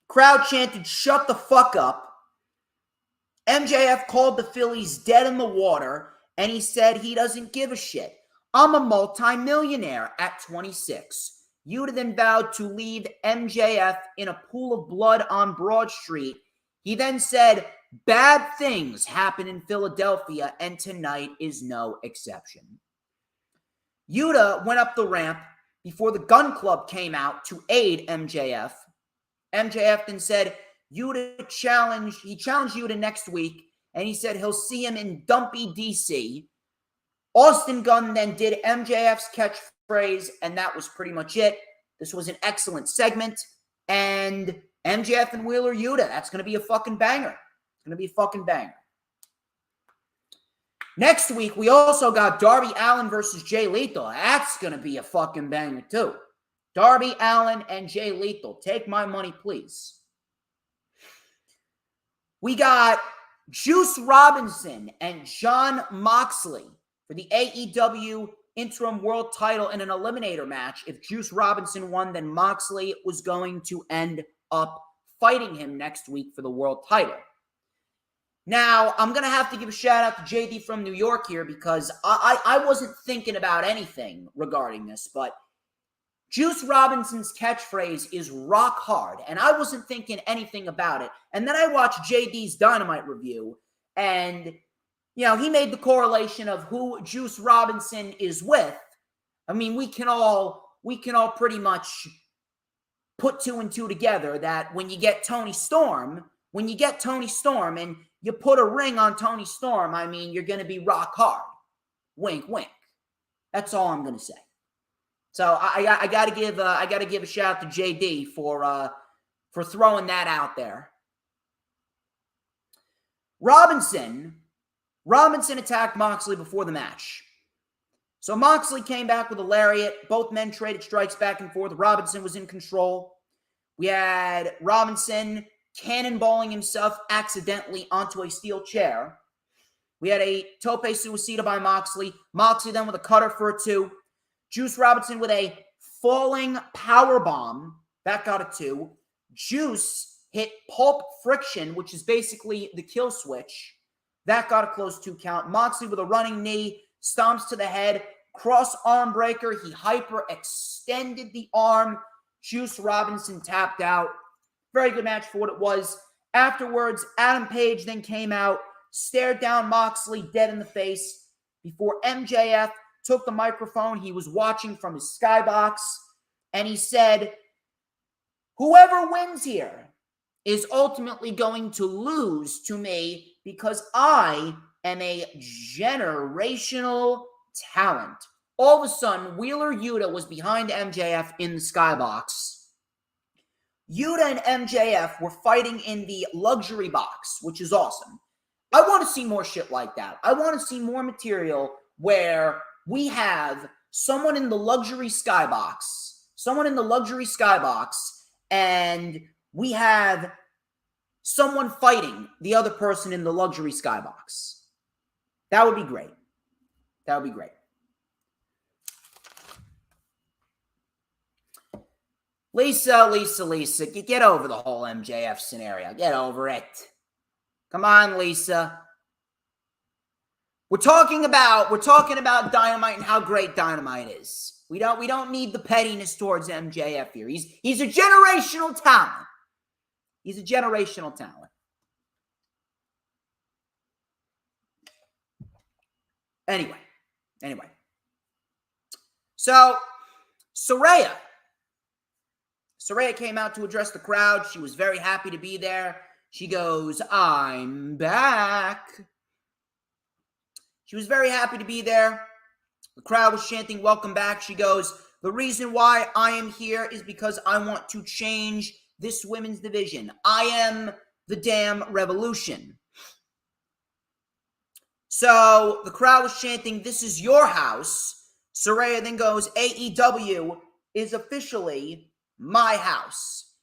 crowd chanted, "Shut the fuck up." MJF called the Phillies dead in the water, and he said he doesn't give a shit. "I'm a multi-millionaire at 26. Yuta then vowed to leave MJF in a pool of blood on Broad Street. He then said, "Bad things happen in Philadelphia, and tonight is no exception." Yuta went up the ramp before the Gun Club came out to aid MJF. MJF then said he challenged Yuta next week, and he said he'll see him in Dumpy, D.C. Austin Gunn then did MJF's catchphrase, and that was pretty much it. This was an excellent segment, and MJF and Wheeler Yuta, that's going to be a fucking banger. It's going to be a fucking banger. Next week, we also got Darby Allin versus Jay Lethal. That's going to be a fucking banger, too. Darby Allin and Jay Lethal. Take my money, please. We got Juice Robinson and Jon Moxley for the AEW Interim World Title in an eliminator match. If Juice Robinson won, then Moxley was going to end up fighting him next week for the world title. Now, I'm going to have to give a shout out to JD from New York here because I wasn't thinking about anything regarding this, but Juice Robinson's catchphrase is rock hard, and I wasn't thinking anything about it. And then I watched JD's Dynamite review, and, he made the correlation of who Juice Robinson is with. I mean, we can all pretty much put two and two together that when you get Tony Storm and you put a ring on Tony Storm, I mean, you're going to be rock hard. Wink, wink. That's all I'm going to say. So I got to give a shout out to JD for throwing that out there. Robinson attacked Moxley before the match. So Moxley came back with a lariat. Both men traded strikes back and forth. Robinson was in control. We had Robinson cannonballing himself accidentally onto a steel chair. We had a tope suicida by Moxley. Moxley then with a cutter for a 2. Juice Robinson with a falling power bomb. That got a 2. Juice hit Pulp Friction, which is basically the kill switch. That got a close 2 count. Moxley with a running knee, stomps to the head, cross arm breaker. He hyper extended the arm. Juice Robinson tapped out. Very good match for what it was. Afterwards, Adam Page then came out, stared down Moxley dead in the face before MJF took the microphone. He was watching from his skybox, and he said, "Whoever wins here is ultimately going to lose to me because I am a generational talent." All of a sudden, Wheeler Yuta was behind MJF in the skybox. Yuta and MJF were fighting in the luxury box, which is awesome. I want to see more shit like that. I want to see more material where we have someone in the luxury skybox, and we have someone fighting the other person in the luxury skybox. That would be great. That would be great. Lisa, get over the whole MJF scenario. Get over it. Come on, Lisa. We're talking about Dynamite and how great Dynamite is. We don't need the pettiness towards MJF here. He's a generational talent. He's a generational talent. Anyway. So, Saraya came out to address the crowd. She was very happy to be there. She goes, "I'm back." She was very happy to be there. The crowd was chanting, "Welcome back." She goes, "The reason why I am here is because I want to change this women's division. I am the damn revolution." So the crowd was chanting, "This is your house." Saraya then goes, "AEW is officially my house."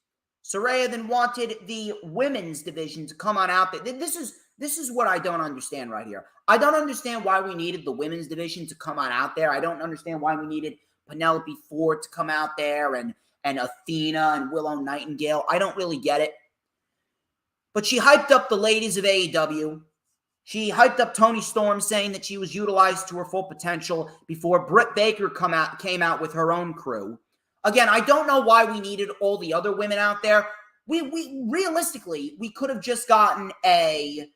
Saraya then wanted the women's division to come on out there. This is what I don't understand right here. I don't understand why we needed the women's division to come on out there. I don't understand why we needed Penelope Ford to come out there and Athena and Willow Nightingale. I don't really get it. But she hyped up the ladies of AEW. She hyped up Toni Storm, saying that she was utilized to her full potential before Britt Baker came out with her own crew. Again, I don't know why we needed all the other women out there. We realistically, we could have just gotten a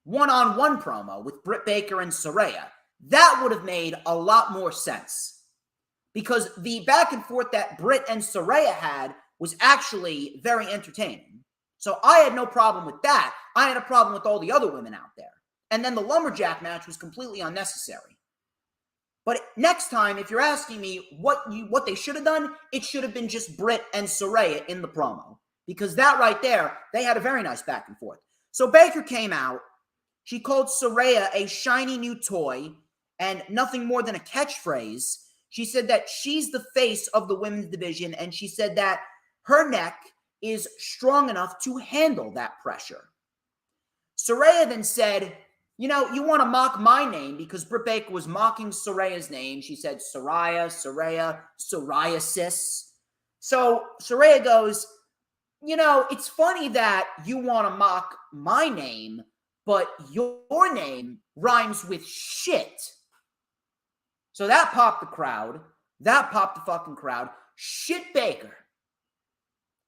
one-on-one promo with Britt Baker and Saraya. That would have made a lot more sense. Because the back and forth that Britt and Saraya had was actually very entertaining. So I had no problem with that. I had a problem with all the other women out there. And then the lumberjack match was completely unnecessary. But next time, if you're asking me what they should have done, it should have been just Britt and Saraya in the promo. Because that right there, they had a very nice back and forth. So Baker came out. She called Saraya a shiny new toy and nothing more than a catchphrase. She said that she's the face of the women's division, and she said that her neck is strong enough to handle that pressure. Saraya then said, you want to mock my name, because Britt Baker was mocking Saraya's name. She said Saraya, psoriasis. So Saraya goes, you know, it's funny that you want to mock my name, but your name rhymes with shit. So that popped the crowd. That popped the fucking crowd. Shit Baker.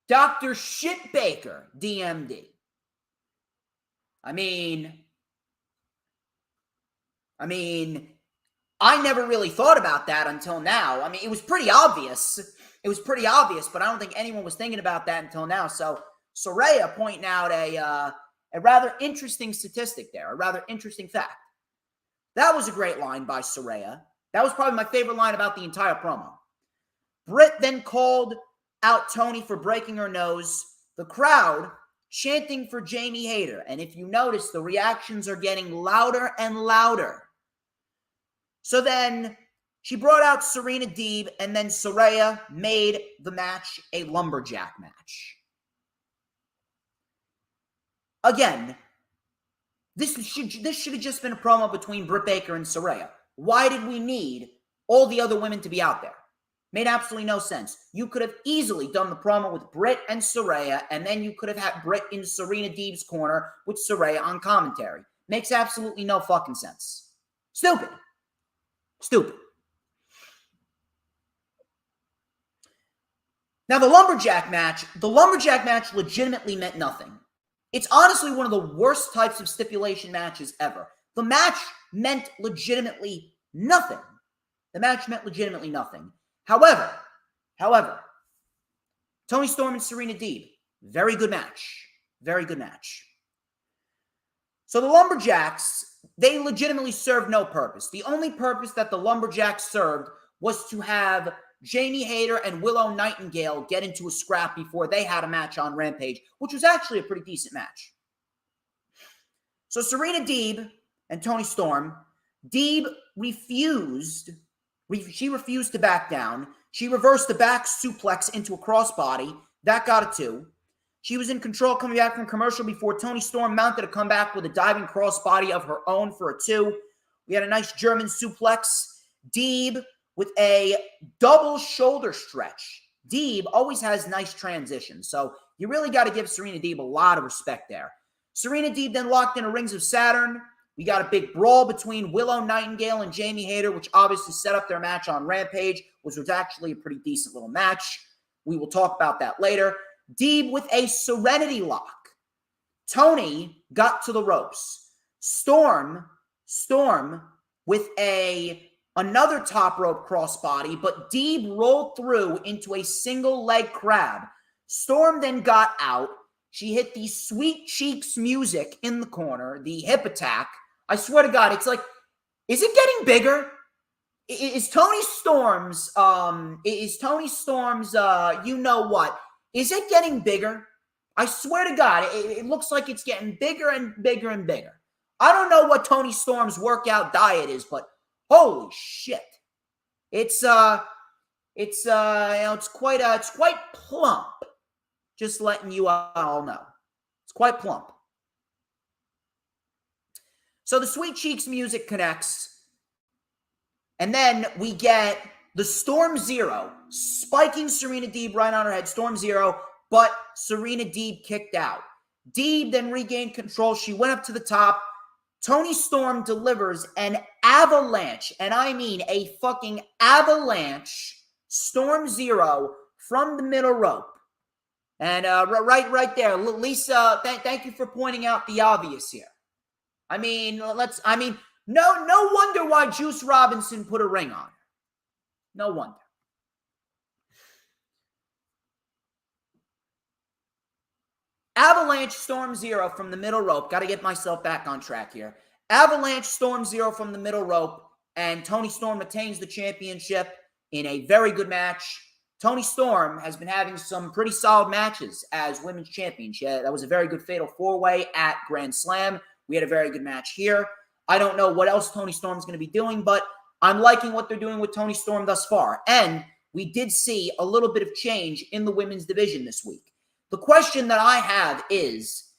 Dr. Shit Baker, DMD. I mean, I never really thought about that until now. I mean, it was pretty obvious. It was pretty obvious, but I don't think anyone was thinking about that until now. So Soraya pointing out a rather interesting statistic there, a rather interesting fact. That was a great line by Soraya. That was probably my favorite line about the entire promo. Britt then called out Toni for breaking her nose. The crowd chanting for Jamie Hayter. And if you notice, the reactions are getting louder and louder. So then she brought out Serena Deeb, and then Soraya made the match a lumberjack match. Again, this should have just been a promo between Britt Baker and Soraya. Why did we need all the other women to be out there? Made absolutely no sense. You could have easily done the promo with Britt and Soraya, and then you could have had Britt in Serena Deeb's corner with Soraya on commentary. Makes absolutely no fucking sense. Stupid. Now, the lumberjack match legitimately meant nothing. It's honestly one of the worst types of stipulation matches ever. The match meant legitimately nothing. However, Toni Storm and Serena Deeb, very good match. So the Lumberjacks, they legitimately served no purpose. The only purpose that the Lumberjacks served was to have Jamie Hayter and Willow Nightingale get into a scrap before they had a match on Rampage, which was actually a pretty decent match. So Serena Deeb and Toni Storm, Deeb refused to back down. She reversed the back suplex into a crossbody. That got a 2. She was in control coming back from commercial before Toni Storm mounted a comeback with a diving crossbody of her own for a 2. We had a nice German suplex. Deeb with a double shoulder stretch. Deeb always has nice transitions, so you really got to give Serena Deeb a lot of respect there. Serena Deeb then locked in a Rings of Saturn. We got a big brawl between Willow Nightingale and Jamie Hayter, which obviously set up their match on Rampage, which was actually a pretty decent little match. We will talk about that later. Deeb with a Serenity Lock. Toni got to the ropes. Storm with another top rope crossbody, but Deeb rolled through into a single leg crab. Storm then got out. She hit the Sweet Cheeks music in the corner, the hip attack. I swear to God, it's like, is it getting bigger? Is Toni Storm's, you know what? Is it getting bigger? I swear to God, it looks like it's getting bigger and bigger and bigger. I don't know what Toni Storm's workout diet is, but holy shit. It's quite plump. Just letting you all know. It's quite plump. So the Sweet Cheeks music connects. And then we get the Storm Zero spiking Serena Deeb right on her head. Storm Zero, but Serena Deeb kicked out. Deeb then regained control. She went up to the top. Toni Storm delivers an avalanche, and I mean a fucking avalanche, Storm Zero from the middle rope. And right there, Lisa, thank you for pointing out the obvious here. No wonder why Juice Robinson put a ring on her. No wonder. Avalanche Storm Zero from the middle rope. Got to get myself back on track here. Avalanche Storm Zero from the middle rope, and Toni Storm retains the championship in a very good match. Toni Storm has been having some pretty solid matches as women's champion. That was a very good fatal 4-way at Grand Slam. We had a very good match here. I don't know what else Toni Storm's going to be doing, but I'm liking what they're doing with Toni Storm thus far. And we did see a little bit of change in the women's division this week. The question that I have is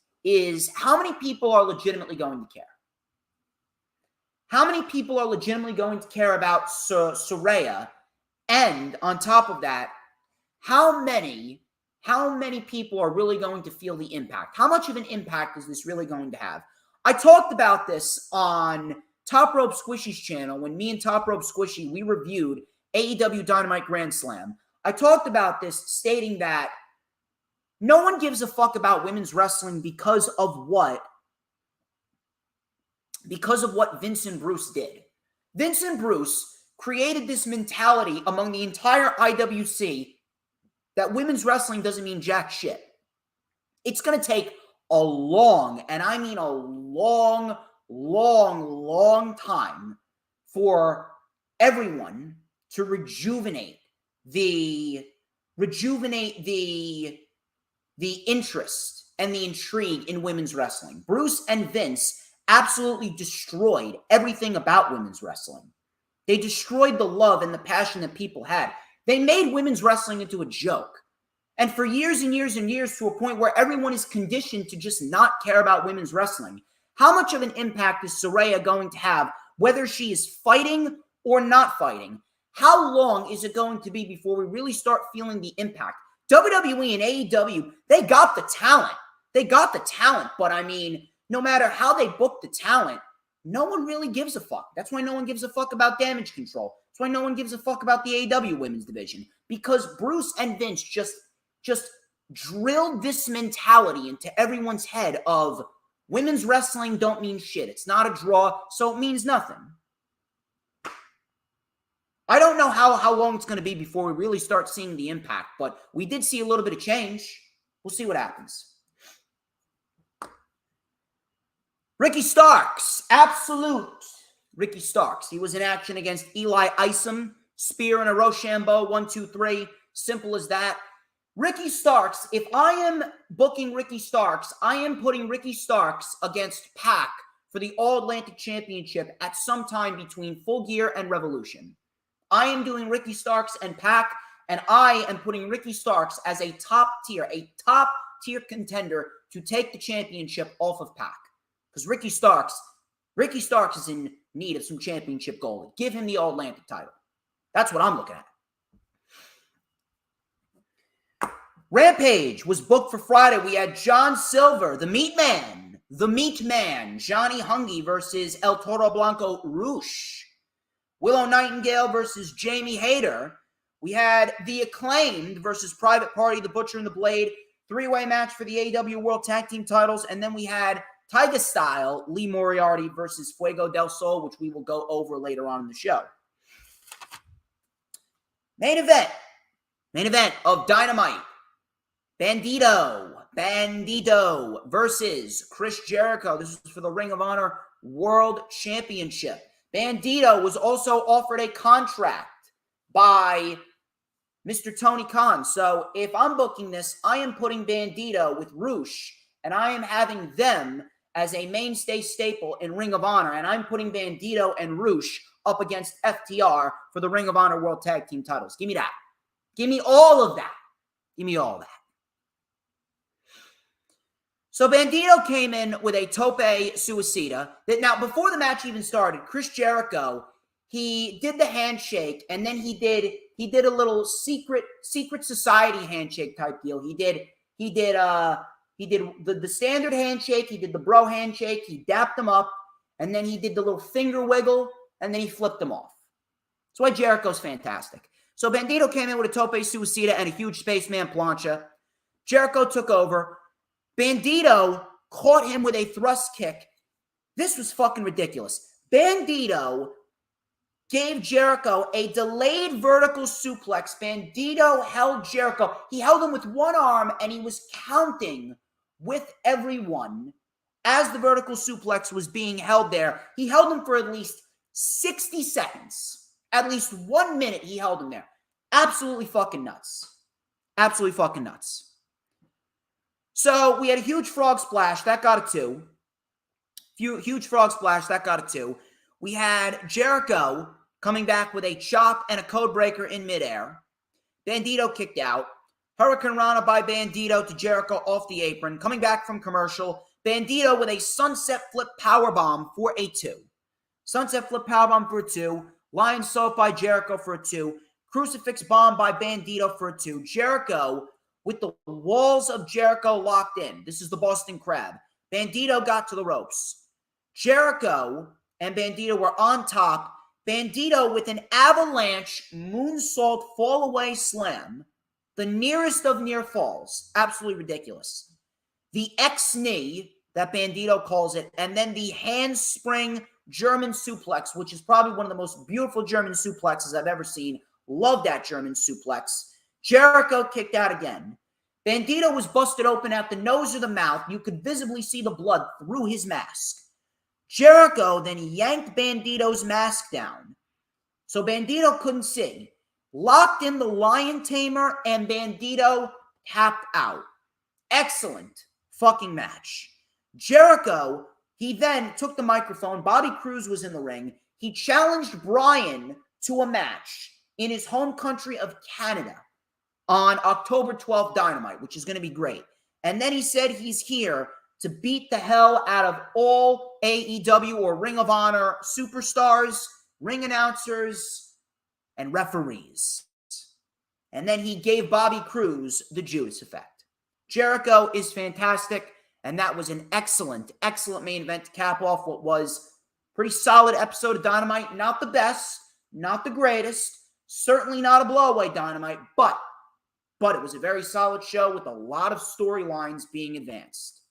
how many people are legitimately going to care? How many people are legitimately going to care about Soraya? And on top of that, how many how many people are really going to feel the impact? How much of an impact is this really going to have? I talked about this on Top Rope Squishy's channel when me and Top Rope Squishy, we reviewed AEW Dynamite Grand Slam. I talked about this stating that no one gives a fuck about women's wrestling because of what Vince and Bruce did. Vince and Bruce created this mentality among the entire IWC that women's wrestling doesn't mean jack shit. It's going to take a long, and I mean a long, long time for everyone to rejuvenate the interest and the intrigue in women's wrestling. Bruce and Vince absolutely destroyed everything about women's wrestling. They destroyed the love and the passion that people had. They made women's wrestling into a joke. And for years and years and years, to a point where everyone is conditioned to just not care about women's wrestling. How much of an impact is Saraya going to have, whether she is fighting or not fighting? How long is it going to be before we really start feeling the impact? WWE and AEW, they got the talent. But I mean, no matter how they book the talent, no one really gives a fuck. That's why no one gives a fuck about Damage Control. That's why no one gives a fuck about the AEW women's division. Because Bruce and Vince just drilled this mentality into everyone's head of women's wrestling don't mean shit. It's not a draw, so it means nothing. I don't know how long it's going to be before we really start seeing the impact, but we did see a little bit of change. We'll see what happens. Ricky Starks, absolute Ricky Starks. He was in action against Eli Isom, spear and a Rochambeau, 1, 2, 3. Simple as that. Ricky Starks, if I am booking Ricky Starks, I am putting Ricky Starks against Pac for the All-Atlantic Championship at some time between Full Gear and Revolution. I am doing Ricky Starks and Pac, and I am putting Ricky Starks as a top tier contender to take the championship off of Pac. Because Ricky Starks is in need of some championship gold. Give him the All-Atlantic title. That's what I'm looking at. Rampage was booked for Friday. We had John Silver, the Meat Man, Johnny Hungy versus El Toro Blanco Roosh. Willow Nightingale versus Jamie Hayter. We had The Acclaimed versus Private Party, The Butcher and the Blade. 3-way match for the AEW World Tag Team titles. And then we had Tiger Style, Lee Moriarty versus Fuego del Sol, which we will go over later on in the show. Main event of Dynamite. Bandito versus Chris Jericho. This was for the Ring of Honor World Championship. Bandito was also offered a contract by Mr. Tony Khan. So if I'm booking this, I am putting Bandito with Roosh, and I am having them as a mainstay staple in Ring of Honor, and I'm putting Bandito and Roosh up against FTR for the Ring of Honor World Tag Team titles. Give me that. Give me all of that. Give me all that. So Bandito came in with a tope suicida. Now, before the match even started, Chris Jericho, he did the handshake, and then he did a little secret society handshake type deal. He did the standard handshake, he did the bro handshake, he dapped them up, and then he did the little finger wiggle, and then he flipped them off. That's why Jericho's fantastic. So Bandito came in with a tope suicida and a huge spaceman plancha. Jericho took over. Bandito caught him with a thrust kick. This was fucking ridiculous. Bandito gave Jericho a delayed vertical suplex. Bandito held Jericho. He held him with one arm, and he was counting with everyone as the vertical suplex was being held there. He held him for at least 60 seconds. At least 1 minute he held him there. Absolutely fucking nuts. Absolutely fucking nuts. So we had a huge frog splash. That got a 2. Huge frog splash. That got a 2. We had Jericho coming back with a chop and a code breaker in midair. Bandito kicked out. Hurricane Rana by Bandito to Jericho off the apron. Coming back from commercial. Bandito with a sunset flip powerbomb for a 2. Sunset flip powerbomb for a 2. Lion Salt by Jericho for a 2. Crucifix bomb by Bandito for a 2. Jericho with the walls of Jericho locked in. This is the Boston Crab. Bandito got to the ropes. Jericho and Bandito were on top. Bandito with an avalanche moonsault fall-away slam. The nearest of near falls. Absolutely ridiculous. The X-knee, that Bandito calls it, and then the handspring German suplex, which is probably one of the most beautiful German suplexes I've ever seen. Love that German suplex. Jericho kicked out again. Bandito was busted open at the nose or the mouth. You could visibly see the blood through his mask. Jericho then yanked Bandito's mask down, so Bandito couldn't see. Locked in the Lion Tamer, and Bandito tapped out. Excellent fucking match. Jericho, he then took the microphone. Bobby Cruz was in the ring. He challenged Bryan to a match in his home country of Canada on October 12th Dynamite, which is going to be great. And then he said he's here to beat the hell out of all AEW or Ring of Honor superstars, ring announcers, and referees. And then he gave Bobby Cruz the Judas effect. Jericho is fantastic, and that was an excellent, excellent main event to cap off what was a pretty solid episode of Dynamite. Not the best, not the greatest, certainly not a blowaway Dynamite, but it was a very solid show with a lot of storylines being advanced.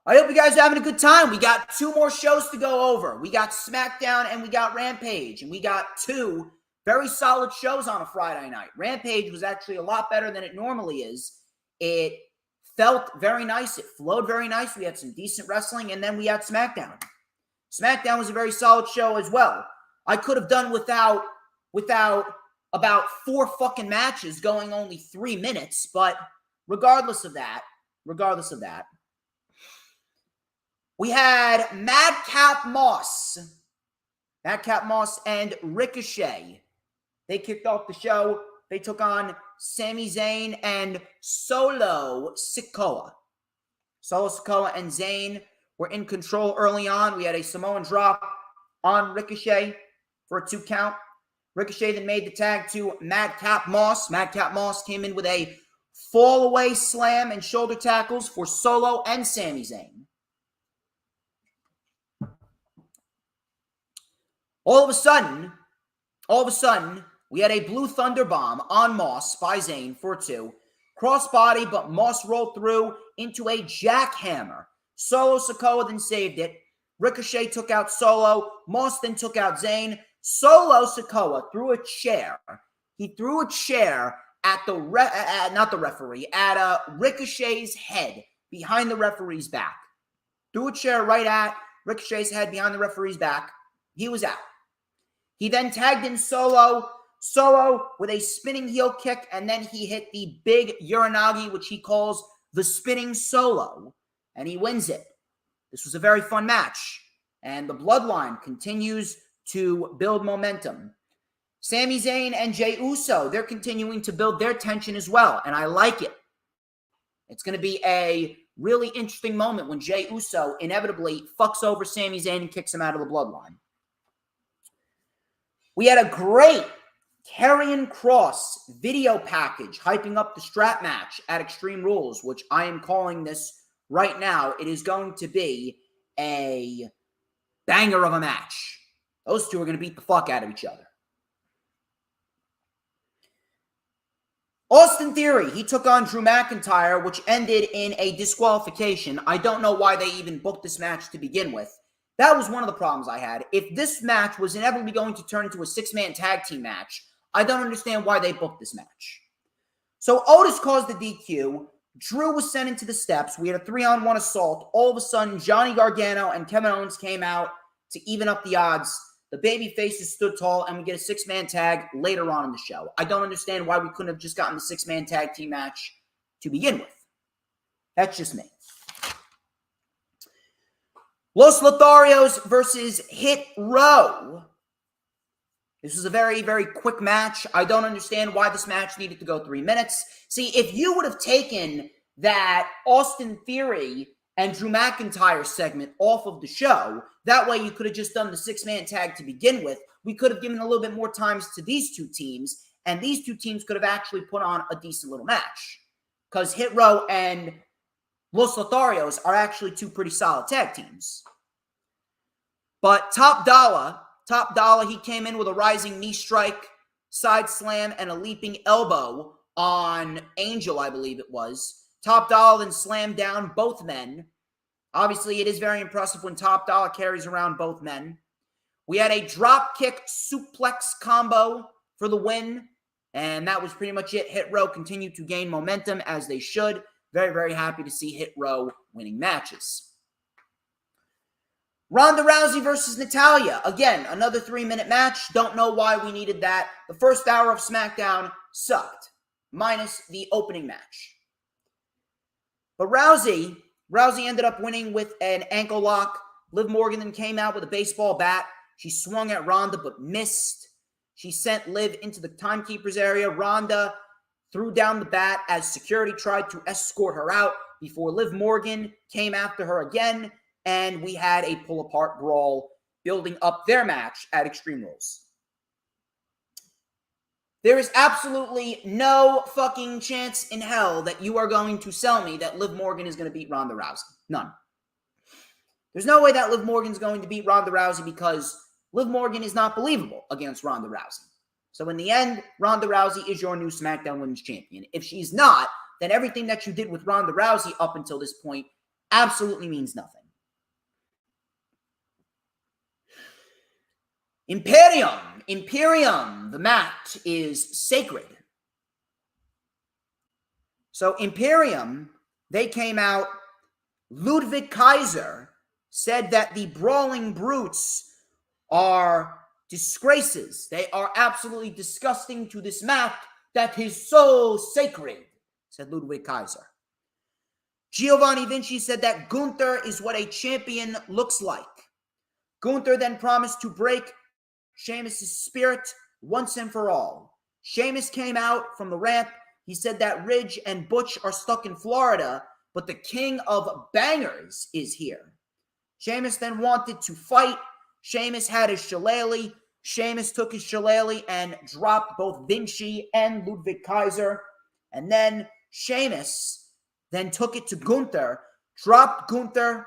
I hope you guys are having a good time. We got 2 more shows to go over. We got SmackDown and we got Rampage. And we got 2 very solid shows on a Friday night. Rampage was actually a lot better than it normally is. It felt very nice. It flowed very nice. We had some decent wrestling. And then we had SmackDown. SmackDown was a very solid show as well. I could have done without about 4 fucking matches going only 3 minutes. But regardless of that, we had Madcap Moss and Ricochet. They kicked off the show. They took on Sami Zayn and Solo Sikoa. Solo Sikoa and Zayn were in control early on. We had a Samoan drop on Ricochet for a 2 count. Ricochet then made the tag to Madcap Moss. Madcap Moss came in with a fall-away slam and shoulder tackles for Solo and Sami Zayn. All of a sudden, we had a Blue Thunder Bomb on Moss by Zayn for 2. Crossbody, but Moss rolled through into a jackhammer. Solo Sikoa then saved it. Ricochet took out Solo. Moss then took out Zayn. Solo Sikoa threw a chair. He threw a chair at the Ricochet's head behind the referee's back. Threw a chair right at Ricochet's head behind the referee's back. He was out. He then tagged in Solo with a spinning heel kick, and then he hit the big Uranagi, which he calls the spinning Solo, and he wins it. This was a very fun match, and the Bloodline continues to build momentum. Sami Zayn and Jey Uso, they're continuing to build their tension as well, and I like it. It's going to be a really interesting moment when Jey Uso inevitably fucks over Sami Zayn and kicks him out of the Bloodline. We had a great Karrion Kross video package hyping up the strap match at Extreme Rules, which I am calling this right now. It is going to be a banger of a match. Those two are going to beat the fuck out of each other. Austin Theory, he took on Drew McIntyre, which ended in a disqualification. I don't know why they even booked this match to begin with. That was one of the problems I had. If this match was inevitably going to turn into a 6-man tag team match, I don't understand why they booked this match. So Otis caused the DQ. Drew was sent into the steps. We had a 3-on-1 assault. All of a sudden, Johnny Gargano and Kevin Owens came out to even up the odds. The baby faces stood tall, and we get a 6-man tag later on in the show. I don't understand why we couldn't have just gotten the 6-man tag team match to begin with. That's just me. Los Lotharios versus Hit Row. This was a very, very quick match. I don't understand why this match needed to go 3 minutes. See, if you would have taken that Austin Theory and Drew McIntyre segment off of the show, that way you could have just done the 6-man tag to begin with. We could have given a little bit more times to these two teams, And these two teams could have actually put on a decent little match because Hit Row and Los Lotharios are actually two pretty solid tag teams. But Top Dollar, he came in with a rising knee strike, side slam, and a leaping elbow on Angel, I believe it was. Top Dollar then slammed down both men. Obviously, it is very impressive when Top Dollar carries around both men. We had a drop kick suplex combo for the win, and that was pretty much it. Hit Row continued to gain momentum as they should. Very, very happy to see Hit Row winning matches. Ronda Rousey versus Natalya. Again, another 3-minute match. Don't know why we needed that. The first hour of SmackDown sucked, minus the opening match. But Rousey ended up winning with an ankle lock. Liv Morgan then came out with a baseball bat. She swung at Ronda but missed. She sent Liv into the timekeeper's area. Ronda threw down the bat as security tried to escort her out before Liv Morgan came after her again, and we had a pull-apart brawl building up their match at Extreme Rules. There is absolutely no fucking chance in hell that you are going to sell me that Liv Morgan is going to beat Ronda Rousey. None. There's no way that Liv Morgan is going to beat Ronda Rousey because Liv Morgan is not believable against Ronda Rousey. So in the end, Ronda Rousey is your new SmackDown Women's Champion. If she's not, then everything that you did with Ronda Rousey up until this point absolutely means nothing. Imperium, the mat is sacred. So Imperium, they came out. Ludwig Kaiser said that the Brawling Brutes are disgraces. They are absolutely disgusting to this mat that is so sacred, said Ludwig Kaiser. Giovanni Vinci said that Gunther is what a champion looks like. Gunther then promised to break Sheamus' spirit once and for all. Sheamus came out from the ramp. He said that Ridge and Butch are stuck in Florida, but the king of bangers is here. Sheamus then wanted to fight. Sheamus had his shillelagh. Sheamus took his shillelagh and dropped both Vinci and Ludwig Kaiser. And then Sheamus then took it to Gunther, dropped Gunther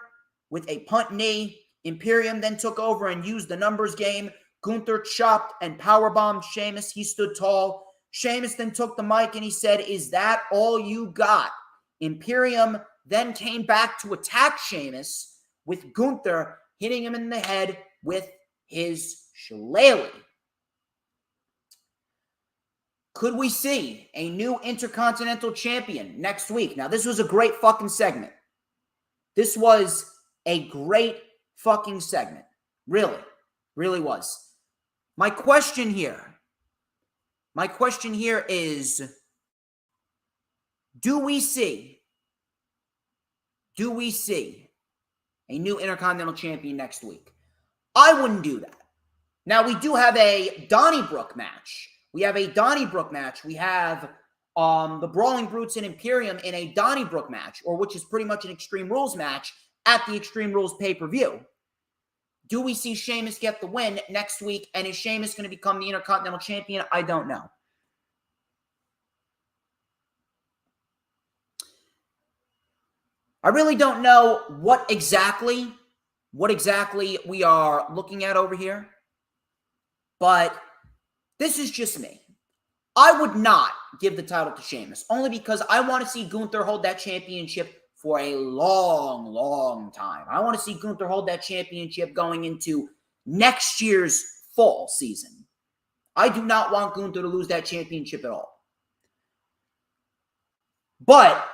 with a punt knee. Imperium then took over and used the numbers game. Gunther chopped and powerbombed Sheamus. He stood tall. Sheamus then took the mic and he said, "Is that all you got?" Imperium then came back to attack Sheamus with Gunther hitting him in the head with his shillelagh. Could we see a new Intercontinental Champion next week? Now, this was a great fucking segment. This was a great fucking segment. Really, really was. My question here is, do we see a new Intercontinental Champion next week? I wouldn't do that. Now, we do have a Donnybrook match. We have the Brawling Brutes and Imperium in a Donnybrook match, or which is pretty much an Extreme Rules match at the Extreme Rules pay-per-view. Do we see Sheamus get the win next week? And is Sheamus going to become the Intercontinental Champion? I don't know. I really don't know what exactly we are looking at over here. But this is just me. I would not give the title to Sheamus, only because I want to see Gunther hold that championship for a long, long time. I want to see Gunther hold that championship going into next year's fall season. I do not want Gunther to lose that championship at all. But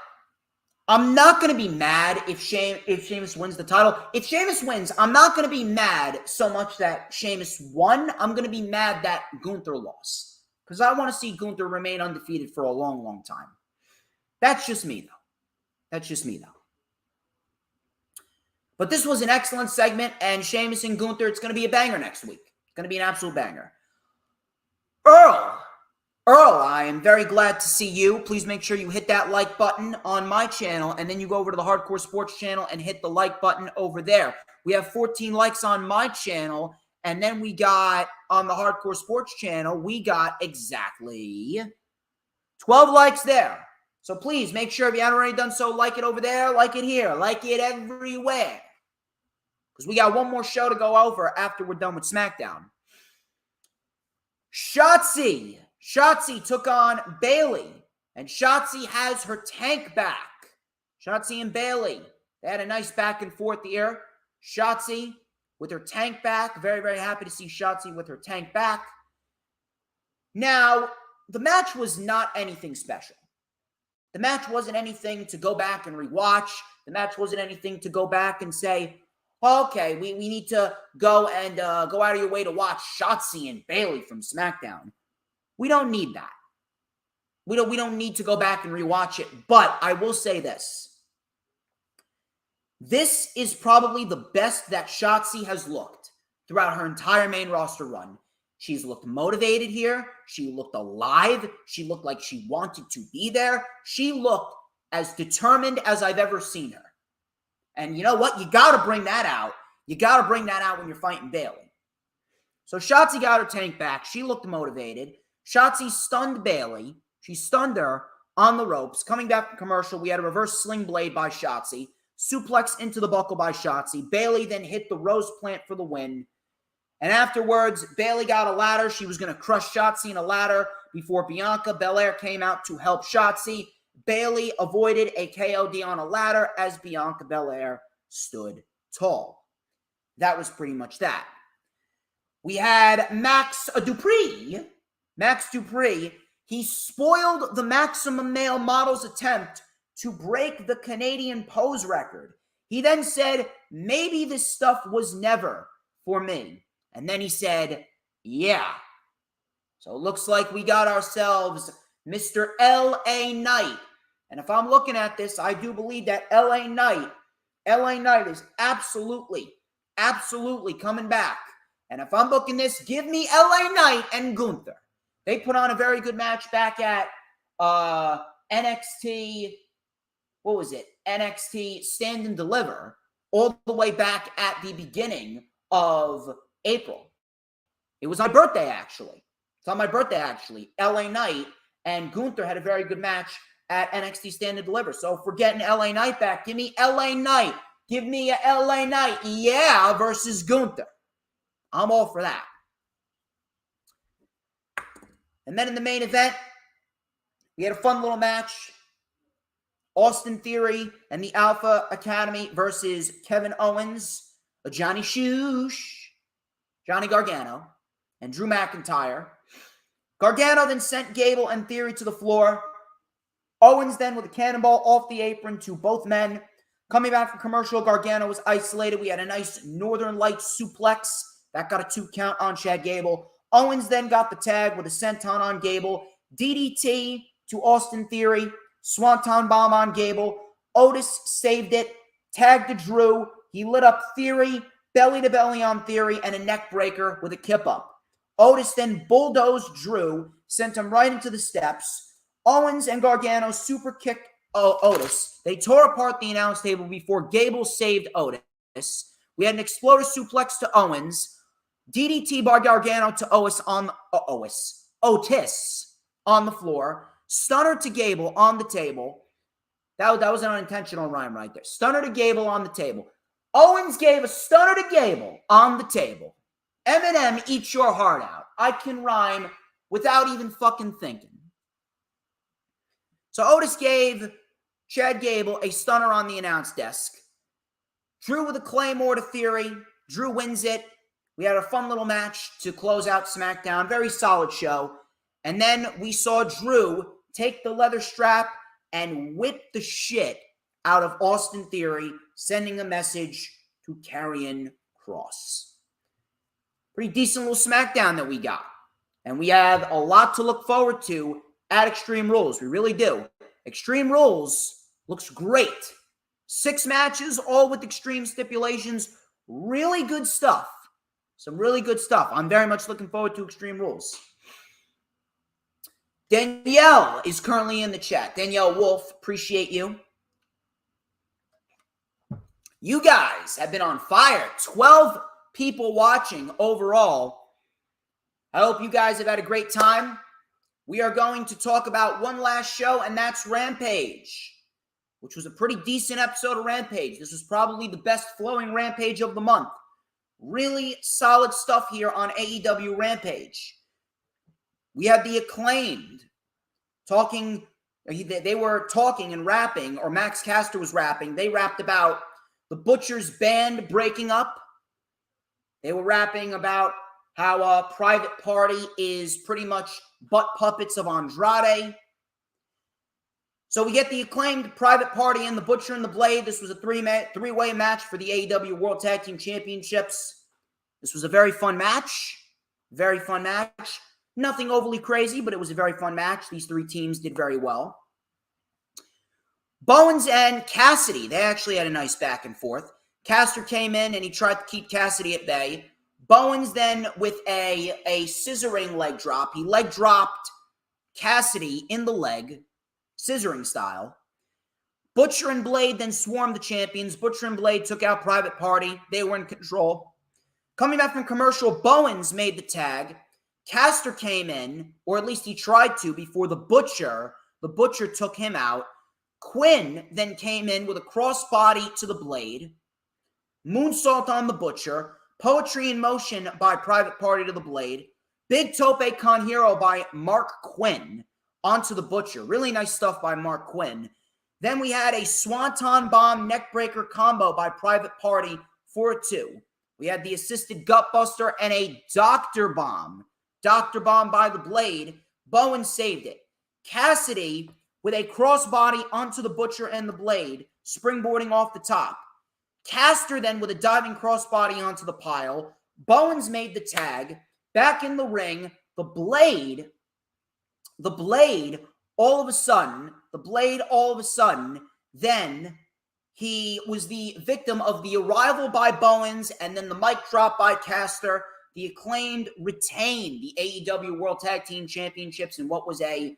I'm not going to be mad if Sheamus wins the title. If Sheamus wins, I'm not going to be mad so much that Sheamus won. I'm going to be mad that Gunther lost. Because I want to see Gunther remain undefeated for a long, long time. That's just me, though. But this was an excellent segment, and Sheamus and Gunther, it's going to be a banger next week. It's going to be an absolute banger. Earl, I am very glad to see you. Please make sure you hit that like button on my channel, and then you go over to the Hardcore Sports channel and hit the like button over there. We have 14 likes on my channel, And then we got on the Hardcore Sports channel, we got exactly 12 likes there. So please make sure if you haven't already done so, like it over there, like it here, like it everywhere. Because we got one more show to go over after we're done with SmackDown. Shotzi took on Bayley, and Shotzi has her tank back. Shotzi and Bayley, they had a nice back and forth here. Shotzi with her tank back. Very, very happy to see Shotzi with her tank back. Now, the match was not anything special. The match wasn't anything to go back and rewatch. The match wasn't anything to go back and say, okay, we need to go and go out of your way to watch Shotzi and Bayley from SmackDown. We don't need that. We don't need to go back and rewatch it. But I will say this. This is probably the best that Shotzi has looked throughout her entire main roster run. She's looked motivated here. She looked alive. She looked like she wanted to be there. She looked as determined as I've ever seen her. And you know what? You got to bring that out. You got to bring that out when you're fighting Bayley. So Shotzi got her tank back. She looked motivated. Shotzi stunned Bayley. She stunned her on the ropes. Coming back from commercial, we had a reverse sling blade by Shotzi. Suplex into the buckle by Shotzi. Bayley then hit the rose plant for the win. And afterwards, Bayley got a ladder. She was going to crush Shotzi in a ladder before Bianca Belair came out to help Shotzi. Bayley avoided a KOD on a ladder as Bianca Belair stood tall. That was pretty much that. We had Max Dupree. Max Dupree, he spoiled the Maximum Male Model's attempt to break the Canadian pose record. He then said, maybe this stuff was never for me. And then he said, yeah. So it looks like we got ourselves Mr. L.A. Knight. And if I'm looking at this, I do believe that L.A. Knight is absolutely coming back. And if I'm booking this, give me L.A. Knight and Gunther. They put on a very good match back at NXT, what was it? NXT Stand and Deliver, all the way back at the beginning of April. It was my birthday, actually. It's on my birthday, actually. LA Knight and Gunther had a very good match at NXT Stand and Deliver. So if we're getting LA Knight back, give me LA Knight. Give me a LA Knight, yeah, versus Gunther. I'm all for that. And then in the main event, we had a fun little match. Austin Theory and the Alpha Academy versus Kevin Owens, Johnny Shoosh, Johnny Gargano, and Drew McIntyre. Gargano then sent Gable and Theory to the floor. Owens then with a cannonball off the apron to both men. Coming back from commercial, Gargano was isolated. We had a nice Northern Lights suplex. That got a 2 count on Chad Gable. Owens then got the tag with a senton on Gable. DDT to Austin Theory. Swanton bomb on Gable. Otis saved it. Tagged to Drew. He lit up Theory. Belly to belly on Theory. And a neck breaker with a kip up. Otis then bulldozed Drew. Sent him right into the steps. Owens and Gargano super kicked Otis. They tore apart the announce table before Gable saved Otis. We had an exploder suplex to Owens. DDT by Gargano to Otis on the floor. Stunner to Gable on the table. That was an unintentional rhyme right there. Stunner to Gable on the table. Owens gave a stunner to Gable on the table. Eminem, eat your heart out. I can rhyme without even fucking thinking. So Otis gave Chad Gable a stunner on the announce desk. Drew with a Claymore to Theory. Drew wins it. We had a fun little match to close out SmackDown. Very solid show. And then we saw Drew take the leather strap and whip the shit out of Austin Theory, sending a message to Karrion Kross. Pretty decent little SmackDown that we got. And we have a lot to look forward to at Extreme Rules. We really do. Extreme Rules looks great. 6 matches, all with extreme stipulations. Really good stuff. Some really good stuff. I'm very much looking forward to Extreme Rules. Danielle is currently in the chat. Danielle Wolf, appreciate you. You guys have been on fire. 12 people watching overall. I hope you guys have had a great time. We are going to talk about one last show, and that's Rampage, which was a pretty decent episode of Rampage. This was probably the best flowing Rampage of the month. Really solid stuff here on AEW Rampage. We had the Acclaimed talking. They were talking and rapping, or Max Caster was rapping. They rapped about the Butcher's band breaking up. They were rapping about how Private Party is pretty much butt puppets of Andrade. So we get the Acclaimed, Private Party, and the Butcher and the Blade. This was a three-way match for the AEW World Tag Team Championships. This was a very fun match. Very fun match. Nothing overly crazy, but it was a very fun match. These three teams did very well. Bowens and Cassidy, they actually had a nice back and forth. Caster came in and he tried to keep Cassidy at bay. Bowens then with a scissoring leg drop. He leg dropped Cassidy in the leg, scissoring style. Butcher and Blade then swarmed the champions. Butcher and Blade took out Private Party. They were in control. Coming back from commercial, Bowens made the tag. Caster came in, or at least he tried to, before the Butcher took him out. Quinn then came in with a crossbody to the Blade. Moonsault on the Butcher. Poetry in Motion by Private Party to the Blade. Big Tope Con Hero by Mark Quinn onto the Butcher. Really nice stuff by Mark Quinn. Then we had a Swanton Bomb Neckbreaker combo by Private Party for a 2. We had the assisted Gutbuster and a Doctor Bomb. Doctor Bomb by the Blade. Bowen saved it. Cassidy with a crossbody onto the Butcher and the Blade, springboarding off the top. Caster then with a diving crossbody onto the pile. Bowens made the tag. Back in the ring, the Blade all of a sudden, then he was the victim of the arrival by Bowens and then the mic drop by Caster. The Acclaimed retained the AEW World Tag Team Championships in what was a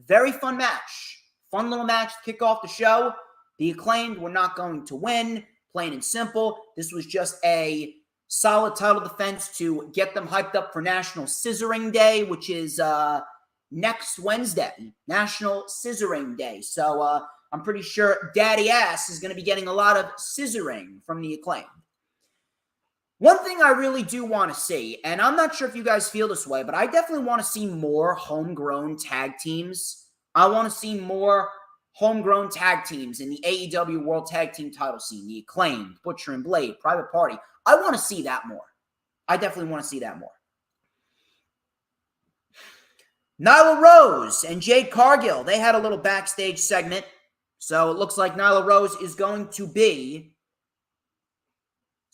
very fun match. Fun little match to kick off the show. The Acclaimed were not going to win. Plain and simple. This was just a solid title defense to get them hyped up for National Scissoring Day, which is next Wednesday. National Scissoring Day. So I'm pretty sure Daddy Ass is going to be getting a lot of scissoring from the Acclaimed. One thing I really do want to see, and I'm not sure if you guys feel this way, but I definitely want to see more homegrown tag teams. I want to see more homegrown tag teams in the AEW World Tag Team title scene. The Acclaimed, Butcher and Blade, Private Party. I want to see that more. I definitely want to see that more. Nyla Rose and Jade Cargill, they had a little backstage segment. So it looks like Nyla Rose is going to be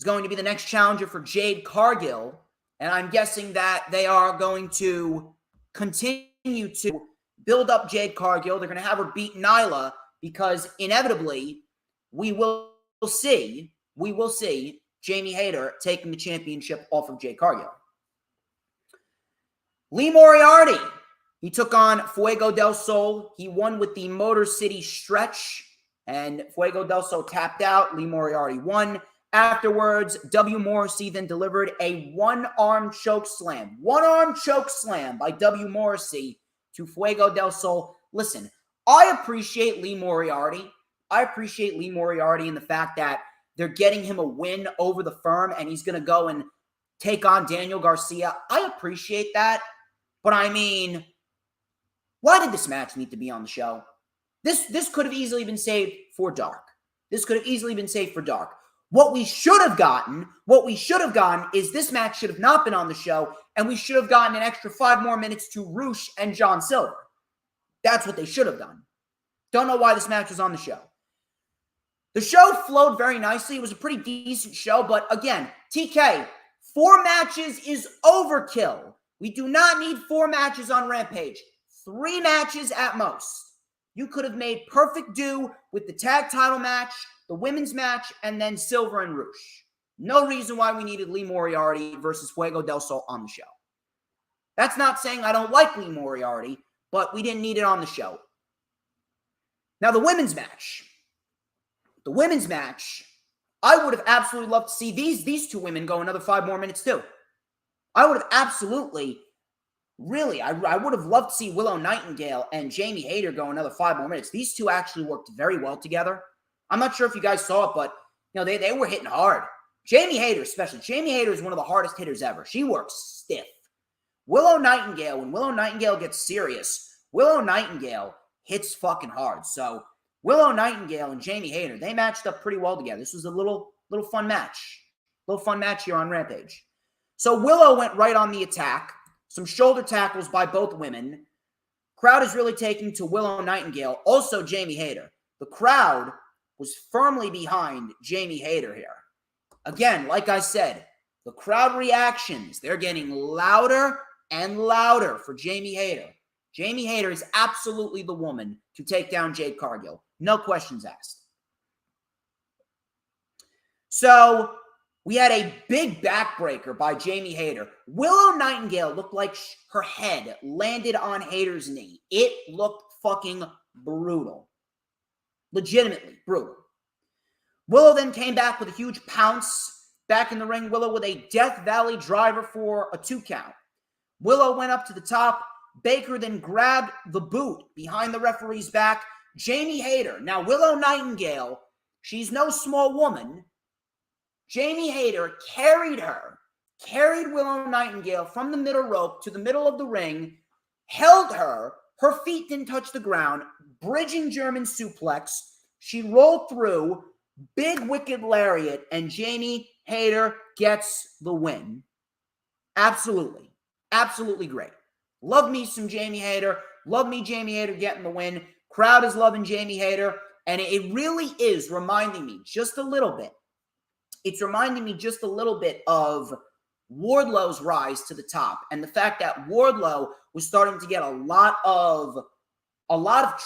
the next challenger for Jade Cargill. And I'm guessing that they are going to continue to build up Jade Cargill. They're going to have her beat Nyla because inevitably we will see Jamie Hayter taking the championship off of Jade Cargill. Lee Moriarty, he took on Fuego del Sol. He won with the Motor City Stretch, and Fuego del Sol tapped out. Lee Moriarty won. Afterwards, W. Morrissey then delivered a one-arm choke slam. One-arm choke slam by W. Morrissey to Fuego del Sol. Listen, I appreciate Lee Moriarty. I appreciate Lee Moriarty in the fact that they're getting him a win over the Firm, and he's going to go and take on Daniel Garcia. I appreciate that. But I mean, why did this match need to be on the show? This could have easily been saved for Dark. What we should have gotten is this match should have not been on the show, and we should have gotten an extra 5 more minutes to Roosh and John Silver. That's what they should have done. Don't know why this match was on the show. The show flowed very nicely. It was a pretty decent show, but again, TK, 4 matches is overkill. We do not need 4 matches on Rampage. 3 matches at most. You could have made perfect do with the tag title match, the women's match, and then Silver and Roosh. No reason why we needed Lee Moriarty versus Fuego del Sol on the show. That's not saying I don't like Lee Moriarty, but we didn't need it on the show. Now, the women's match. The women's match I would have absolutely loved to see these two women go another 5 more minutes too. I would have absolutely, really, I would have loved to see Willow Nightingale and Jamie Hayter go another 5 more minutes. These two actually worked very well together. I'm not sure if you guys saw it, but they were hitting hard. Jamie Hayter especially. Jamie Hayter is one of the hardest hitters ever. She works stiff. Willow Nightingale, when Willow Nightingale gets serious, Willow Nightingale hits fucking hard. So Willow Nightingale and Jamie Hayter, they matched up pretty well together. This was a little fun match. Little fun match here on Rampage. So Willow went right on the attack. Some shoulder tackles by both women. Crowd is really taking to Willow Nightingale. Also Jamie Hayter. The crowd was firmly behind Jamie Hayter here. Again, like I said, the crowd reactions, they're getting louder and louder for Jamie Hayter. Jamie Hayter is absolutely the woman to take down Jade Cargill. No questions asked. So we had a big backbreaker by Jamie Hayter. Willow Nightingale looked like her head landed on Hayter's knee. It looked fucking brutal. Legitimately brutal. Willow then came back with a huge pounce. Back in the ring, Willow with a Death Valley driver for a 2 count. Willow went up to the top. Baker then grabbed the boot behind the referee's back. Jamie Hayter. Now, Willow Nightingale, she's no small woman. Jamie Hayter carried Willow Nightingale from the middle rope to the middle of the ring, held her. Her feet didn't touch the ground. Bridging German suplex. She rolled through. Big wicked lariat, and Jamie Hayter gets the win. Absolutely. Absolutely great. Love me some Jamie Hayter. Love me Jamie Hayter getting the win. Crowd is loving Jamie Hayter, and it really is reminding me just a little bit. It's reminding me just a little bit of Wardlow's rise to the top, and the fact that Wardlow was starting to get a lot of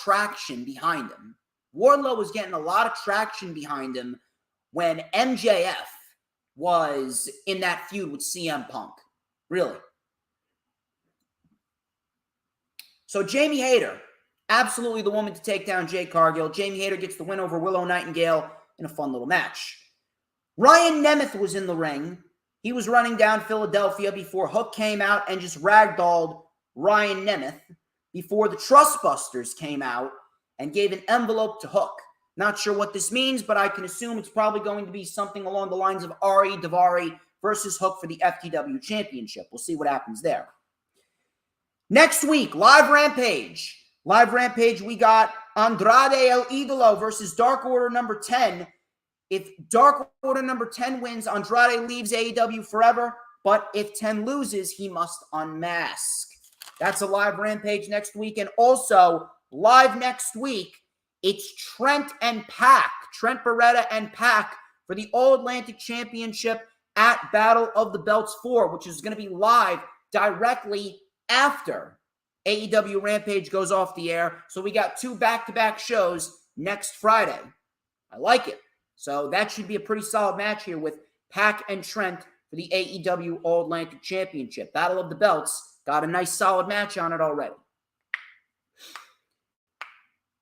traction behind him. Wardlow was getting a lot of traction behind him when MJF was in that feud with CM Punk. Really. So Jamie Hayter, absolutely the woman to take down Jade Cargill. Jamie Hayter gets the win over Willow Nightingale in a fun little match. Ryan Nemeth was in the ring. He was running down Philadelphia before Hook came out and just ragdolled Ryan Nemeth before the Trustbusters came out and gave an envelope to Hook. Not sure what this means, but I can assume it's probably going to be something along the lines of Ari Daivari versus Hook for the FTW Championship. We'll see what happens there. Next week, Live Rampage. Live Rampage, we got Andrade El Idolo versus Dark Order number 10. If Dark Order number 10 wins, Andrade leaves AEW forever. But if 10 loses, he must unmask. That's a Live Rampage next week. And also, live next week, it's Trent Beretta and Pac for the All-Atlantic Championship at Battle of the Belts 4, which is going to be live directly after AEW Rampage goes off the air. So we got 2 back-to-back shows next Friday. I like it. So that should be a pretty solid match here with Pac and Trent for the AEW All-Atlantic Championship. Battle of the Belts got a nice solid match on it already.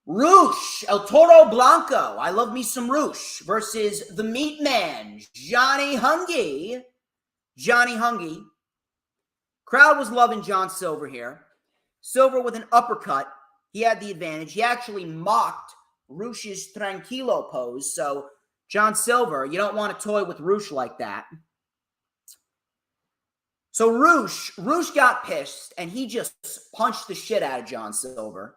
Roosh, El Toro Blanco, I love me some Roosh, versus the Meat Man, Johnny Hungy. Crowd was loving John Silver here. Silver with an uppercut. He had the advantage. He actually mocked Roosh's Tranquilo pose. So, John Silver, you don't want to toy with Roosh like that. So, Roosh got pissed, and he just punched the shit out of John Silver.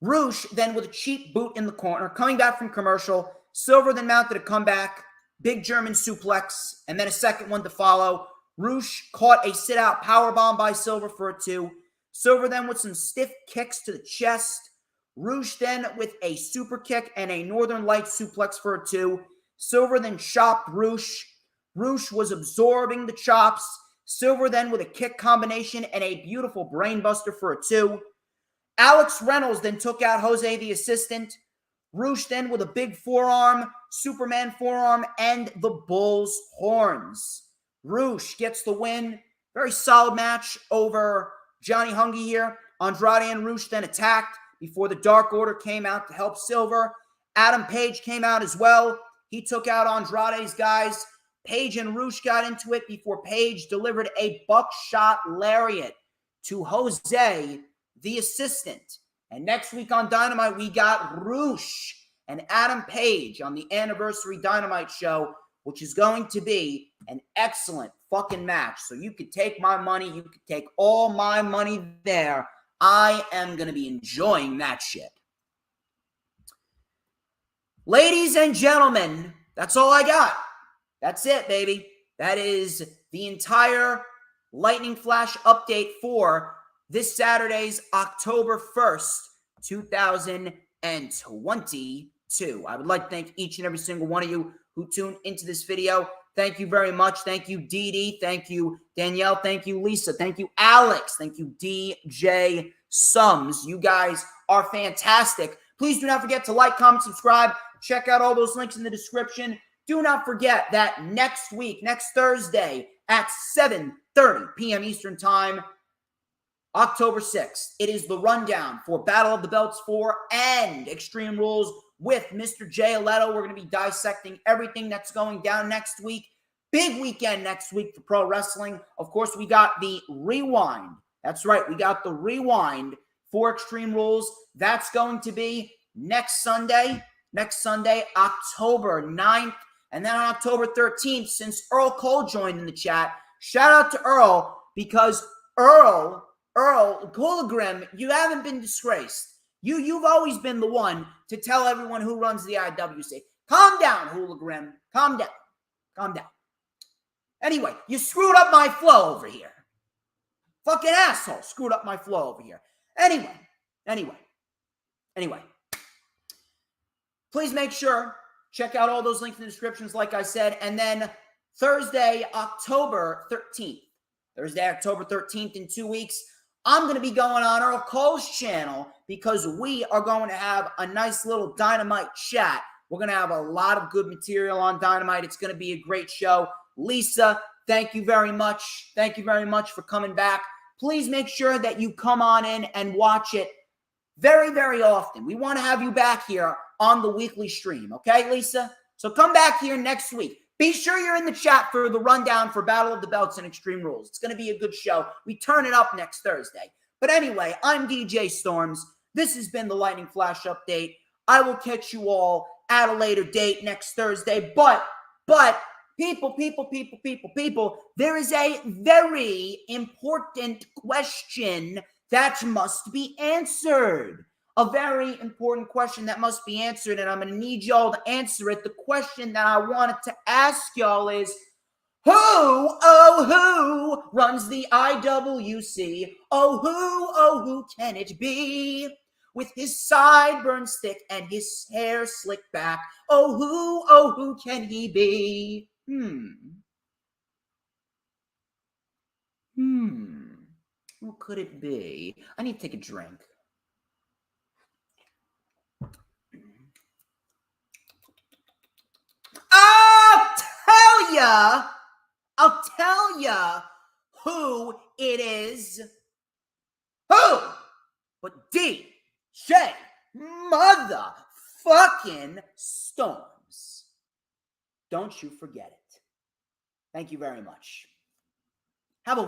Roosh then with a cheap boot in the corner, coming back from commercial. Silver then mounted a comeback, big German suplex, and then a second one to follow. Roosh caught a sit-out powerbomb by Silver for a 2. Silver then with some stiff kicks to the chest. Roosh then with a super kick and a Northern Light suplex for a 2. Silver then chopped Roosh. Roosh was absorbing the chops. Silver then with a kick combination and a beautiful brainbuster for a 2. Alex Reynolds then took out Jose the assistant. Roosh then with a big forearm, Superman forearm, and the Bull's horns. Roosh gets the win. Very solid match over Johnny Hungy here. Andrade and Roosh then attacked before the Dark Order came out to help Silver. Adam Page came out as well. He took out Andrade's guys. Page and Roosh got into it before Page delivered a buckshot lariat to Jose, the assistant. And next week on Dynamite, we got Roosh and Adam Page on the Anniversary Dynamite show, which is going to be an excellent fucking match. So you could take my money. You could take all my money there. I am going to be enjoying that shit. Ladies and gentlemen, that's all I got. That's it, baby. That is the entire Lightning Flash update for this Saturday's October 1st, 2022. I would like to thank each and every single one of you who tuned into this video. Thank you very much. Thank you, Dee Dee. Thank you, Danielle. Thank you, Lisa. Thank you, Alex. Thank you, DJ Sums. You guys are fantastic. Please do not forget to like, comment, subscribe. Check out all those links in the description. Do not forget that next week, next Thursday at 7:30 p.m. Eastern Time, October 6th, it is the rundown for Battle of the Belts 4 and Extreme Rules with Mr. Jay Aletto. We're going to be dissecting everything that's going down next week. Big weekend next week for pro wrestling. Of course, we got the Rewind. That's right, we got the Rewind for Extreme Rules. That's going to be next Sunday, October 9th. And then on October 13th, since Earl Cole joined in the chat, shout out to Earl, because Earl, Hologram, you haven't been disgraced. You've always been the one to tell everyone who runs the IWC. Calm down, Hologram. Calm down. Anyway, you screwed up my flow over here. Fucking asshole screwed up my flow over here. Anyway. Please make sure, check out all those links in the descriptions, like I said. And then Thursday, October 13th, in 2 weeks, I'm going to be going on Earl Cole's channel because we are going to have a nice little Dynamite chat. We're going to have a lot of good material on Dynamite. It's going to be a great show. Lisa, thank you very much. Thank you very much for coming back. Please make sure that you come on in and watch it very, very often. We want to have you back here on the weekly stream. Okay, Lisa? So come back here next week. Be sure you're in the chat for the rundown for Battle of the Belts and Extreme Rules. It's going to be a good show. We turn it up next Thursday. But anyway, I'm DJ Storms. This has been the Lightning Flash Update. I will catch you all at a later date next Thursday. But, people, there is a very important question that must be answered. A very important question that must be answered, and I'm going to need y'all to answer it. The question that I wanted to ask y'all is, who runs the IWC? Who can it be? With his sideburns thick and his hair slicked back. Who can he be? Who could it be? I need to take a drink. I'll tell ya who it is. Who? But DJ motherfucking Storms. Don't you forget it. Thank you very much.